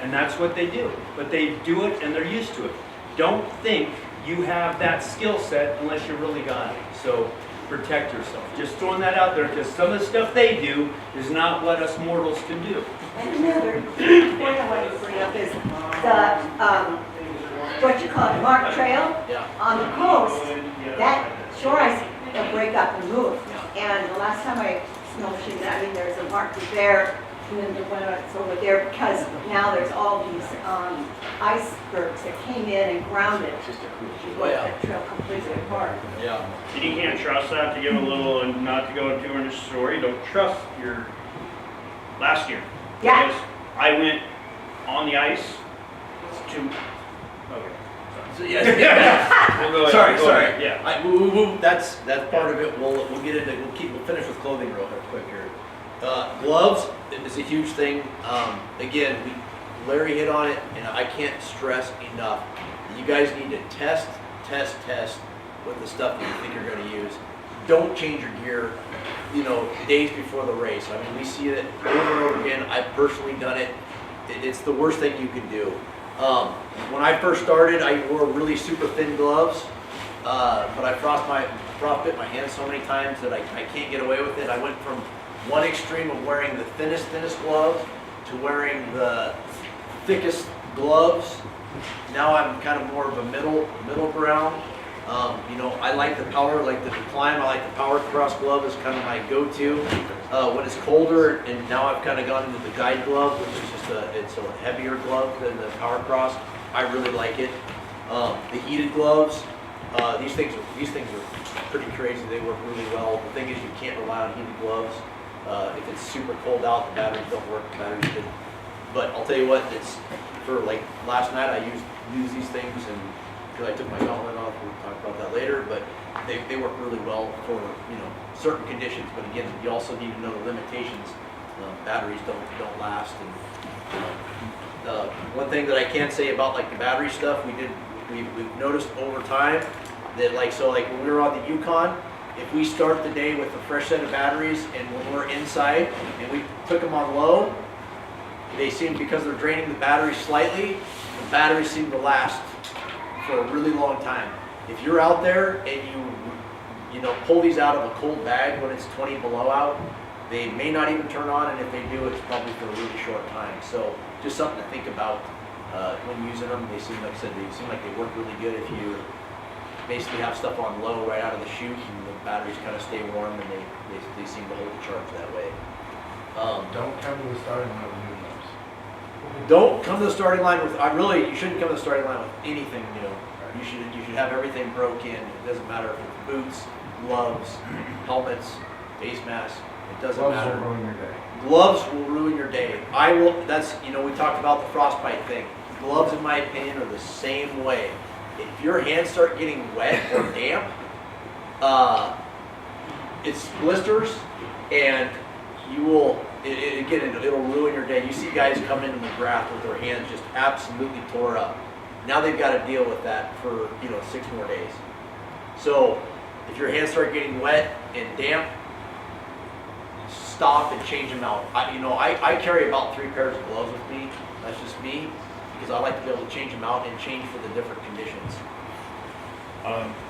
And that's what they do. But they do it and they're used to it. Don't think you have that skill set unless you really got it. So protect yourself. Just throwing that out there because some of the stuff they do is not what us mortals can do. And another point I want to bring up is the, what you call it, marked trail on the coast. That shore ice will break up and move. And the last time I snowshoed, I mean, there's a mark there, and then it's over there because now there's all these icebergs that came in and grounded. That trail completely apart. Yeah. And you can't trust that. To give a little, and not to go too into the story, don't trust your last year. Yeah. Because I went on the ice It's too, okay. So, yeah. We'll go ahead. Sorry, Go sorry. ahead. Yeah. That's part of it. We'll get into, we'll finish with clothing real quick here. Gloves is a huge thing. Again, Larry hit on it, and I can't stress enough. You guys need to test with the stuff that you think you're going to use. Don't change your gear, days before the race. I mean, we see it over and over again. I've personally done it. It's the worst thing you can do. When I first started, I wore really super thin gloves, but I frostbit my hands so many times that I can't get away with it. I went from one extreme of wearing the thinnest gloves to wearing the thickest gloves. Now I'm kind of more of a middle ground. I like the power, like the climb. I like the power cross glove is kind of my go-to when it's colder. And now I've kind of gone into the guide glove, which is just it's a heavier glove than the power cross. I really like it. The heated gloves, these things are pretty crazy. They work really well. The thing is, you can't rely on heated gloves. If it's super cold out, the batteries don't work. The batteries didn't. But I'll tell you what, it's for like last night I used these things and because I took my gauntlet off. We'll talk about that later. But they work really well for certain conditions. But again, you also need to know the limitations. Batteries don't last. And one thing that I can say about like the battery stuff, we've noticed over time that like when we were on the Yukon. If we start the day with a fresh set of batteries and when we're inside and we took them on low, they seem, because they're draining the batteries slightly, the batteries seem to last for a really long time. If you're out there and you pull these out of a cold bag when it's 20 below out, they may not even turn on, and if they do, it's probably for a really short time. So just something to think about when using them. They seem, like I said, they work really good if you basically have stuff on low right out of the chute and the batteries kind of stay warm and they seem to hold the charge that way. Don't come to the starting line with new ones. Don't come to the starting line with, you shouldn't come to the starting line with anything new. You should have everything broke in. It doesn't matter if it's boots, gloves, helmets, face masks, it doesn't matter. Gloves will ruin your day. Gloves will ruin your day. We talked about the frostbite thing. Gloves, in my opinion, are the same way. If your hands start getting wet or damp, it's blisters, and it'll ruin your day. You see guys come into the draft with their hands just absolutely tore up. Now they've got to deal with that for 6 more days. So if your hands start getting wet and damp, stop and change them out. I carry about 3 pairs of gloves with me. That's just me. Because I like to be able to change them out and change for the different conditions.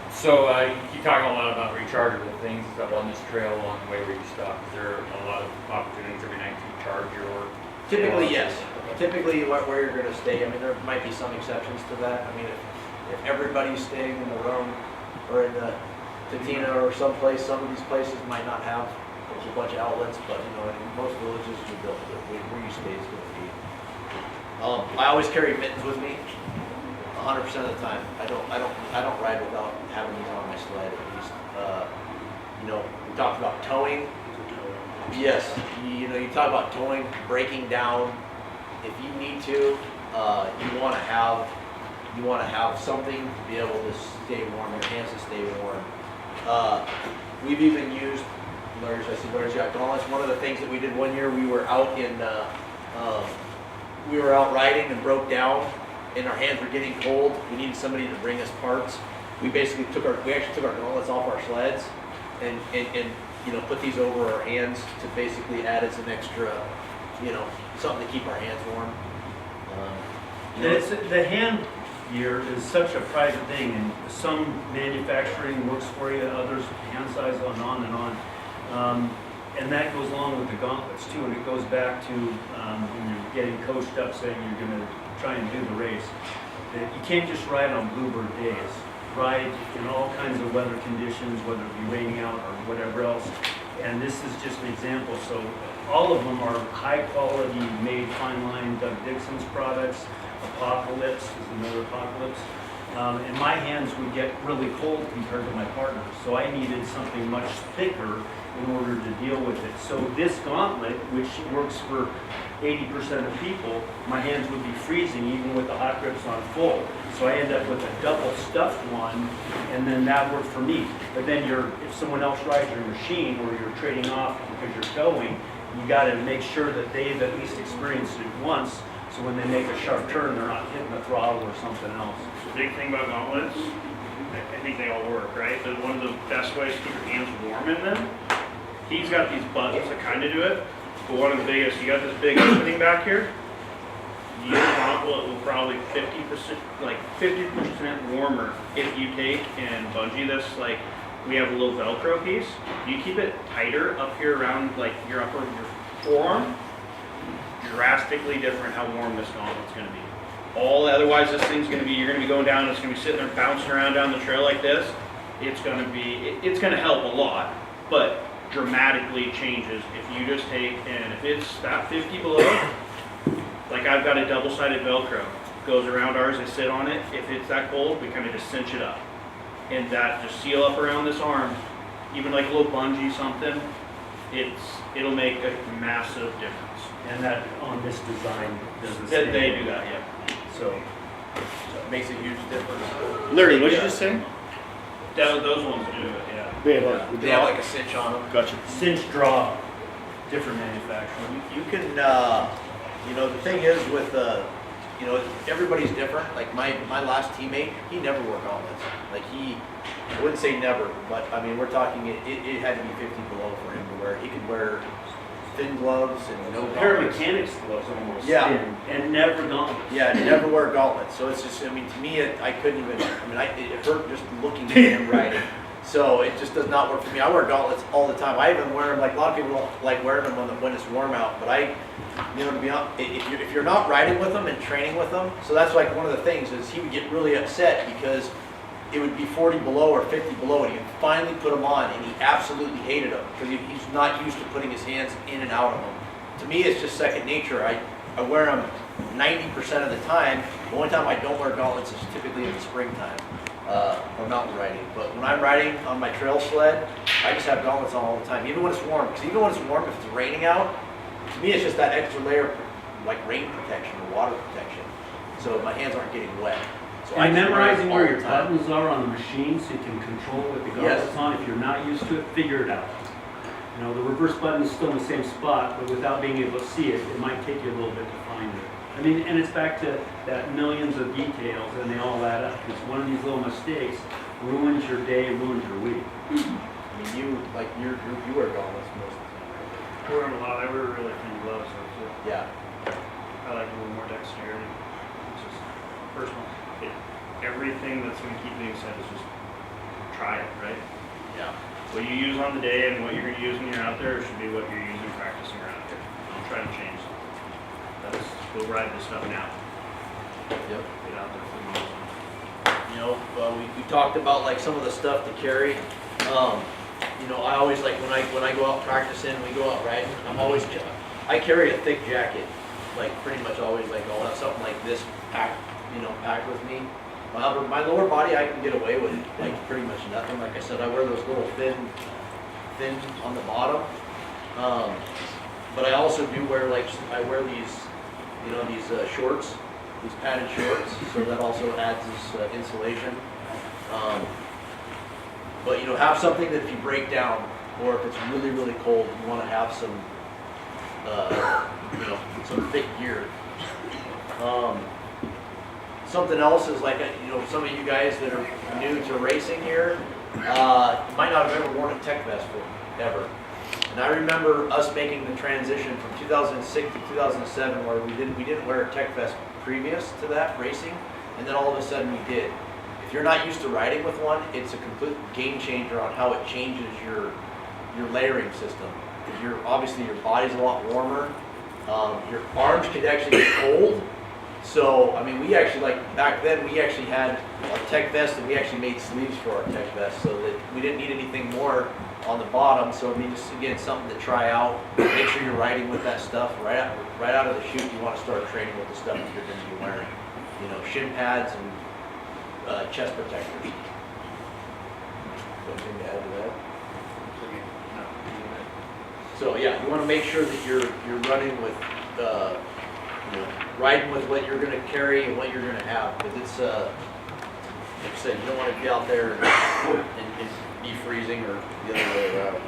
So you keep talking a lot about rechargeable things up on this trail along the way where you stop. Is there a lot of opportunities every night to recharge your? Typically, yes. Typically, where you're going to stay. I mean, there might be some exceptions to that. I mean, if everybody's staying in the room or in the Tatina or someplace, some of these places might not have a whole bunch of outlets, but in most villages, where you stay is going to be. I always carry mittens with me, 100% of the time. I don't ride without having these on my sled at least. We talked about towing. Yes, you talk about towing, breaking down. If you need to, you want to have something to be able to stay warm. Your hands to stay warm. We've even used Larry's got gauntlets. One of the things that we did one year, we were out riding and broke down, and our hands were getting cold. We needed somebody to bring us parts. We actually took our gauntlets off our sleds and put these over our hands to basically add as an extra, something to keep our hands warm. The hand gear is such a private thing, and some manufacturing works for you, others hand size on and on. And that goes along with the gauntlets too, and it goes back to when you're getting coached up saying you're going to try and do the race. That you can't just ride on bluebird days. Ride in all kinds of weather conditions, whether it be raining out or whatever else. And this is just an example. So all of them are high quality, made fine line Doug Dixon's products. Apocalypse is another Apocalypse. And my hands would get really cold compared to my partner's. So I needed something much thicker in order to deal with it. So this gauntlet, which works for 80% of people, my hands would be freezing even with the hot grips on full. So I end up with a double stuffed one, and then that worked for me. But then if someone else rides your machine or you're trading off because you're towing, you gotta make sure that they've at least experienced it once, so when they make a sharp turn, they're not hitting the throttle or something else. The big thing about gauntlets, I think they all work, right? But one of the best ways to keep your hands warm in them, he's got these buttons that kind of do it, but one of the biggest, you got this big opening back here, your gauntlet will probably 50%, like 50% warmer if you take and bungee this, like we have a little Velcro piece. You keep it tighter up here around like your forearm, drastically different how warm this gauntlet's gonna be. Otherwise this thing's gonna be, you're gonna be going down, it's gonna be sitting there bouncing around down the trail like this. It's gonna help a lot, but dramatically changes if you just take, and if it's that 50 below, like I've got a double-sided Velcro, goes around ours, I sit on it. If it's that cold, we kind of just cinch it up. And that just seal up around this arm, even like a little bungee something, it'll make a massive difference. And that on this design does the They same. do that, yeah. So, It makes a huge difference. Larry, what did you just say? Those ones do it, yeah. They have like a cinch on them. Gotcha. cinch draw, different manufacturer. You can, you know, the thing is with, you know, everybody's different. Like my last teammate, he never wore gauntlets. Like I wouldn't say never, but I mean, we're talking, it had to be 50 below for him to wear. He could wear thin gloves and no Pair of gauntlets. mechanics gloves almost. Yeah. And never gauntlets. Yeah, never wear gauntlets. So it's just, I mean, to me, I couldn't even, I mean, it hurt just looking at him riding. So it just does not work for me. I wear gauntlets all the time. I even wear them, like a lot of people don't like wearing them when it's warm out, but you know, to be honest, if you're not riding with them and training with them, so that's like one of the things is he would get really upset because it would be 40 below or 50 below, and he'd finally put them on, and he absolutely hated them because he's not used to putting his hands in and out of them. To me, it's just second nature. I wear them 90% of the time. The only time I don't wear gauntlets is typically in the springtime or mountain riding. But when I'm riding on my trail sled, I just have gauntlets on all the time, even when it's warm. Because even when it's warm, if it's raining out, to me, it's just that extra layer of like rain protection or water protection, so my hands aren't getting wet. So And just wear memorizing them all where the your time. buttons are on the machine so you can control what the Yes. gauntlets on. If you're not used to it, figure it out. You know, the reverse button is still in the same spot, but without being able to see it, it might take you a little bit to find it. I mean, and it's back to that millions of details, and they all add up. Because one of these little mistakes ruins your day, ruins your week. I mean, you wear gauntlets most of the time. I wear them a lot. I wear really thin gloves though too. Yeah. I like a little more dexterity. It's just personal. Everything that's going to keep being said is just try it, right? Yeah. What you use on the day and what you're going to use when you're out there should be what you're using practicing around here. Don't try to change it. Let's go ride this stuff now. Yep. Get out there for the most. You know, we talked about like some of the stuff to carry. You know, I always like when I go out practicing, we go out riding. I carry a thick jacket, like pretty much always. Like I'll have something like this packed with me. My lower body, I can get away with like pretty much nothing. Like I said, I wear those little thin on the bottom. But I also do wear I wear these, you know, these shorts, these padded shorts. So that also adds this insulation. But you know, have something that if you break down or if it's really really cold, you want to have some, you know, some thick gear. Something else is like, you know, some of you guys that are new to racing here might not have ever worn a tech vest ever. And I remember us making the transition from 2006 to 2007 where we didn't wear a tech vest previous to that racing, and then all of a sudden we did. If you're not used to riding with one, it's a complete game changer on how it changes your layering system. Because obviously your body's a lot warmer. Your arms could actually get cold. So, I mean, we actually, like, back then, we actually had a tech vest, and we actually made sleeves for our tech vest, so that we didn't need anything more on the bottom. So, I mean, just, again, something to try out. Make sure you're riding with that stuff. Right out of the chute, you want to start training with the stuff that you're going to be wearing. You know, shin pads chest protectors. Anything to add to that? So yeah, you want to make sure that you're running with, riding with what you're going to carry and what you're going to have, because it's, like I said, you don't want to be out there and be freezing or the other way around.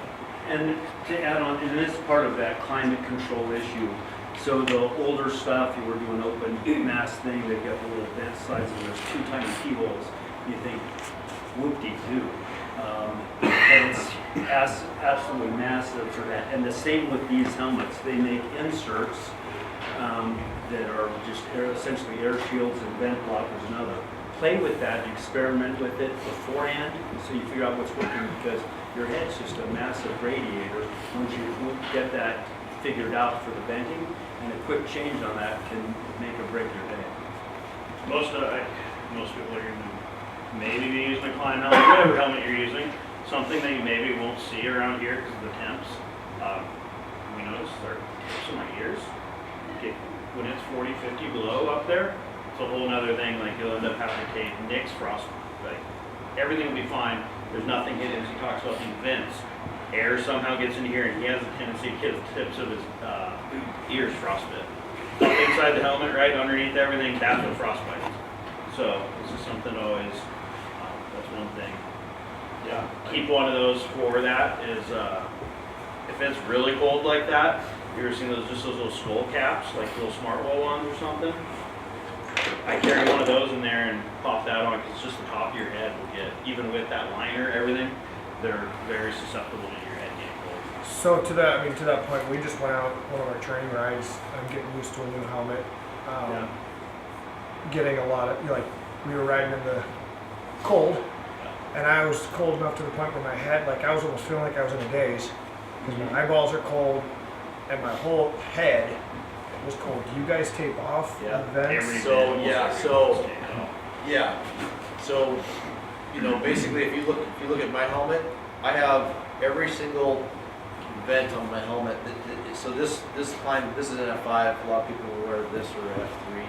And to add on, and this is part of that climate control issue. So the older stuff, you were doing open mass thing, they've got the little vent sides and there's 2 tiny keyholes. You think, whoop-de-doo. And it's absolutely massive for that. And the same with these helmets. They make inserts that are just essentially air shields and vent blockers and other. Play with that, experiment with it beforehand, so you figure out what's working, because your head's just a massive radiator. Once you get that figured out for the venting, and a quick change on that can make or break your day. Most people are using, maybe be using a climb helmet, whatever helmet you're using, something that you maybe won't see around here because of the temps. We notice there tips in my ears. When it's 40, 50 below up there, it's a whole nother thing. Like you'll end up having to take Nick's Frostbite. Like everything will be fine. There's nothing hidden. As he talks about these vents, air somehow gets in here, and he has a tendency to get the tips of his ears frostbite. Inside the helmet, right underneath everything, that's what frostbite is. So this is something to always. That's one thing. Yeah. Keep one of those for that. Is if it's really cold like that. You ever seen those little skull caps, like little smart wall ones or something? I carry one of those in there and pop that on because it's just the top of your head will get, even with that liner, everything, they're very susceptible to your head getting cold. So to that point, we just went out one of our training rides. I'm getting used to a new helmet. Getting a lot of, we were riding in the cold, and I was cold enough to the point where my head, I was almost feeling like I was in a daze, because my eyeballs are cold, and my whole head was cold. Do you guys tape off the vents? So basically, if you look at my helmet, I have every single vent on my helmet. So this is an F5. A lot of people will wear this or F3,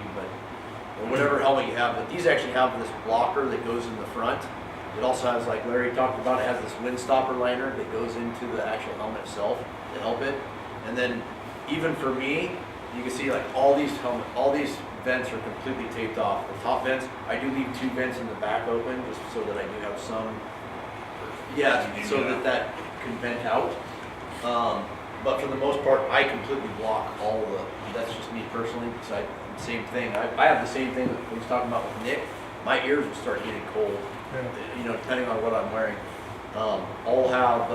or whatever helmet you have. But these actually have this blocker that goes in the front. It also has, like Larry talked about, it has this windstopper liner that goes into the actual helmet itself to help it. And then even for me, you can see all these vents are completely taped off. The top vents, I do leave 2 vents in the back open just so that I do have some, so that can vent out. But for the most part, I completely block all of that's just me personally, because same thing. I have the same thing that we was talking about with Nick. My ears will start getting cold, depending on what I'm wearing. I'll have,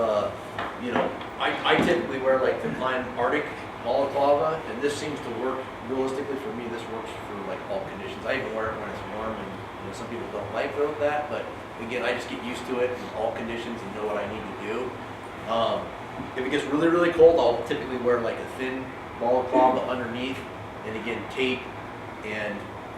I typically wear the Klein Arctic balaclava, and this seems to work. Realistically for me, this works for all conditions. I even wear it when it's warm, and some people don't like that, but again, I just get used to it in all conditions and know what I need to do. If it gets really, really cold, I'll typically wear a thin balaclava underneath, and again, tape and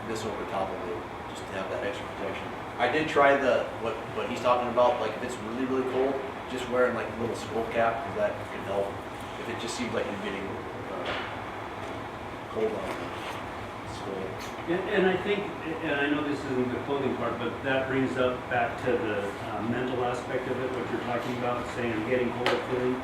this over top of it, just to have that extra protection. I did try what he's talking about, if it's really, really cold, just wearing a little skull cap, because that can help if it just seems like you're getting cold on the skull. And I think, and I know this isn't the clothing part, but that brings up back to the mental aspect of it, what you're talking about, saying I'm getting cold feeling.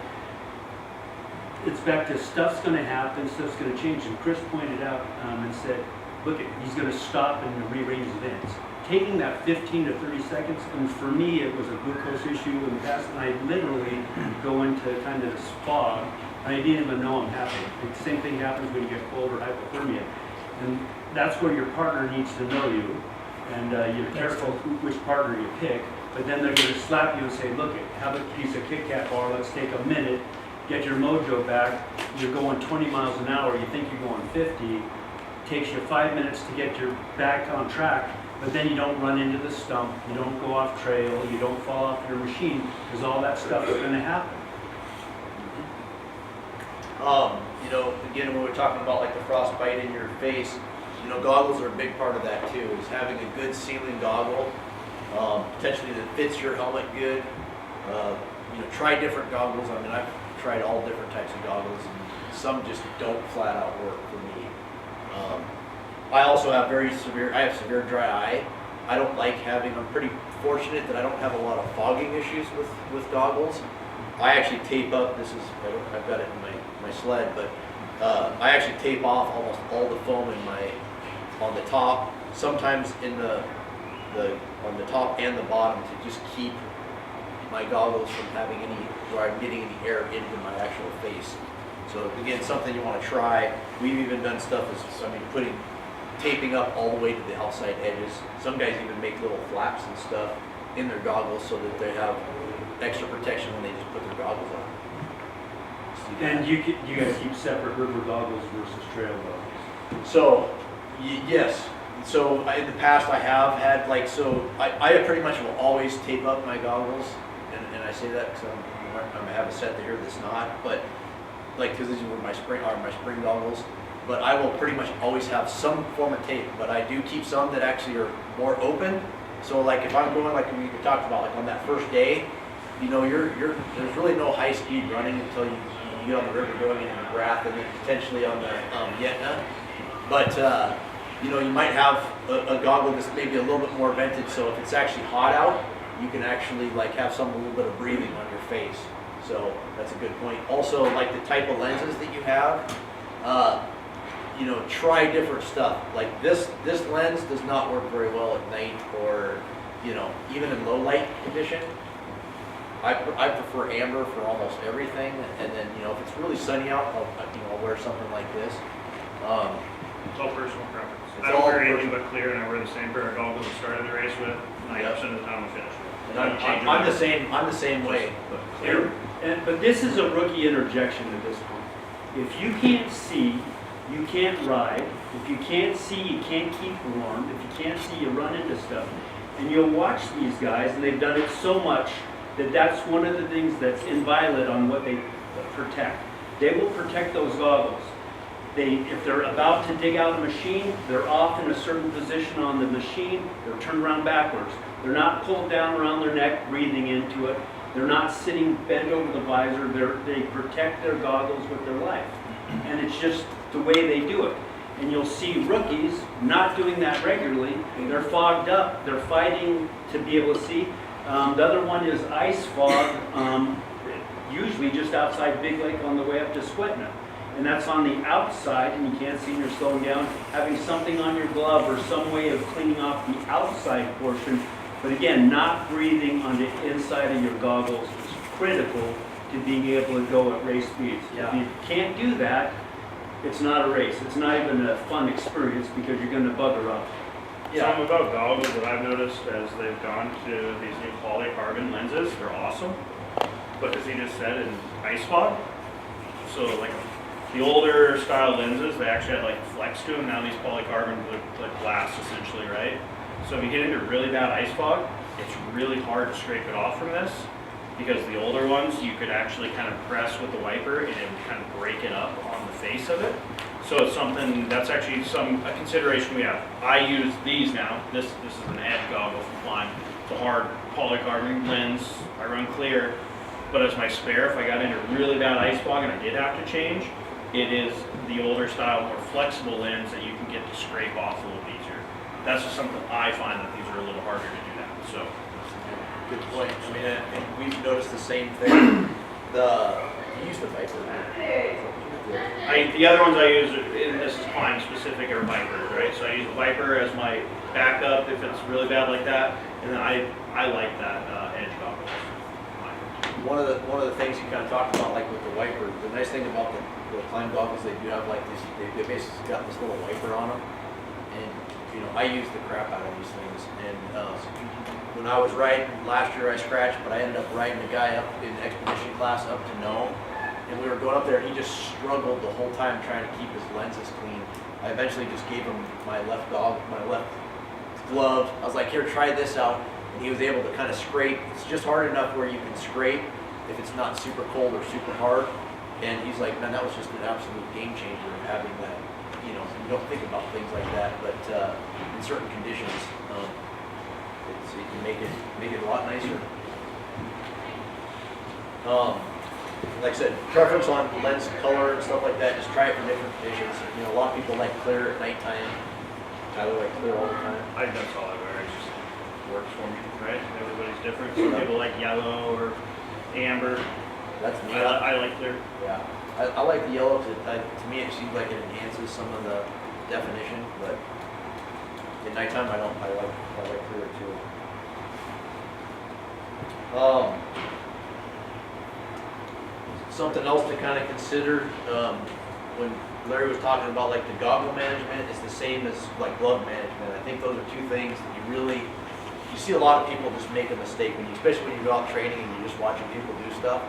It's back to stuff's going to happen, stuff's going to change. And Chris pointed out and said, look, he's going to stop and rearrange his vents. Taking that 15 to 30 seconds, and for me it was a glucose issue in the past, and I literally go into kind of this fog, and I didn't even know I'm having it. The same thing happens when you get cold or hypothermia. And that's where your partner needs to know you, and you're careful which partner you pick, but then they're going to slap you and say, look, have a piece of Kit Kat bar, let's take a minute, get your mojo back, you're going 20 miles an hour, you think you're going 50, takes you 5 minutes to get your back on track, but then you don't run into the stump, you don't go off trail, you don't fall off your machine, because all that stuff is going to happen. Again, when we're talking about the frostbite in your face, goggles are a big part of that too, is having a good sealing goggle, potentially that fits your helmet good. Try different goggles. I mean, I've tried all different types of goggles, and some just don't flat out work for me. I also have severe dry eye. I don't like having, I'm pretty fortunate that I don't have a lot of fogging issues with goggles. I actually tape up, I've got it in my sled, but I actually tape off almost all the foam on the top, sometimes on the top and the bottom, to just keep my goggles from having where I'm getting any air into my actual face. So again, something you want to try. We've even done stuff taping up all the way to the outside edges. Some guys even make little flaps and stuff in their goggles so that they have extra protection when they just put their goggles on. And you guys keep separate river goggles versus trail goggles? So, yes. So in the past I have had I pretty much will always tape up my goggles, and I say that because I have a set here that's not, but because these are my spring goggles. But I will pretty much always have some form of tape, but I do keep some that actually are more open. So if I'm going we talked about on that first day, there's really no high speed running until you get on the river going into McGrath and then potentially on the Yetna. But you might have a goggle that's maybe a little bit more vented, so if it's actually hot out, you can actually have a little bit of breathing on your face. So that's a good point. Also, the type of lenses that you have, try different stuff. This lens does not work very well at night or, even in low light condition. I prefer amber for almost everything, and then if it's really sunny out, I'll wear something like this. It's all personal preference. It's I don't all wear anything personal. but clear, and I wear the same pair of goggles I started the race with 90% of the time I finish with. And I'm the same way. But clear. But this is a rookie interjection at this point. If you can't see, you can't ride. If you can't see, you can't keep warm. If you can't see, you run into stuff. And you'll watch these guys, and they've done it so much that that's one of the things that's inviolate on what they protect. They will protect those goggles. If they're about to dig out a machine, they're off in a certain position on the machine, they're turned around backwards. They're not pulled down around their neck, breathing into it. They're not sitting bent over the visor. They protect their goggles with their life. And it's just the way they do it. And you'll see rookies not doing that regularly. They're fogged up. They're fighting to be able to see. The other one is ice fog, usually just outside Big Lake on the way up to Squetna. And that's on the outside, and you can't see and you're slowing down. Having something on your glove or some way of cleaning off the outside portion, but again, not breathing on the inside of your goggles is critical to being able to go at race speeds. Yeah. If you can't do that, it's not a race. It's not even a fun experience because you're going to bugger up. Something about goggles that I've noticed as they've gone to these new polycarbon lenses, they're awesome. But as he just said, in ice fog, so the older style lenses, they actually had flex to them. Now these polycarbon look glass essentially, right? So if you get into really bad ice fog, it's really hard to scrape it off from this, because the older ones you could actually kind of press with the wiper and it would kind of break it up on the face of it. So it's something that's actually a consideration we have. I use these now. This is an Ed goggle from Klein. It's a hard polycarbon lens. I run clear, but as my spare, if I got into really bad ice fog and I did have to change, it is the older style, more flexible lens that you can get to scrape off a little easier. That's just something I find that these are a little harder to do that. So, Good point. I mean, and we've noticed the same thing. You use the Viper. the other ones I use, and this is Klein specific, are Vipers, right? So I use the Viper as my backup if it's really bad like that, and then I like that Edge goggles. One of the things you kind of talked about, with the wiper, the nice thing about the Klein goggles, they do have they basically got this little wiper on them, and I use the crap out of these things. And when I was riding last year, I scratched, but I ended up riding a guy up in the expedition class up to Nome, and we were going up there, and he just struggled the whole time trying to keep his lenses clean. I eventually just gave him my left glove. I was like, here, try this out. And he was able to kind of scrape. It's just hard enough where you can scrape if it's not super cold or super hard. And he's like, man, that was just an absolute game changer of having that. You don't think about things like that, but in certain conditions, it can make it a lot nicer. Like I said, preference on lens color and stuff like that. Just try it for different conditions. A lot of people like clear at nighttime. I like clear all the time. That's all I wear. It's just works for me, right? Everybody's different. Some people like yellow or amber. That's me. I like their. Yeah, I like the yellow, to me it seems like it enhances some of the definition, but at nighttime I like clear too. Something else to kind of consider, when Larry was talking about like the goggle management, is the same as like glove management. I think those are two things that you see a lot of people just make a mistake when especially when you go out training and you're just watching people do stuff.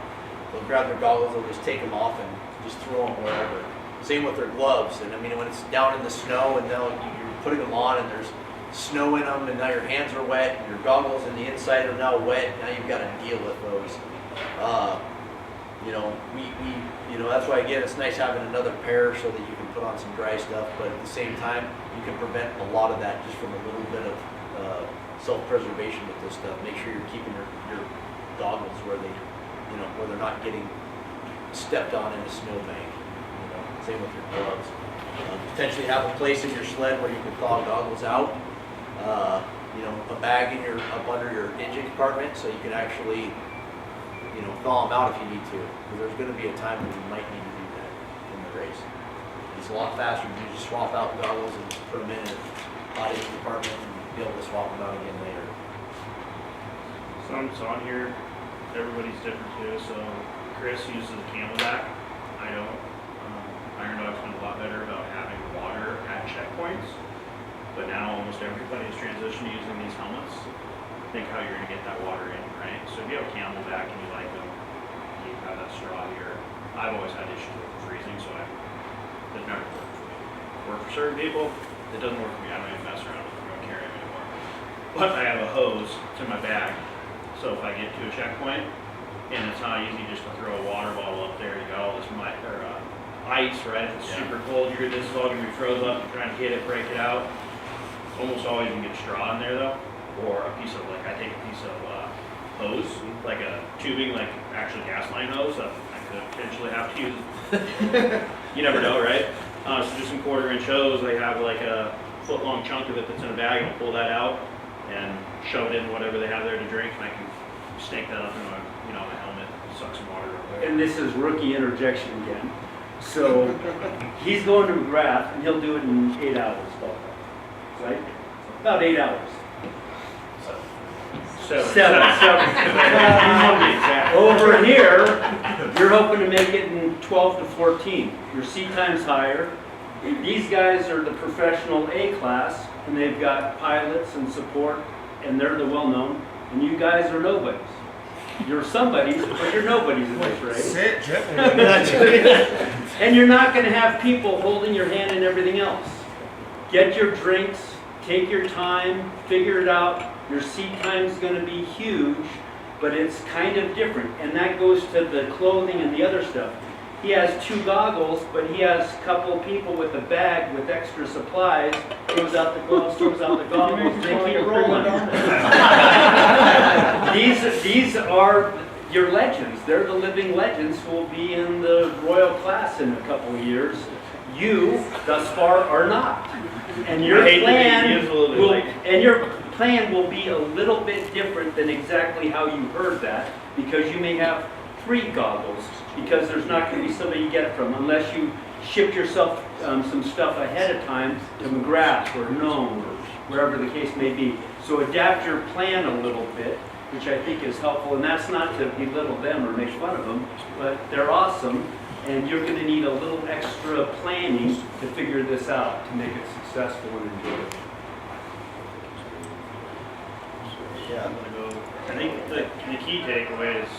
They'll grab their goggles, they'll just take them off and just throw them wherever. Same with their gloves, and I mean when it's down in the snow and you're putting them on and there's snow in them and now your hands are wet and your goggles and the inside are now wet, now you've got to deal with those. That's why again it's nice having another pair so that you can put on some dry stuff, but at the same time you can prevent a lot of that just from a little bit of self-preservation with this stuff. Make sure you're keeping your goggles where they're not getting stepped on in a snowbank. Same with your gloves. Potentially have a place in your sled where you can thaw goggles out. A bag up under your engine compartment so you can actually thaw them out if you need to, because there's going to be a time when you might need to do that in the race. It's a lot faster than you just swap out goggles and put them in a hot engine compartment and be able to swap them out again later. Some on here, everybody's different too. So Chris uses a Camelback. I don't. Iron Dog's been a lot better about having water at checkpoints, but now almost everybody has transitioned to using these helmets. Think how you're going to get that water in, right? So if you have a Camelback and you like them, you have that straw here. I've always had issues with freezing, so it's never worked for me. Work for certain people, it doesn't work for me. I don't even mess around with them. I don't carry them anymore. But I have a hose to my bag, so if I get to a checkpoint and it's not easy just to throw a water bottle up there, you got all this ice, right? If it's super cold, this is all going to be frozen up. You're trying to get it, break it out. Almost always you can get straw in there though, or a piece of I take a piece of hose, like a tubing, like actually gas line hose that I could potentially have to use. You never know, right? So just some 1/4-inch hose, they have like a foot-long chunk of it that's in a bag, and I'll pull that out and shove it in whatever they have there to drink, and I can snake that up in my helmet, suck some water real quick. And this is rookie interjection again. So he's going to McGrath and he'll do it in 8 hours, right? About 8 hours. Seven. Over here, you're hoping to make it in 12 to 14. Your seat time's higher. These guys are the professional A class, and they've got pilots and support, and they're the well-known, and you guys are nobodies. You're somebodies, but you're nobodies in this race. Sit gently. And you're not going to have people holding your hand and everything else. Get your drinks, take your time, figure it out. Your seat time is going to be huge, but it's kind of different. And that goes to the clothing and the other stuff. He has 2 goggles, but he has a couple people with a bag with extra supplies. Throws out the gloves, throws out the goggles, they keep rolling. These are your legends. They're the living legends who will be in the royal class in a couple of years. You, thus far, are not. And your plan will be a little bit different than exactly how you heard that, because you may have 3 goggles, because there's not going to be somebody you get it from unless you ship yourself some stuff ahead of time to McGrath or Nome or wherever the case may be. So adapt your plan a little bit, which I think is helpful, and that's not to belittle them or make fun of them, but they're awesome, and you're going to need a little extra planning to figure this out, to make it successful and enjoy it. Yeah, I'm gonna go. I think the key takeaway is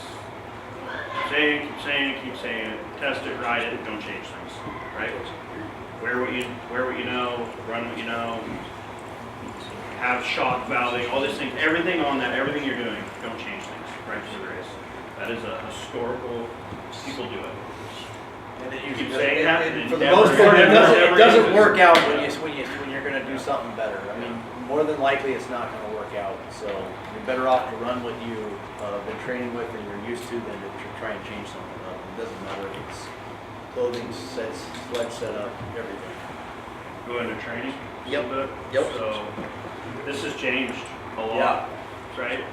keep saying it, test it, ride it, don't change things, right? Wear what you know, run what you know, have shock valving, all these things, everything on that, everything you're doing, don't change things, right to the race. That is a historical, people do it. And You keep saying that, and for the most part, it doesn't work out when you're going to do something better. I mean, more than likely, it's not going to work out. So you're better off to run what you've been training with and you're used to than to try and change something up. It doesn't matter if it's clothing, sets, sled setup, everything. Go into training. Yep. Yep. So this has changed a lot, Yeah. right?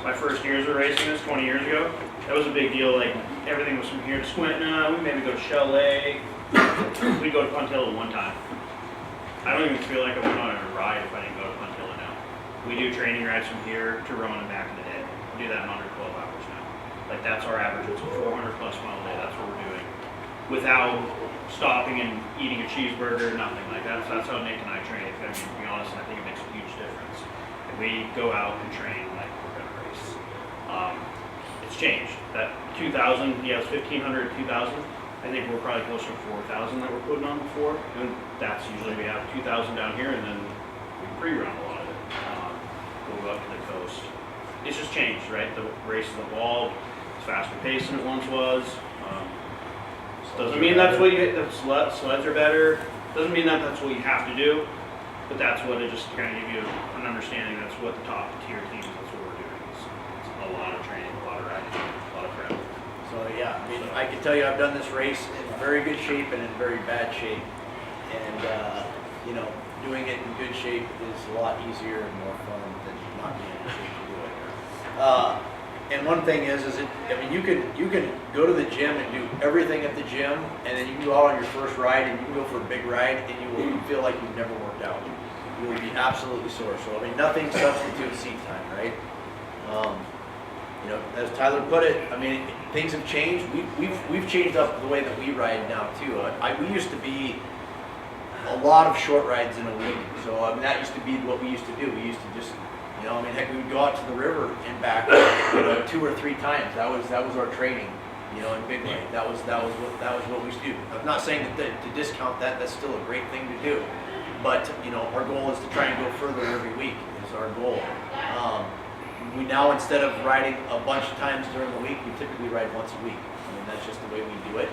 My first years of racing this 20 years ago, that was a big deal. Like everything was from here to Squintina. We maybe go to Shell Lake. We'd go to Puntilla one time. I don't even feel like I went on a ride if I didn't go to Puntilla now. We do training rides from here to Rowan and back in the day. We do that in under 12 hours now. Like that's our average. It's a 400 plus mile a day. That's what we're doing. Without stopping and eating a cheeseburger, nothing like that. So that's how Nick and I train. If I mean, to be honest, and I think it makes a huge difference. And we go out and train like we're gonna race. It's changed. That 2,000, yeah, it's 1,500, 2,000. I think we're probably closer to 4,000 that we're putting on before. And that's usually we have 2,000 down here, and then we pre-run a lot of it. We'll go up to the coast. It's just changed, right? The race has evolved. It's faster paced than it once was. Doesn't mean that's what you, the sleds are better. Doesn't mean that that's what you have to do. But that's what it just kind of give you an understanding. That's what the top tier teams, that's what we're doing. It's a lot of training, a lot of riding, a lot of prep. So yeah, I mean, I can tell you I've done this race in very good shape and in very bad shape. And, you know, doing it in good shape is a lot easier and more fun than not being in shape to do it. And one thing is it, I mean, you can go to the gym and do everything at the gym, and then you can go out on your first ride and you can go for a big ride and you will feel like you've never worked out. You will be absolutely sore. So I mean, nothing substitutes seat time, right? You know, as Tyler put it, I mean, things have changed. We've changed up the way that we ride now too. We used to be a lot of short rides in a week. So I mean, that used to be what we used to do. We used to just, you know, I mean, heck, we would go out to the river and back, you know, 2 or 3 times. That was our training, you know, in Big Lake. That was what we used to do. I'm not saying that to discount that. That's still a great thing to do. But you know, our goal is to try and go further every week. Is our goal. We now, instead of riding a bunch of times during the week, we typically ride once a week. I mean, that's just the way we do it.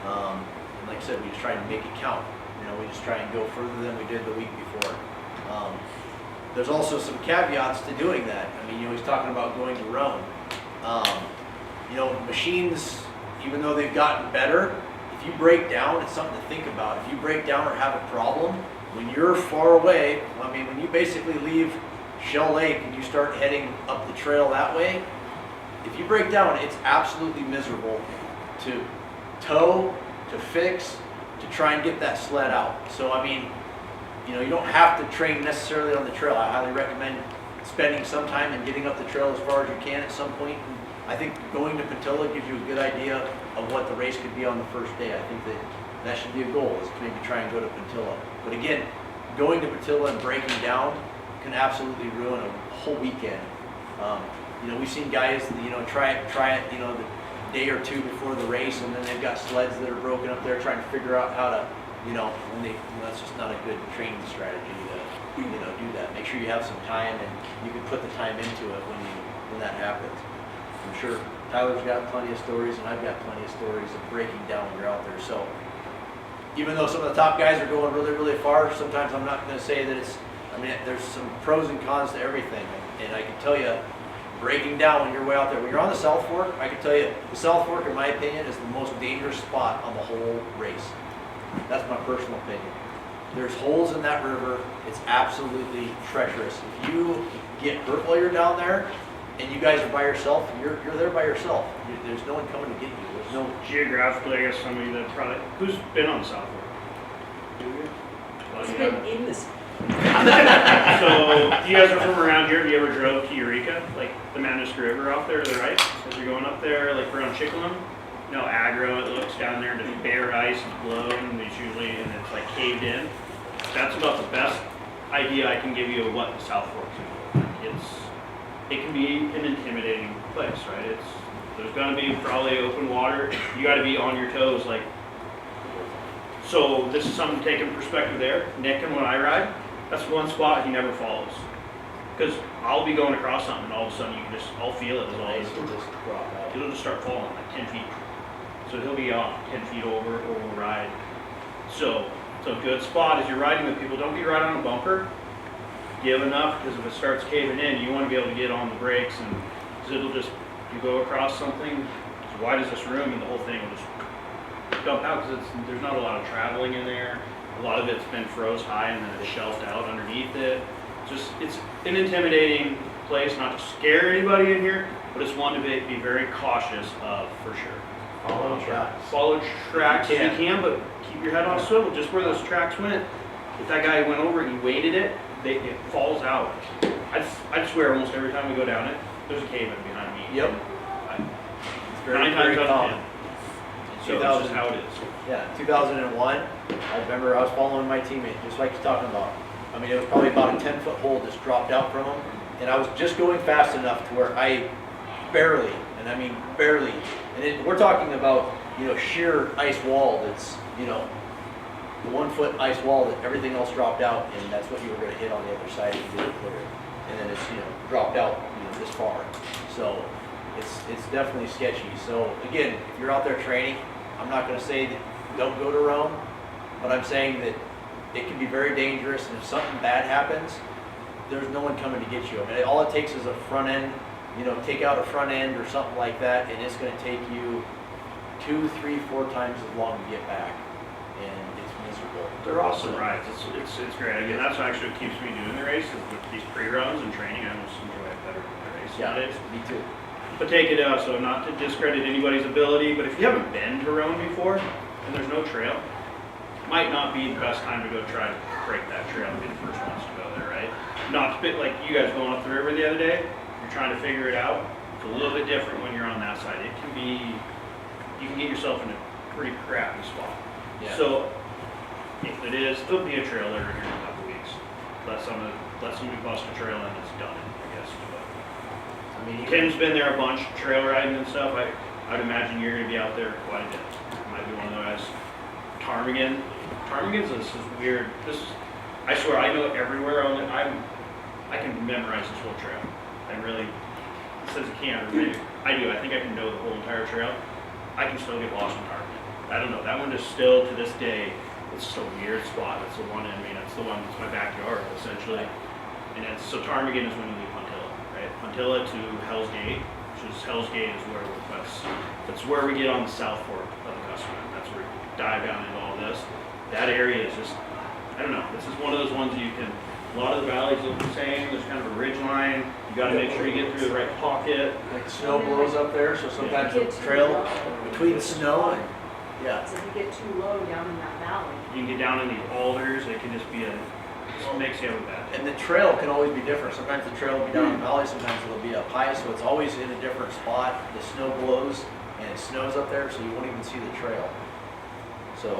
And like I said, we just try to make it count. You know, we just try and go further than we did the week before. There's also some caveats to doing that. I mean, you know, he's talking about going to Roan. You know, machines, even though they've gotten better, if you break down, it's something to think about. If you break down or have a problem, when you're far away, I mean, when you basically leave Shell Lake and you start heading up the trail that way, if you break down, it's absolutely miserable to tow, to fix, to try and get that sled out. So, I mean, you know, you don't have to train necessarily on the trail. I highly recommend spending some time and getting up the trail as far as you can at some point. I think going to Puntilla gives you a good idea of what the race could be on the first day. I think that should be a goal, is to maybe try and go to Puntilla. But again, going to Puntilla and breaking down can absolutely ruin a whole weekend. You know, we've seen guys, you know, try it, you know, the day or two before the race, and then they've got sleds that are broken up there trying to figure out how to, you know, when they, you know, that's just not a good training strategy to, you know, do that. Make sure you have some time and you can put the time into it when that happens. I'm sure Tyler's got plenty of stories and I've got plenty of stories of breaking down when you're out there. So even though some of the top guys are going really, really far, sometimes I'm not going to say that it's, I mean, there's some pros and cons to everything. And I can tell you, breaking down when you're way out there, when you're on the South Fork, I can tell you, the South Fork, in my opinion, is the most dangerous spot on the whole race. That's my personal opinion. There's holes in that river. It's absolutely treacherous. If you get hurt while you're down there, and you guys are by yourself, you're there by yourself. There's no one coming to get you. There's no... Geographically, I guess somebody that probably... Who's been on the South Fork? It's been in this. So, you guys are from around here. Have you ever drove to Eureka? Like the Manisk River off there to the right? As you're going up there, like around Chicklum? No, aggro, it looks down there, the bare ice is blown, and it's usually, and it's like caved in. That's about the best idea I can give you of what the South Fork is like. It can be an intimidating place, right? There's gonna be probably open water. You gotta be on your toes, like. So this is something to take in perspective there. Nick, and when I ride, that's one spot he never follows. Because I'll be going across something and all of a sudden I'll feel it as all this. It'll just start falling like 10 feet. So he'll be off 10 feet over or we'll ride. So it's a good spot as you're riding with people. Don't be right on a bumper. Give enough, because if it starts caving in, you want to be able to get on the brakes, and it'll just, you go across something as wide as this room and the whole thing will just dump out, because there's not a lot of traveling in there. A lot of it's been froze high and then it's shelved out underneath it. It's an intimidating place, not to scare anybody in here, but it's one to be very cautious of for sure. Follow tracks if you can, but keep your head on a swivel. Just where those tracks went, if that guy went over it, he weighted it, it falls out. I swear almost every time we go down it, there's a cave in behind me. Yep. Nine times out of 10. So that's just how it is. Yeah, 2001, I remember I was following my teammate, just like you're talking about. I mean, it was probably about a 10-foot hole just dropped out from him, and I was just going fast enough to where I barely, and I mean barely, and we're talking about, you know, sheer ice wall that's, you know, the 1 foot ice wall that everything else dropped out, and that's what you were going to hit on the other side if you didn't put it. And then it's, you know, dropped out, you know, this far. So it's definitely sketchy. So again, if you're out there training, I'm not going to say that don't go to Rome, but I'm saying that it can be very dangerous, and if something bad happens, there's no one coming to get you. I mean, all it takes is a front end, you know, take out a front end or something like that, and it's going to take you 2, 3, 4 times as long to get back, and it's miserable. They're awesome rides. It's great. Again, that's actually what keeps me doing the race is with these pre-runs and training. I almost enjoy it better than the race. Yeah, nowadays. me too. But take it out, so not to discredit anybody's ability, but if you haven't been to Rome before and there's no trail, might not be the best time to go try to break that trail and be the first ones to go there, right? Not to bit like you guys going up the river the other day, you're trying to figure it out. It's a little bit different when you're on that side. It can be, you can get yourself in a pretty crappy spot. Yeah. So if it is, there'll be a trail there here in a couple weeks. Let somebody bust a trail and it's done, I guess. But I mean, Tim's been there a bunch, trail riding and stuff. I'd imagine you're gonna be out there quite a bit. Might be one of those. Ptarmigan's this is weird. I swear I know everywhere on it. I can memorize this whole trail. I really, it says you can't, or maybe I do. I think I can know the whole entire trail. I can still get lost in Ptarmigan. I don't know. That one just still to this day, it's just a weird spot. It's the one, I mean, it's the one that's my backyard essentially. And it's, so Ptarmigan is when you leave Huntilla, right? Huntilla to Hell's Gate, which is Hell's Gate is where that's where we get on the South Fork of the Customer. That's where we dive down into all this. That area is just, I don't know, this is one of those ones you can, a lot of the valleys look the same, there's kind of a ridge line, you gotta make sure you get through the right pocket. Like snow blows up there, so sometimes the trail between snow and, yeah. So if you get too low down in that valley. You can get down in these alders, it can just be just makes you have a bad day. And the trail can always be different. Sometimes the trail will be down in the valley, sometimes it'll be up high, so it's always in a different spot. The snow blows and it snows up there, so you won't even see the trail. So,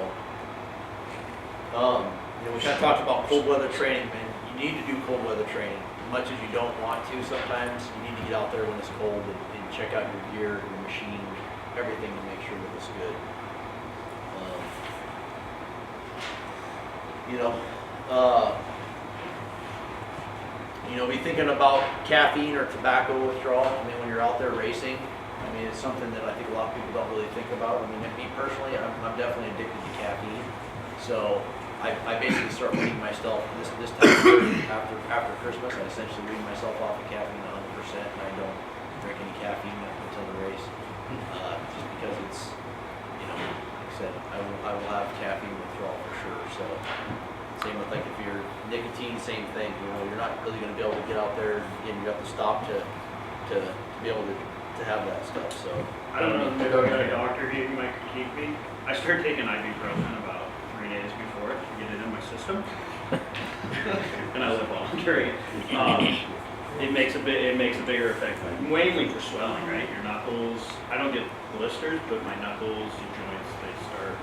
you know, we kind of talked about cold weather training, man. You need to do cold weather training. As much as you don't want to sometimes, you need to get out there when it's cold and check out your gear, your machine, everything to make sure that it's good. Be thinking about caffeine or tobacco withdrawal. I mean, when you're out there racing, I mean, it's something that I think a lot of people don't really think about. I mean, me personally, I'm definitely addicted to caffeine. So I basically start weaning myself this time of year after Christmas. I essentially wean myself off of caffeine 100%, and I don't drink any caffeine up until the race, just because it's, you know, like I said, I will have caffeine withdrawal for sure. So. Same with like if you're nicotine, same thing. You know, you're not really going to be able to get out there. Again, you have to stop to be able to have that stuff. So I don't know if my doctor gave me my keep me. I started taking ibuprofen about 3 days before to get it in my system, and I was voluntary. It makes a bigger effect, mainly for swelling, right? Your knuckles. I don't get blisters, but my knuckles, your joints, they start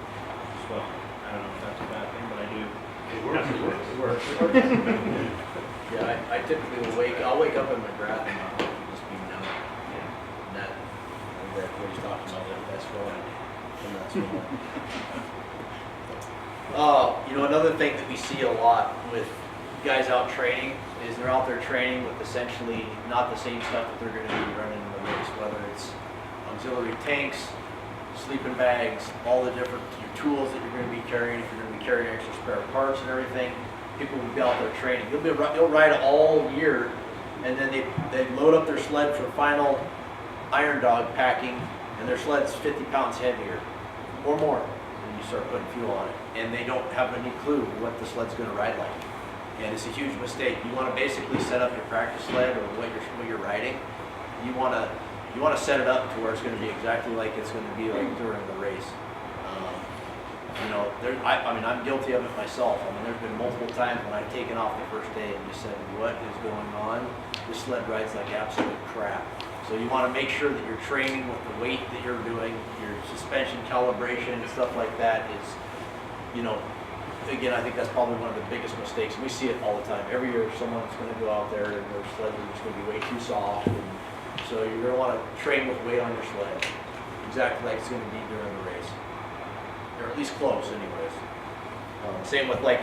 swelling. I don't know if that's a bad thing, but I do. It works. Yeah, I typically will I'll wake up in my breath and I'll just be numb. Yeah. And that's what he's talking about, that's swelling. And that's swelling. You know, another thing that we see a lot with guys out training is they're out there training with essentially not the same stuff that they're going to be running in the race, whether it's auxiliary tanks, sleeping bags, all the different tools that you're going to be carrying, if you're going to be carrying extra spare parts and everything. People will be out there training. They'll ride all year, and then they load up their sled for final iron dog packing, and their sled's 50 pounds heavier or more. And you start putting fuel on it, and they don't have any clue what the sled's going to ride like. And it's a huge mistake. You want to basically set up your practice sled or what you're riding. You want to set it up to where it's going to be exactly like it's going to be like during the race. You know, I mean, I'm guilty of it myself. I mean, there's been multiple times when I've taken off the first day and just said, what is going on? This sled rides like absolute crap. So you want to make sure that you're training with the weight that you're doing, your suspension calibration, stuff like that is, you know, again, I think that's probably one of the biggest mistakes. We see it all the time. Every year someone's going to go out there and their sleds are just going to be way too soft. And so you're going to want to train with weight on your sled, exactly like it's going to be during the race. Or at least close anyways. Same with like,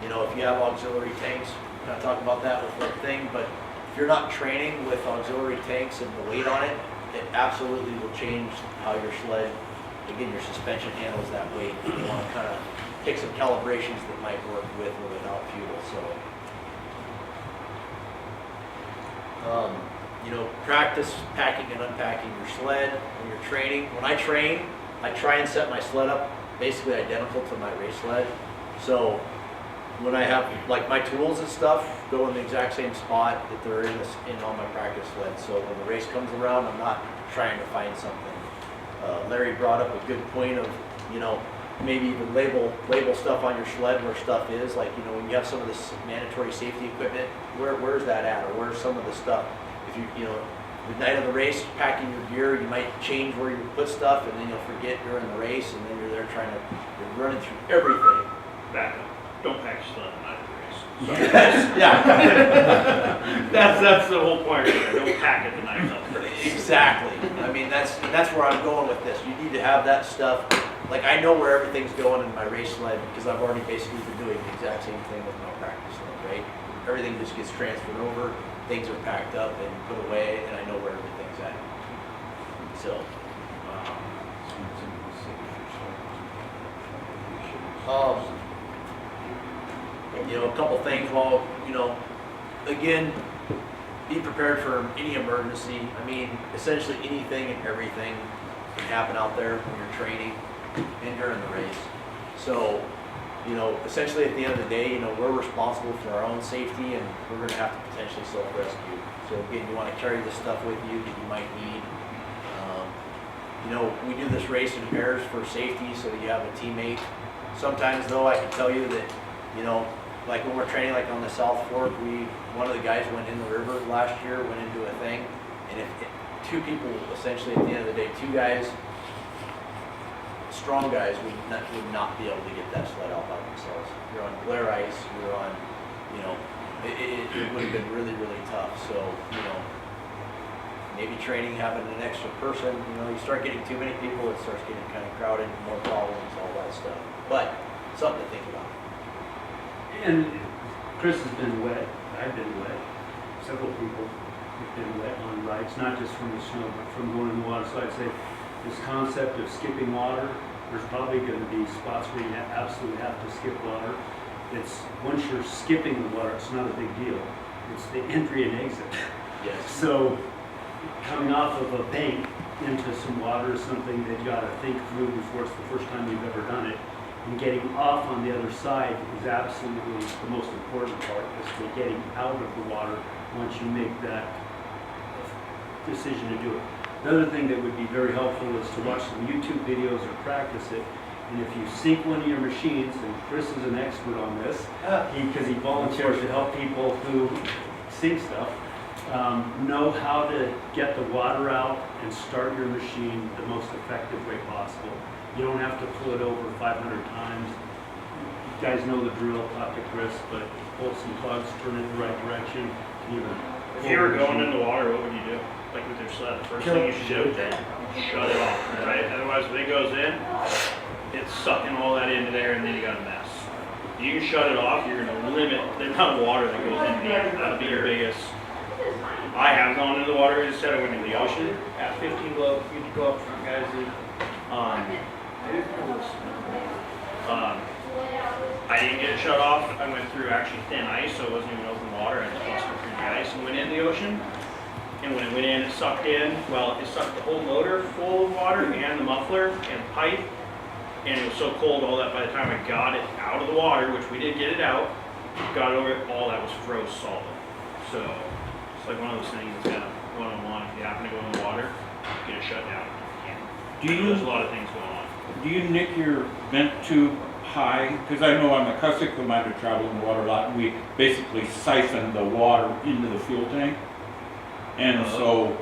you know, if you have auxiliary tanks, kind of talk about that with the thing, but if you're not training with auxiliary tanks and the weight on it, it absolutely will change how your sled, again, your suspension handles that weight. You want to kind of pick some calibrations that might work with or without fuel. So, you know, practice packing and unpacking your sled when you're training. When I train, I try and set my sled up basically identical to my race sled. So when I have like my tools and stuff go in the exact same spot that they're in on my practice sled. So when the race comes around, I'm not trying to find something. Larry brought up a good point of, you know, maybe even label stuff on your sled where stuff is. Like, you know, when you have some of this mandatory safety equipment, where's that at, or where's some of the stuff? If you know, the night of the race, packing your gear, you might change where you put stuff, and then you'll forget during the race, and then you're there you're running through everything. Back up. Don't pack your sled on the night of the race. Yeah. That's the whole point right there. Don't pack it the night of the race. Exactly. I mean, that's where I'm going with this. You need to have that stuff. Like, I know where everything's going in my race sled because I've already basically been doing the exact same thing with my practice sled, right? Everything just gets transferred over, things are packed up and put away, and I know where everything's at. So, you know, a couple things. Well, you know, again, be prepared for any emergency. I mean, essentially anything and everything can happen out there when you're training and during the race. So, you know, essentially at the end of the day, you know, we're responsible for our own safety, and we're going to have to potentially self-rescue. So again, you want to carry this stuff with you that you might need. You know, we do this race in pairs for safety so that you have a teammate. Sometimes though, I can tell you that, you know, like when we're training like on the South Fork, one of the guys went in the river last year, went into a thing, and if two people, essentially at the end of the day, two guys, strong guys would not be able to get that sled out by themselves. You're on glare ice, you're on, you know, it would have been really, really tough. So, you know, maybe training, having an extra person, you know, you start getting too many people, it starts getting kind of crowded, more problems, all that stuff. But something to think about. And Chris has been wet, I've been wet, several people have been wet on rides, not just from the snow, but from going in the water. So I'd say this concept of skipping water, there's probably going to be spots where you absolutely have to skip water. It's, once you're skipping the water, it's not a big deal. It's the entry and exit. Yes. So coming off of a bank into some water is something that you got to think through before it's the first time you've ever done it. And getting off on the other side is absolutely the most important part, is for getting out of the water once you make that decision to do it. Another thing that would be very helpful is to watch some YouTube videos or practice it. And if you sync one of your machines, and Chris is an expert on this, because he volunteers to help people who sync stuff, know how to get the water out and start your machine the most effective way possible. You don't have to pull it over 500 times. You guys know the drill, talk to Chris, but pull some plugs, turn it in the right direction. If you were going in the water, what would you do? Like with your sled, the first thing you should do, shut it off, right? Otherwise, when it goes in, it's sucking all that into there, and then you got a mess. You can shut it off, you're going to limit the amount of water that goes in there. That'll be your biggest. I have gone into the water instead of going into the ocean. At 15 below, you need to go up front, guys. I didn't get it shut off. I went through actually thin ice, so it wasn't even open water. I just busted through the ice and went in the ocean. And when it went in, it sucked in. Well, it sucked the whole motor full of water and the muffler and the pipe. And it was so cold all that by the time I got it out of the water, which we did get it out, got over it, all that was froze solid. So it's like one of those things that's kind of one-on-one. If you happen to go in the water, get it shut down. Do you, There's a lot of things going on. do you nick your vent tube high? Because I know on the Custic Commander travel in the water a lot, we basically siphon the water into the fuel tank. And so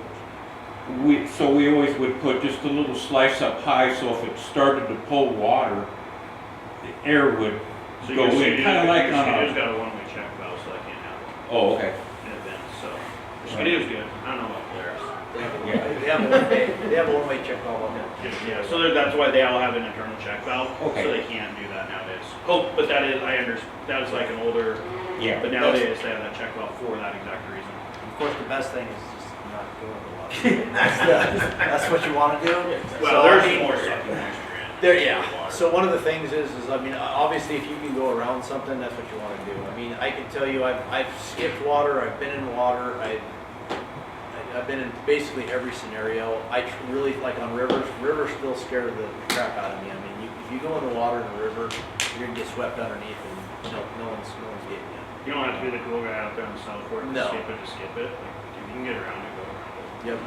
we always would put just a little slice up high, so if it started to pull water, the air would So go in, kind of like on Skidoo's a... got a one-way check valve, so that can't happen Oh, okay. in advance. So Skidoo's good. I don't know about Polaris. They have a one-way check valve on there. Yeah, so that's why they all have an internal check valve. Okay. So they can't do that nowadays. Oh, but that is, I understand, that was like an older, Yeah. but nowadays they have that check valve for that exact reason. Of course, the best thing is just not go in the water. That's what you want to do. Well, So, there's I mean, more sucking moisture in. There, yeah. So one of the things is I mean, obviously, if you can go around something, that's what you want to do. I mean, I can tell you, I've skipped water, I've been in water, I've been in basically every scenario. Really, like on rivers still scare the crap out of me. I mean, if you go in the water in a river, you're gonna get swept underneath, and no one's getting you. You don't have to be the cool guy out there on the South Fork to No. skip it to skip it. Like, if you can get around it, go around it. Yep,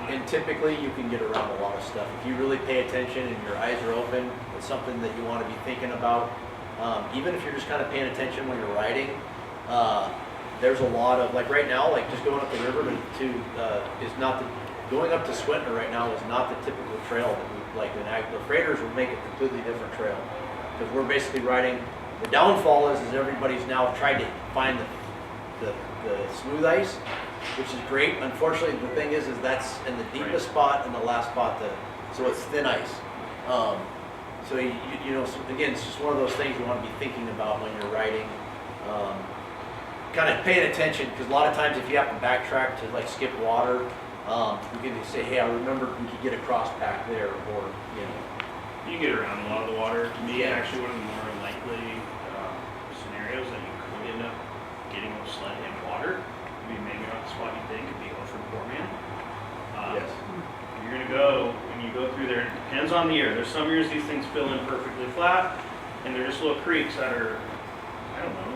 and typically you can get around a lot of stuff. If you really pay attention and your eyes are open, it's something that you want to be thinking about. Even if you're just kind of paying attention when you're riding, there's a lot of, like right now, like just going up the river going up to Swinton right now is not the typical trail that we like. The freighters would make a completely different trail because we're basically riding. The downfall is everybody's now tried to find the smooth ice, which is great. Unfortunately, the thing is that's in the deepest spot and the last spot, so it's thin ice. So you know, so again, it's just one of those things you want to be thinking about when you're riding. Kind of paying attention, because a lot of times if you have to backtrack to like skip water, you can say, hey, I remember we could get a cross pack there, or you know. You can get around a lot of the water. To me, actually, one of the more likely scenarios that you could end up getting a sled in water would be maybe not the spot you think, it'd be over Poor Man. Yes. You're gonna go, when you go through there, it depends on the year. There's some years these things fill in perfectly flat, and they're just little creeks that are, I don't know,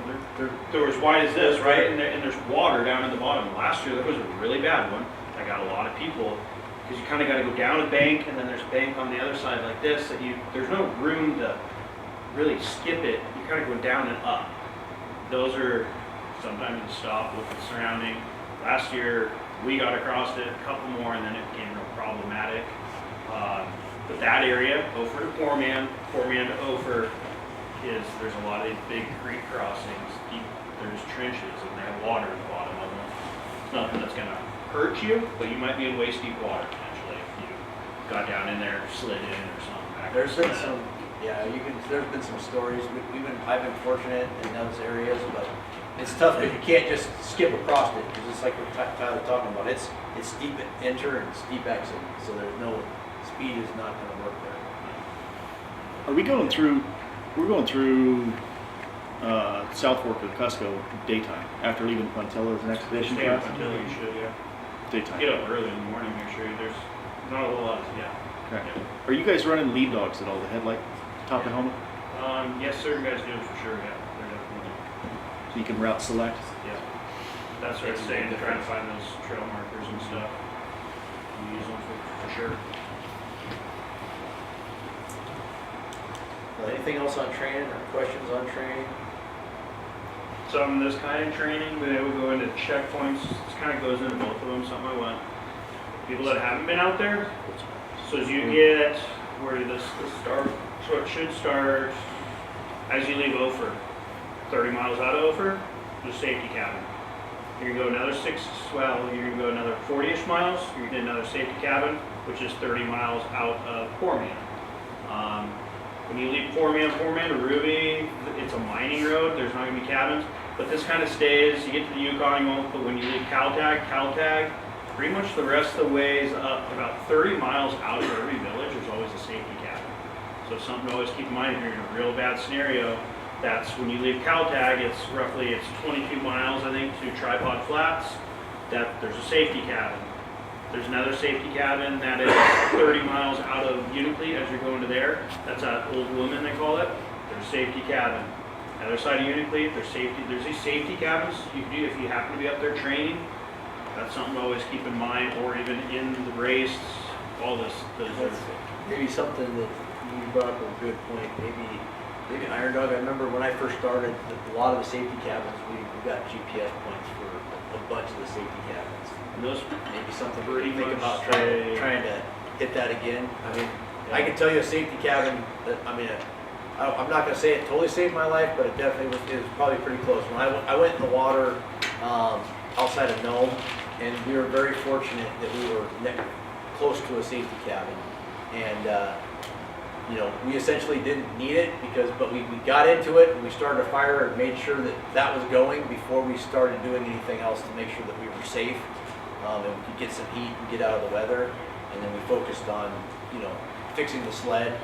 they're as wide as this, right? And there's water down in the bottom. Last year, there was a really bad one. I got a lot of people, because you kind of got to go down a bank, and then there's a bank on the other side like this, that there's no room to really skip it. You kind of go down and up. Those are, sometimes you stop, look at the surrounding. Last year, we got across it, a couple more, and then it became real problematic. But that area, Ophir to Poor Man to Ophir, there's a lot of big creek crossings. There's trenches, and they have water at the bottom of them. It's nothing that's going to hurt you, but you might be in waist deep water potentially if you got down in there, slid in or something. There's been some, there's been some stories. I've been fortunate in those areas, but it's tough because you can't just skip across it, because it's like what Tyler's talking about. It's steep enter and steep exit, so there's no speed is not going to work there. Are we going through? We're going through South Fork of Cusco daytime after leaving Puntillo as an expedition Stay class. up until you should, yeah. Daytime. Get up early in the morning, make sure there's not a whole lot, yeah. Okay. Are you guys running lead dogs at all? The headlight, top and helmet, Yes, certain guys do for sure, yeah. They're definitely, so you can route select. yeah. That's what I'm saying, to try to find those trail markers and stuff. You use them for sure. Well, anything else on training or questions on training? Some of this kind of training, but it would go into checkpoints. This kind of goes into both of them, something I want. People that haven't been out there, so as you get where this start, so it should start as you leave Ophir, 30 miles out of Ophir, there's a safety cabin. You're gonna go another you're gonna go another 40-ish miles, you're gonna get another safety cabin, which is 30 miles out of Poor Man. When you leave Poor Man to Ruby, it's a mining road, there's not gonna be cabins, but this kind of stays, you get to the Yukon, you won't, but when you leave Caltag, pretty much the rest of the ways up, about 30 miles out of every village, there's always a safety cabin. So something to always keep in mind if you're in a real bad scenario, that's when you leave Caltag, it's 22 miles, I think, to Tripod Flats, that there's a safety cabin. There's another safety cabin that is 30 miles out of Uniclete as you're going to there. That's an old woman, they call it. There's a safety cabin. The other side of Uniclete, there's these safety cabins you can do if you happen to be up there training. That's something to always keep in mind, or even in the race, all this. Maybe something that you brought up a good point, maybe Iron Dog. I remember when I first started, a lot of the safety cabins, we got GPS points for a bunch of the safety cabins. And those maybe something pretty we think much about trying to hit that again. I mean, I can tell you a safety cabin that, I mean, I'm not gonna say it totally saved my life, but it definitely was probably pretty close. When I went in the water outside of Nome, and we were very fortunate that we were close to a safety cabin. And you know, we essentially didn't need it but we got into it and we started a fire and made sure that that was going before we started doing anything else to make sure that we were safe and we could get some heat and get out of the weather. And then we focused on, you know, fixing the sled.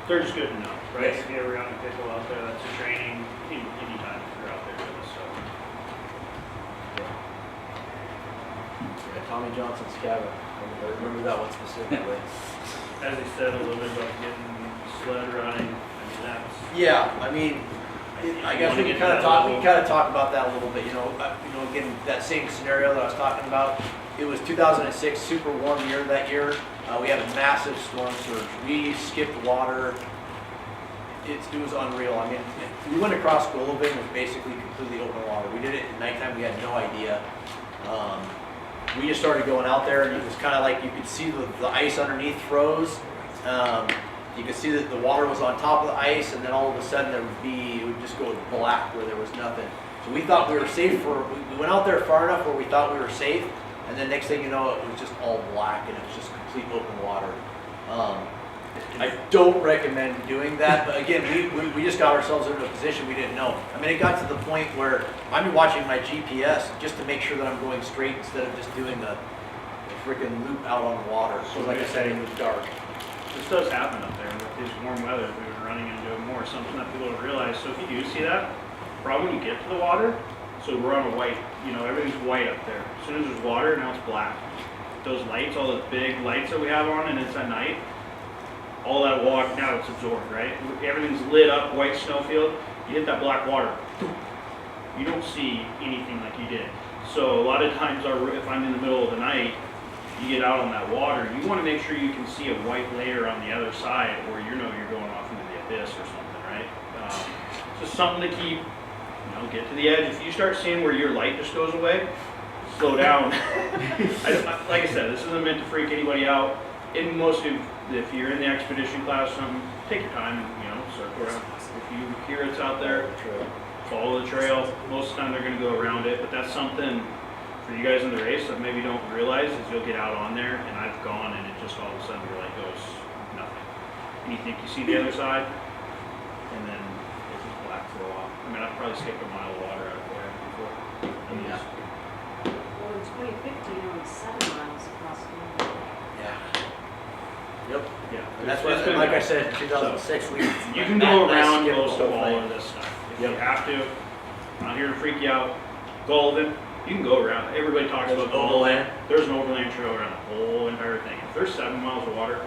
They're just good to know, right? Yes. If you ever out in a pickle out there, that's a training anytime if you're out there doing this stuff. Yeah, Tommy Johnson's cabin. I remember that one specifically. As he said a little bit about getting sled running, I mean that's. Yeah, I mean, I guess we can kind of talk about that a little bit. You know, again, that same scenario that I was talking about. It was 2006, super warm year that year. We had a massive storm surge. We skipped water. It was unreal. I mean, we went across Goggle, was basically completely open water. We did it at nighttime. We had no idea. We just started going out there, and it was kind of like you could see the ice underneath froze. You could see that the water was on top of the ice, and then all of a sudden it would just go black where there was nothing. So we thought we were safe we went out there far enough where we thought we were safe, and then next thing you know, it was just all black, and it was just complete open water. I don't recommend doing that, but again, we just got ourselves into a position we didn't know. I mean, it got to the point where I'm watching my GPS just to make sure that I'm going straight instead of just doing a freaking loop out on the water. So like I said, it was dark. This does happen up there with these warm weather. We've been running into it more. Something that people don't realize. So if you do see that, probably when you get to the water, so we're on a white, you know, everything's white up there. As soon as there's water, now it's black. Those lights, all the big lights that we have on, and it's at night, all that water, now it's absorbed, right? Everything's lit up, white snowfield. You hit that black water, you don't see anything like you did. So a lot of times, if I'm in the middle of the night, you get out on that water, you want to make sure you can see a white layer on the other side, or you know you're going off into the abyss or something, right? Just something to keep, you know, get to the edge. If you start seeing where your light just goes away, slow down. Like I said, this isn't meant to freak anybody out. And mostly, if you're in the expedition class or something, take your time and, you know, circle around. If you hear it's out there, follow the trail. Most of the time they're going to go around it, but that's something for you guys in the race that maybe don't realize is you'll get out on there, and I've gone, and it just all of a sudden your light goes nothing. And you think you see the other side, and then it's just black for a while. I mean, I've probably skipped a mile of water out of there before. Well, in 2015, it was 7 miles across the river. Yeah. Yep. Yeah. And that's what, like I said, in 2006, you can go around most of all of this stuff. If you have to, I'm not here to freak you out. Golden, you can go around. Everybody talks about Golden. There's an overland trail around the whole entire thing. If there's 7 miles of water,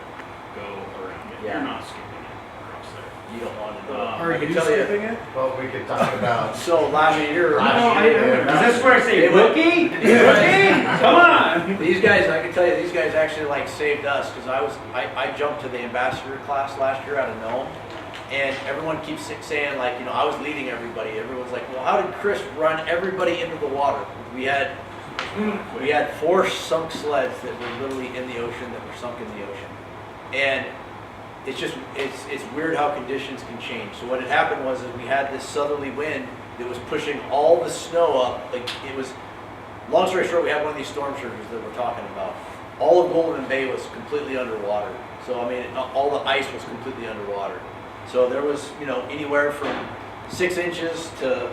go around it. Yeah. You're not skipping it across there. You don't want to know. Are I can you tell you. skipping it? Well, we could talk about. So last year. Is this where I say rookie? Rookie? Come on. These guys, I can tell you, these guys actually like saved us because I jumped to the ambassador class last year out of Nome, and everyone keeps saying like, you know, I was leading everybody. Everyone's like, well, how did Chris run everybody into the water? We had 4 sunk sleds that were literally in the ocean that were sunk in the ocean, and it's just it's weird how conditions can change. So what had happened was that we had this southerly wind that was pushing all the snow up. Like it was. Long story short, we had one of these storm surges that we're talking about. All of Golden Bay was completely underwater. So I mean, all the ice was completely underwater. So there was, you know, anywhere from 6 inches to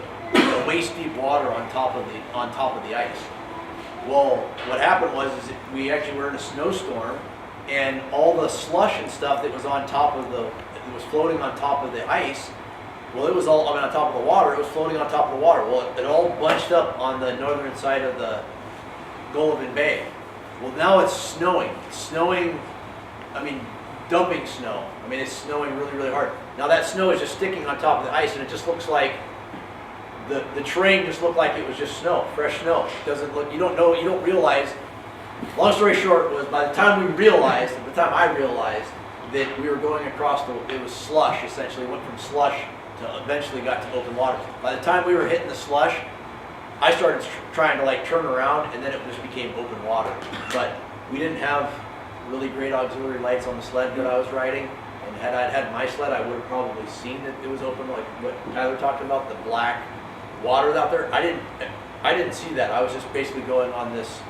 waist deep water on top of the ice. Well, what happened was is that we actually were in a snowstorm, and all the slush and stuff that was on top of it was floating on top of the ice. Well, it was all, I mean, on top of the water. It was floating on top of the water. Well, it all bunched up on the northern side of the Golden Bay. Well, now it's snowing. Snowing, I mean, dumping snow. I mean, it's snowing really, really hard. Now that snow is just sticking on top of the ice, and it just looks like the terrain just looked like it was just snow, fresh snow. It doesn't look, you don't know, you don't realize. Long story short was, by the time I realized that we were going across it was slush, essentially, went from slush to eventually got to open water. By the time we were hitting the slush, I started trying to like turn around, and then it just became open water. But we didn't have really great auxiliary lights on the sled that I was riding, and had I had my sled, I would have probably seen that it was open, like what Tyler talked about, the black water out there. I didn't see that. I was just basically going on this,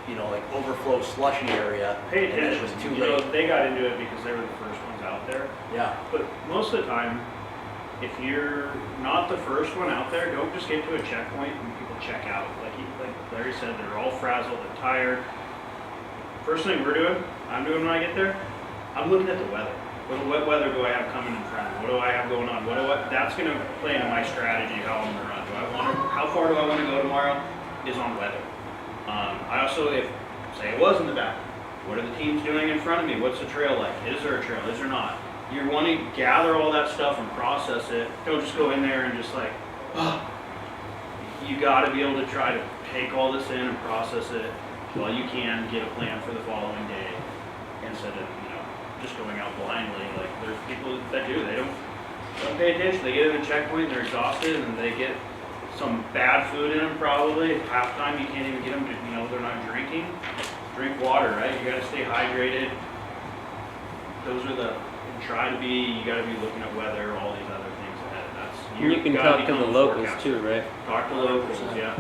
you know, like overflow slushy area. Pay and then attention. it was too You know, late. they got into it because they were the first ones out there. Yeah. But most of the time, if you're not the first one out there, don't just get to a checkpoint and people check out. Like Larry said, they're all frazzled, they're tired. First thing I'm doing when I get there, I'm looking at the weather. What weather do I have coming in front of me? What do I have going on? That's going to play into my strategy, how I'm going to run. How far do I want to go tomorrow is on weather. I also, if, say it was in the back, what are the teams doing in front of me? What's the trail like? Is there a trail? Is there not? You want to gather all that stuff and process it. Don't just go in there and just like, you got to be able to try to take all this in and process it while you can, get a plan for the following day instead of, just going out blindly. Like there's people that do, they don't pay attention. They get in a checkpoint, they're exhausted, and they get some bad food in them probably. Half the time you can't even get them to, they're not drinking. Drink water, right? You gotta stay hydrated. Those are you gotta be looking at weather, all these other things ahead. You can talk to the locals too, right? Talk to locals, yeah.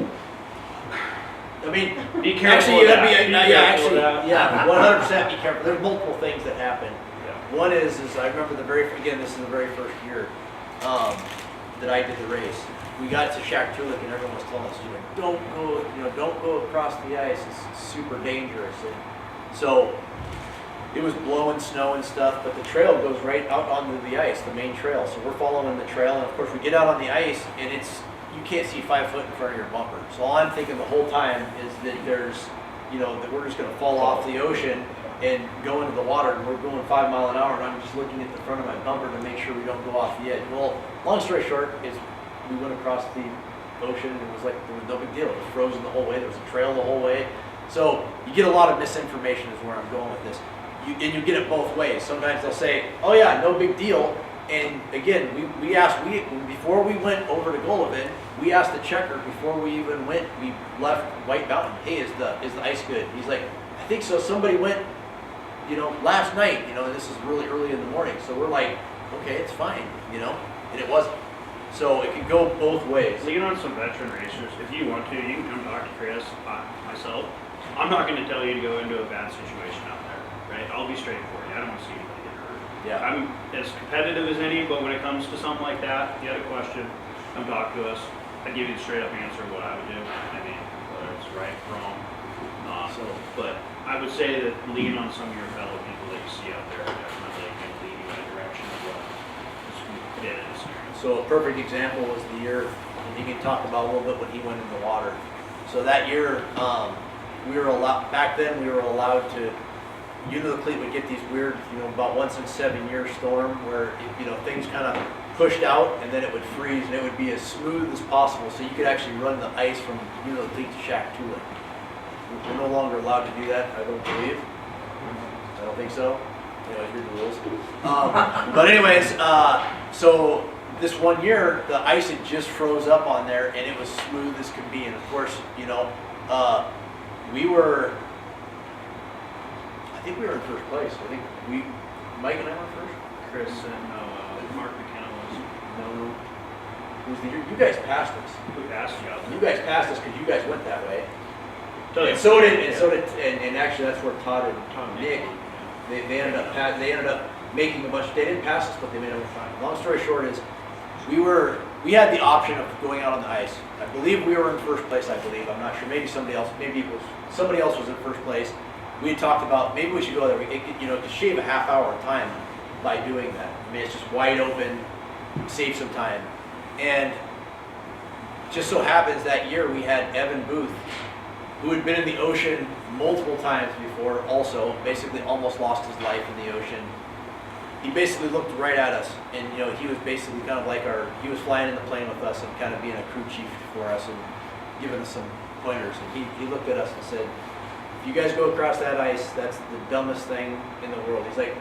I mean, be careful. Actually, Yeah, 100% be careful. There's multiple things that happen. Yeah. One is I remember this is the very first year that I did the race. We got to Shaktoolik and everyone was telling us, don't go across the ice. It's super dangerous. And so it was blowing snow and stuff, but the trail goes right out onto the ice, the main trail. So we're following the trail, and of course we get out on the ice, and you can't see 5 foot in front of your bumper. So all I'm thinking the whole time is that that we're just going to fall off the ocean and go into the water, and we're going 5 miles an hour, and I'm just looking at the front of my bumper to make sure we don't go off the edge. Well, long story short is we went across the ocean, and it was like there was no big deal. It was frozen the whole way. There was a trail the whole way. So you get a lot of misinformation is where I'm going with this. And you get it both ways. Sometimes they'll say, oh yeah, no big deal. And again, before we went over to Golovan, we asked the checker before we even went, we left White Mountain, hey, is the ice good? He's like, I think so. Somebody went, last night, and this is really early in the morning. So we're like, okay, it's fine, and it wasn't. So it can go both ways. Lean on some veteran racers. If you want to, you can come talk to Chris, myself. I'm not going to tell you to go into a bad situation out there, right? I'll be straight for you. I don't want to see anybody get hurt. Yeah. I'm as competitive as any, but when it comes to something like that, if you had a question, come talk to us. I'd give you the straight up answer of what I would do. I mean, whether it's right, wrong, but I would say that lean on some of your fellow people that you see out there are definitely going to lead you in a direction of what we did in this area. So a perfect example was the year, and you can talk about a little bit when he went in the water. So that year, we were allowed to, the cleat would get these weird, about once in 7 year storm where, things kind of pushed out and then it would freeze and it would be as smooth as possible so you could actually run the ice from the cleat to Shaktoolik. We're no longer allowed to do that, I don't believe. I don't think so. Here's the rules. But anyways, so this one year, the ice had just froze up on there and it was smooth as could be. And of course, I think we were in first place. I think Mike and I were first. Chris and Mark McKenna was. No. It was the year, you guys passed us. We passed you out there. You guys passed us because you guys went that way. Totally. And actually that's where Todd and Nick, they ended up making a bunch. They didn't pass us, but they made it fine. Long story short is, we had the option of going out on the ice. I believe we were in first place. I'm not sure. Maybe somebody else. Maybe somebody else was in first place. We had talked about maybe we should go there. It could shave a half hour of time by doing that. I mean, it's just wide open, save some time. And just so happens that year we had Evan Booth, who had been in the ocean multiple times before, also basically almost lost his life in the ocean. he basically looked right at us, and you know, he was basically kind of like he was flying in the plane with us and kind of being a crew chief for us and giving us some pointers. And he looked at us and said, if you guys go across that ice, that's the dumbest thing in the world. He's like,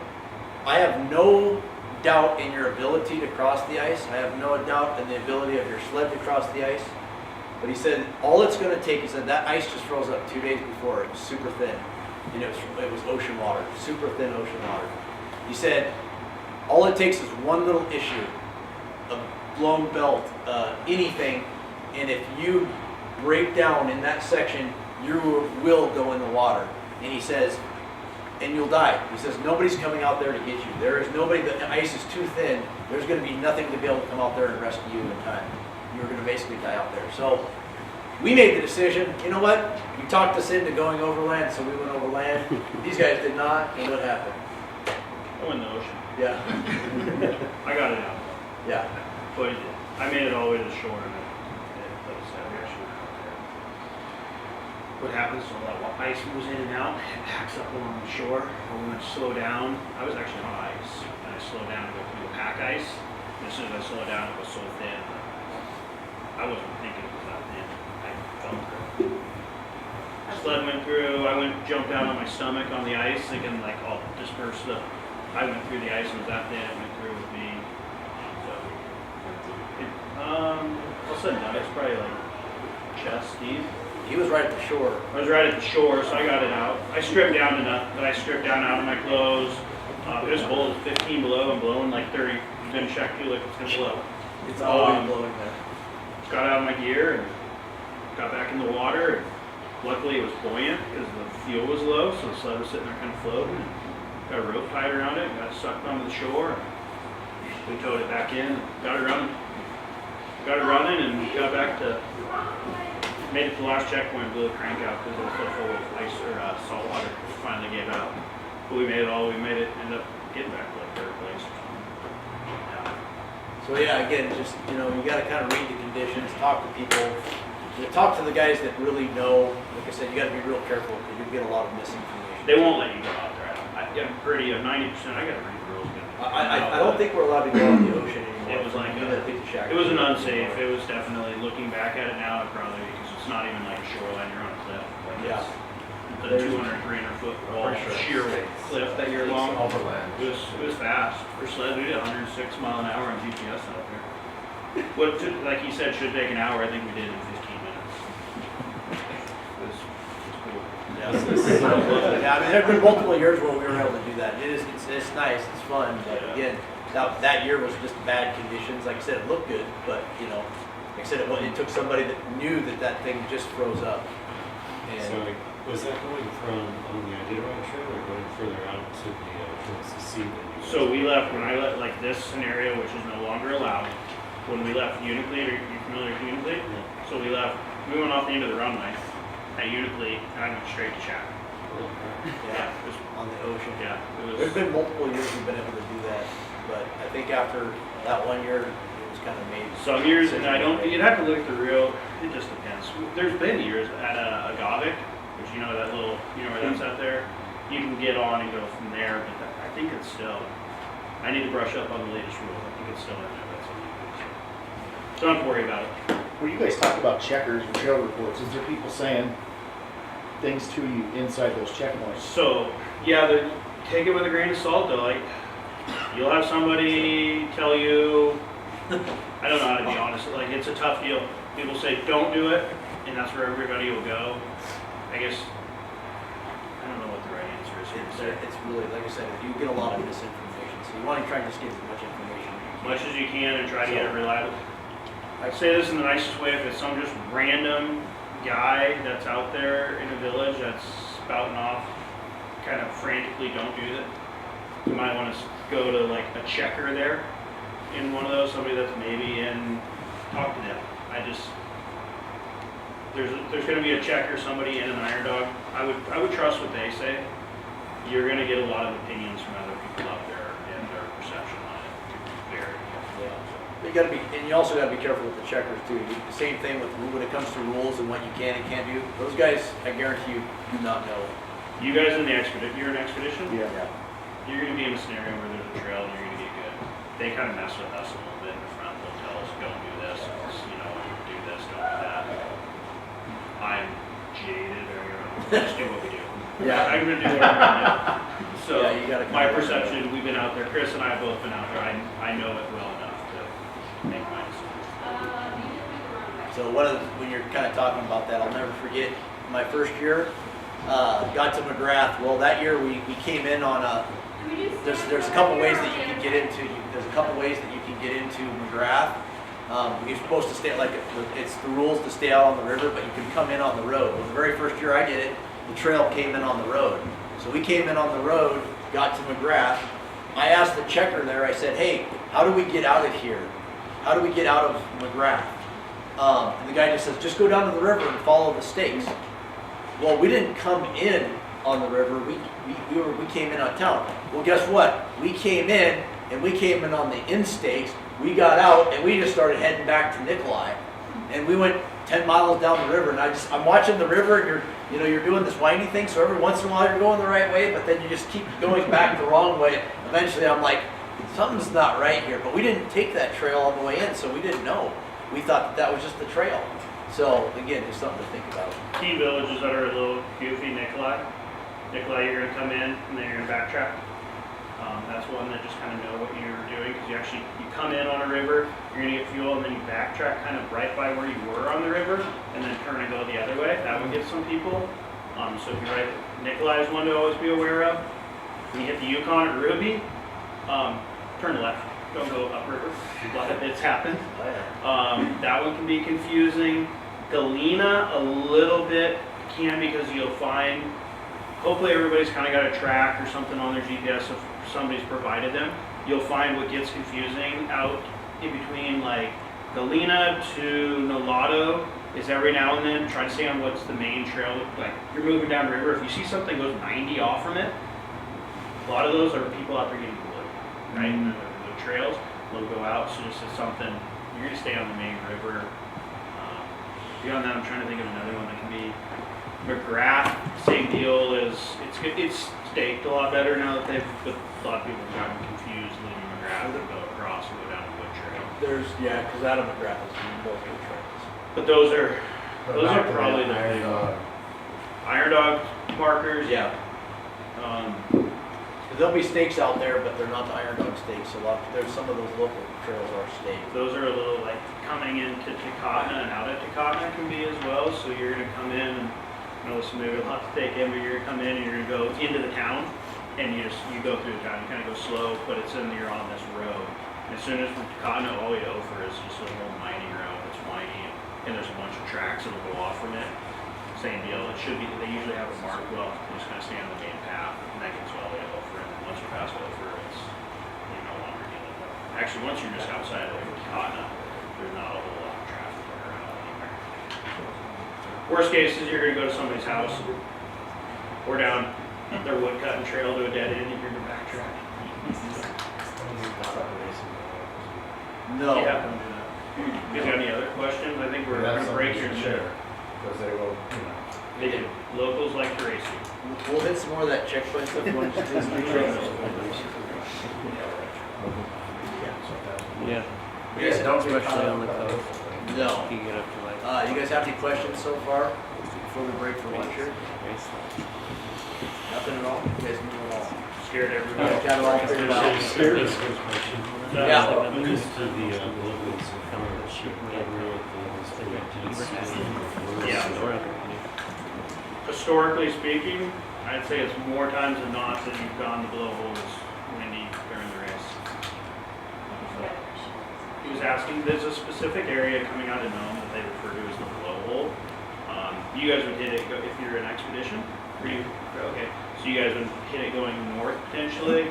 I have no doubt in your ability to cross the ice. I have no doubt in the ability of your sled to cross the ice. But he said, all it's going to take, he said, that ice just froze up 2 days before. It was super thin. And it was ocean water, super thin ocean water. He said, all it takes is one little issue, a blown belt, anything, and if you break down in that section, you will go in the water. And he says, and you'll die. He says, nobody's coming out there to get you. There is nobody, the ice is too thin. There's going to be nothing to be able to come out there and rescue you in time. You're going to basically die out there. So we made the decision, you know what? You talked us into going overland, so we went overland. These guys did not, and what happened? I went in the ocean. Yeah. I got it out. Yeah. But I made it all the way to the shore, and like I said, we actually went out there. What happens, so that ice moves in and out, it packs up along the shore. When I slow down, I was actually on ice, and I slowed down to go through the pack ice. And as soon as I slowed down, it was so thin. I wasn't thinking it was that thin. I felt it. Sled went through, jumped down on my stomach on the ice, thinking like, oh, disperse the. I went through the ice and was that thin, it went through with me. So, what's that done? It's probably like chest deep. He was right at the shore. I was right at the shore, so I got it out. I stripped down enough, but I stripped down out of my clothes. It was cold, 15 below, I'm blowing like 30. You didn't check, feel like it's gonna blow. It's always blowing there. Got out of my gear and got back in the water. And luckily it was buoyant because the fuel was low, so the sled was sitting there kind of floating. Got a rope tied around it, got sucked onto the shore. We towed it back in, got it running. Got it running and got back to, made it to the last checkpoint, blew the crank out because it was so full of ice or salt water. Finally gave out. But we made it all, ended up getting back to like third place or something. So yeah, again, just, you know, you got to kind of read the conditions, talk to people, talk to the guys that really know. Like I said, you got to be real careful because you get a lot of misinformation. They won't let you go out there. I'm 90%, I got to read the rules. I don't think we're allowed to go on the ocean anymore. It was like, it was an unsafe, it was definitely, looking back at it now, it probably, because it's not even like a shoreline, you're on a cliff. Like Yeah. It's a 200, 300 foot wall, sheer cliff that you're along. It was fast. For sled, we did 106 mile an hour on GPS out there. What, like you said, should take an hour, I think we did in 15 minutes. It's cool. Yeah, I mean, there have been multiple years where we were able to do that. It's nice, it's fun, but again, that year was just bad conditions. Like I said, it looked good, but you know, like I said, it took somebody that knew that thing just froze up. And so was that going from on the Iditarod Trail or going further out to towards the sea? So we left, when I left, like this scenario, which is no longer allowed, when we left Uniclete, are you familiar with Uniclete? Yeah. So we went off the end of the runway at Uniclete, and I went straight to Chatham. Yeah, it was on the ocean. Yeah. There's been multiple years we've been able to do that, but I think after that 1 year, it was kind of made. Some years, and you'd have to look at the real, it just depends. There's been years at a Goggle, which you know where that's at there. You can get on and go from there, but I think it's still, I need to brush up on the latest rules. I think it's still in there, that's illegal. So don't worry about it. When you guys talk about checkers and trail reports, is there people saying things to you inside those checkpoints? So, yeah, take it with a grain of salt though. Like, you'll have somebody tell you, I don't know how to be honest, like it's a tough deal. People say don't do it, and that's where everybody will go. I guess, I don't know what the right answer is. It's really, like I said, you get a lot of misinformation, so you want to try to just get as much information as you can and try to get it reliable. I say this in the nicest way, if it's some just random guy that's out there in a village that's spouting off, kind of frantically don't do that. You might want to go to like a checker there in one of those, somebody that's maybe in, talk to them. There's going to be a checker, somebody in an iron dog. I would trust what they say. You're going to get a lot of opinions from other people out there and their perception on it. Very You got to be, and you also got to be careful with the checkers too. The same thing with when it comes to rules and what you can and can't do. Those guys, I guarantee you, do not know. You guys in the expedition? You're in expedition? Yeah. you're gonna be in a scenario where there's a trail and you're gonna get good. They kind of mess with us a little bit in the front. They'll tell us, don't do this, you know, do this, don't do that. I'm jaded, or just do what we do. Yeah. I'm gonna do what I'm gonna do. So, Yeah, you gotta my kinda- perception, we've been out there, Chris and I have both been out there, I know it well enough to make my decisions. So when you're kind of talking about that, I'll never forget my first year, got to McGrath. Well, that year we came in on there's a couple ways that you can get into, McGrath. You're supposed to stay, like, it's the rules to stay out on the river, but you can come in on the road. Well, the very first year I did it, the trail came in on the road. So we came in on the road, got to McGrath. I asked the checker there, I said, hey, how do we get out of here? How do we get out of McGrath? And the guy just says, just go down to the river and follow the stakes. Well, we didn't come in on the river, we came in on town. Well, guess what? We came in, and we came in on the in stakes. We got out, and we just started heading back to Nikolai. And we went 10 miles down the river, and I'm watching the river, and you're doing this windy thing, so every once in a while you're going the right way, but then you just keep going back the wrong way. Eventually I'm like, something's not right here. But we didn't take that trail all the way in, so we didn't know. We thought that was just the trail. So again, it's something to think about. Key villages that are a little goofy, Nikolai, you're gonna come in and then you're gonna backtrack. That's one that just kind of know what you're doing, because you come in on a river, you're gonna get fuel, and then you backtrack kind of right by where you were on the river, and then turn and go the other way. That would get some people. So if you're right, Nikolai is one to always be aware of. When you hit the Yukon or Ruby, turn left. Don't go upriver. A lot of it's happened. That one can be confusing. Galena, a little bit can, because you'll find, hopefully everybody's kind of got a track or something on their GPS if somebody's provided them. You'll find what gets confusing out in between, like Galena to Nolado, is every now and then try to stay on what's the main trail. Like you're moving down river, if you see something goes 90 off from it, a lot of those are people out there getting bullied, right? The trails will go out, so just as something, you're gonna stay on the main river. Beyond that, I'm trying to think of another one that can be McGrath. Same deal, it's staked a lot better now that but a lot of people have gotten confused leaving McGrath and go across and go down the wood trail. Because out of McGrath is multiple trails. But those are probably the Iron Dog markers. Yeah. There'll be stakes out there, but they're not the Iron Dog stakes. There's some of those local trails are staked. Those are a little like coming into Takatna and out of Takatna can be as well. So you're gonna come in, and I know this maybe a lot to take in, but you're gonna come in and you're gonna go into the town, and you go through the town. You kind of go slow, but you're on this road. And as soon as from Takatna all the way over is just a little mining road that's windy, and there's a bunch of tracks that'll go off from it. Same deal. It should be. They usually have a mark. Well, you just kind of stay on the main path, and that gets all the way over. And once you pass over, you're no longer dealing with it. Actually, once you're just outside of Takatna, there's not a whole lot of traffic around anywhere. Worst case is you're going to go to somebody's house, or down their wood cutting trail to a dead end, and you're going to backtrack. No. Yeah. You guys got any other questions? I think we're going to break here and share. Because they will, They do. Locals like to race you. We'll hit some more of that checkpoint stuff. Yeah. Yes, don't be Especially on the coast. No. You get up to like. You guys have any questions so far before we break for lunch here? Nothing at all? You guys move at all? Scared everybody. Got it all figured out. That's a good question. Yeah. Because to the locals who come on the ship, Historically speaking, I'd say it's more times than not that you've gone to blow holes windy during the race. He was asking, there's a specific area coming out of Nome that they refer to as the blowhole. You guys would hit it if you're an expedition? Okay, so you guys would hit it going north potentially.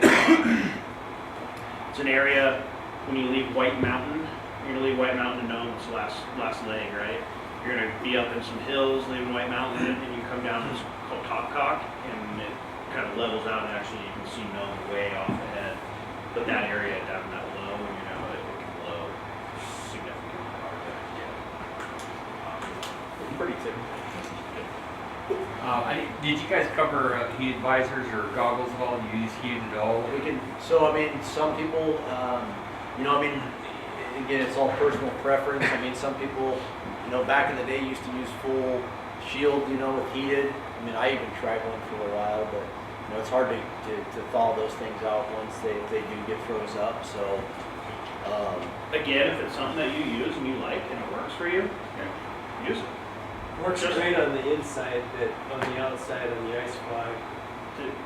It's an area, when you leave White Mountain, you're gonna leave White Mountain to Nome, it's the last leg, right? You're gonna be up in some hills, leaving White Mountain, and you come down to this called Topcock, and it kind of levels out, and actually you can see Nome way off ahead. But that area down that low, when you know it can blow significantly harder. Pretty typical. Did you guys cover heated visors or goggles at all? Do you use heated at all? We can, so I mean, some people, you know, I mean, again, it's all personal preference. I mean, some people, you know, back in the day used to use full shield, you know, with heated. I mean, I even tried one for a while, but, you know, it's hard to thaw those things out once they do get froze up, so. Again, if it's something that you use and you like and it works for you, use it. Works great on the inside, but on the outside, on the ice flag.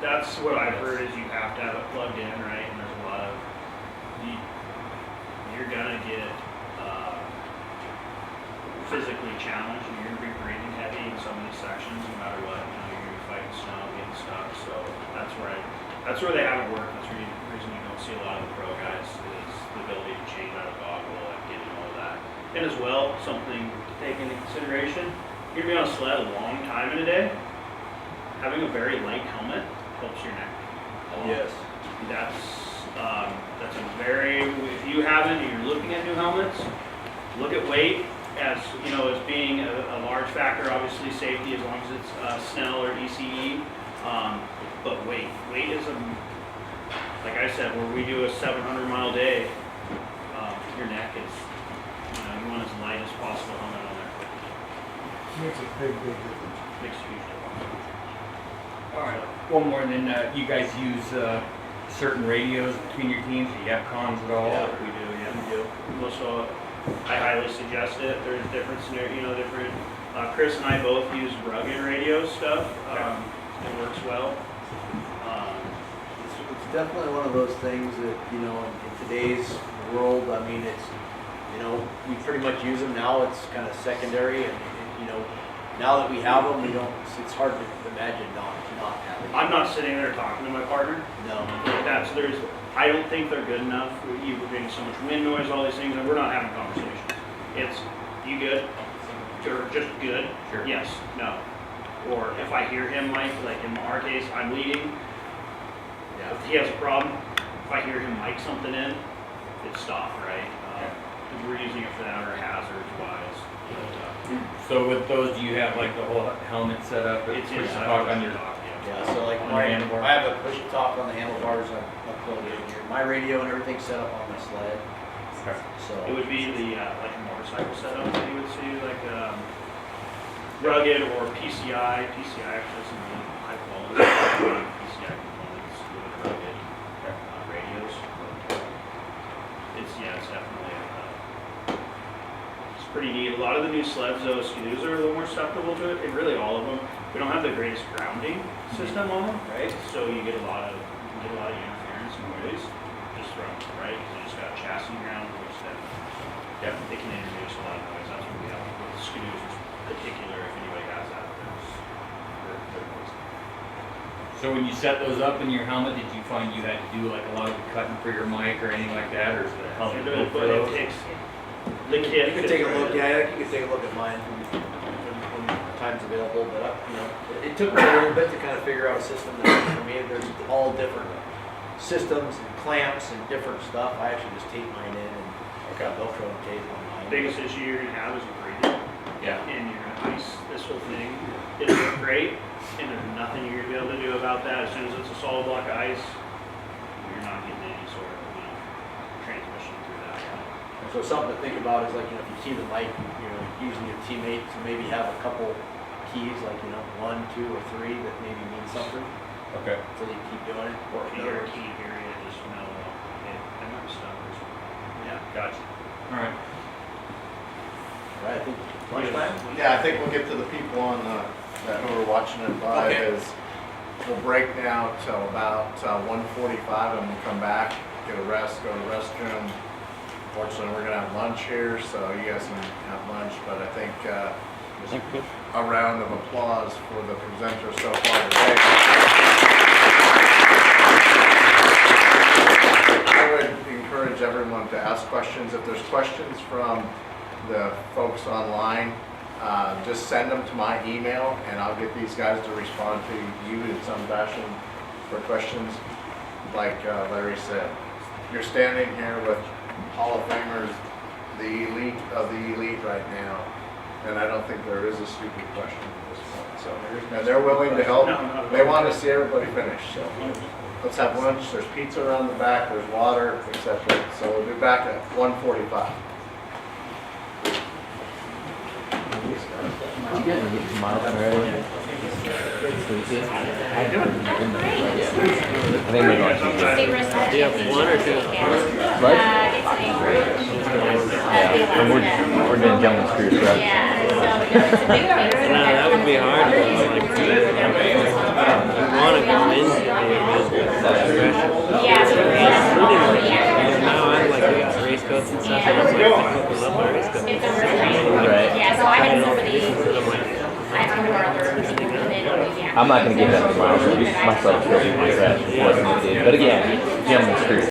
That's what I've heard is you have to have it plugged in, right? And there's a lot of, you're gonna get physically challenged and you're gonna be breathing heavy in some of these sections, no matter what. You know, you're gonna be fighting snow, getting stuck. So that's where they have it work. That's the reason you don't see a lot of the pro guys is the ability to change out a goggle and getting all of that. And as well, something to take into consideration, you're gonna be on a sled a long time in a day. Having a very light helmet helps your neck. Yes. That's a very, if you haven't, and you're looking at new helmets, look at weight as, you know, as being a large factor. Obviously safety as long as it's Snell or ECE, but weight is like I said, where we do a 700-mile day, your neck is, you know, you want as light as possible helmet on there. Makes a big difference. Makes a huge difference. All right, one more, and then you guys use certain radios between your teams. Do you have comms at all? Yeah, we do. Yeah, we do. Most of, I highly suggest it. There's different scenarios, you know, different. Chris and I both use rugged radio stuff. It works well. It's definitely one of those things that, you know, in today's world, I mean, it's, you know, we pretty much use them now. It's kind of secondary, and you know, now that we have them, we don't. It's hard to imagine not having. I'm not sitting there talking to my partner. No. Like that. So I don't think they're good enough. You're getting so much wind noise, all these things, and we're not having conversations. It's, you good? Or just good? Sure. Yes, no. Or if I hear him, like in our case, I'm leading. Yeah. If he has a problem, if I hear him mic something in, it's stop, right? We're using it for that or hazards wise. So with those, do you have like the whole helmet set up? It's push inside talk of on the your dock, Yeah, so like on your handlebar? I have a push talk on the handlebars. I'm plugged in here. My radio and everything's set up on my sled. Okay. So It would be the like a motorcycle setup that you would see, like rugged or PCI. PCI actually some really high quality PCI components with rugged radios. It's definitely it's pretty neat. A lot of the new sleds, though, SKUs are a little more susceptible to it, and really all of them. We don't have the greatest grounding system on them, right? So you get a lot of interference and noise just from right because you just got chassis ground, which then they can introduce a lot of noise. That's what we have with SKUs in particular. If anybody has that, they're noisy. So when you set those up in your helmet, did you find you had to do like a lot of the cutting for your mic or anything like that, or is the helmet built for those? It takes the kit. you can take a look. Yeah, you can take a look at mine when time's available. But you know, it took me a little bit to kind of figure out a system that works for me. There's all different systems and clamps and different stuff. I actually just tape mine in and got Velcro and tape on mine. The biggest issue you're gonna have is breathing. Yeah. And you're gonna ice this whole thing. It'll look great, and there's nothing you're gonna be able to do about that. As soon as it's a solid block of ice, you're not getting any sort of transmission through that. So something to think about is like, you know, if you key the mic, you know, using your teammate to maybe have a couple keys, like, you know, 1, 2, or 3 that maybe mean something. Okay. So you keep doing it. Or if you hear a key period, just know it might be stuck or something. Yeah, gotcha. All right. Right, I think lunchtime? Yeah, I think we'll get to the people on that who are watching it live. Okay. Is we'll break now till about 1:45, and we'll come back, get a rest, go to the restroom. Fortunately, we're gonna have lunch here, so you guys can have lunch. But I think just a round of applause for the presenters so far today. I would encourage everyone to ask questions. If there's questions from the folks online, just send them to my email, and I'll get these guys to respond to you in some fashion for questions. Like Larry said, you're standing here with Hall of Famers, the elite of the elite right now. and I don't think there is a stupid question at this point, so. And they're willing to help, they want to see everybody finish, so. Let's have lunch, there's pizza around the back, there's water, etc. So we'll be back at 1:45. You guys are getting some miles already? Sleepy? I think we're going to. Do you have one or two? What? Yeah, and we're doing jumping screws, right? No, that would be hard though, like, you wanna go into the progression. Now I'm like, we got race coats and stuff, and I'm like, I hook up my race coats. Right. Yeah, so I had somebody, And I'm like, I asked him to borrow theirs, and then, I'm not going to give that to miles. Myself, my crash wasn't what it did. But again, jumping screws.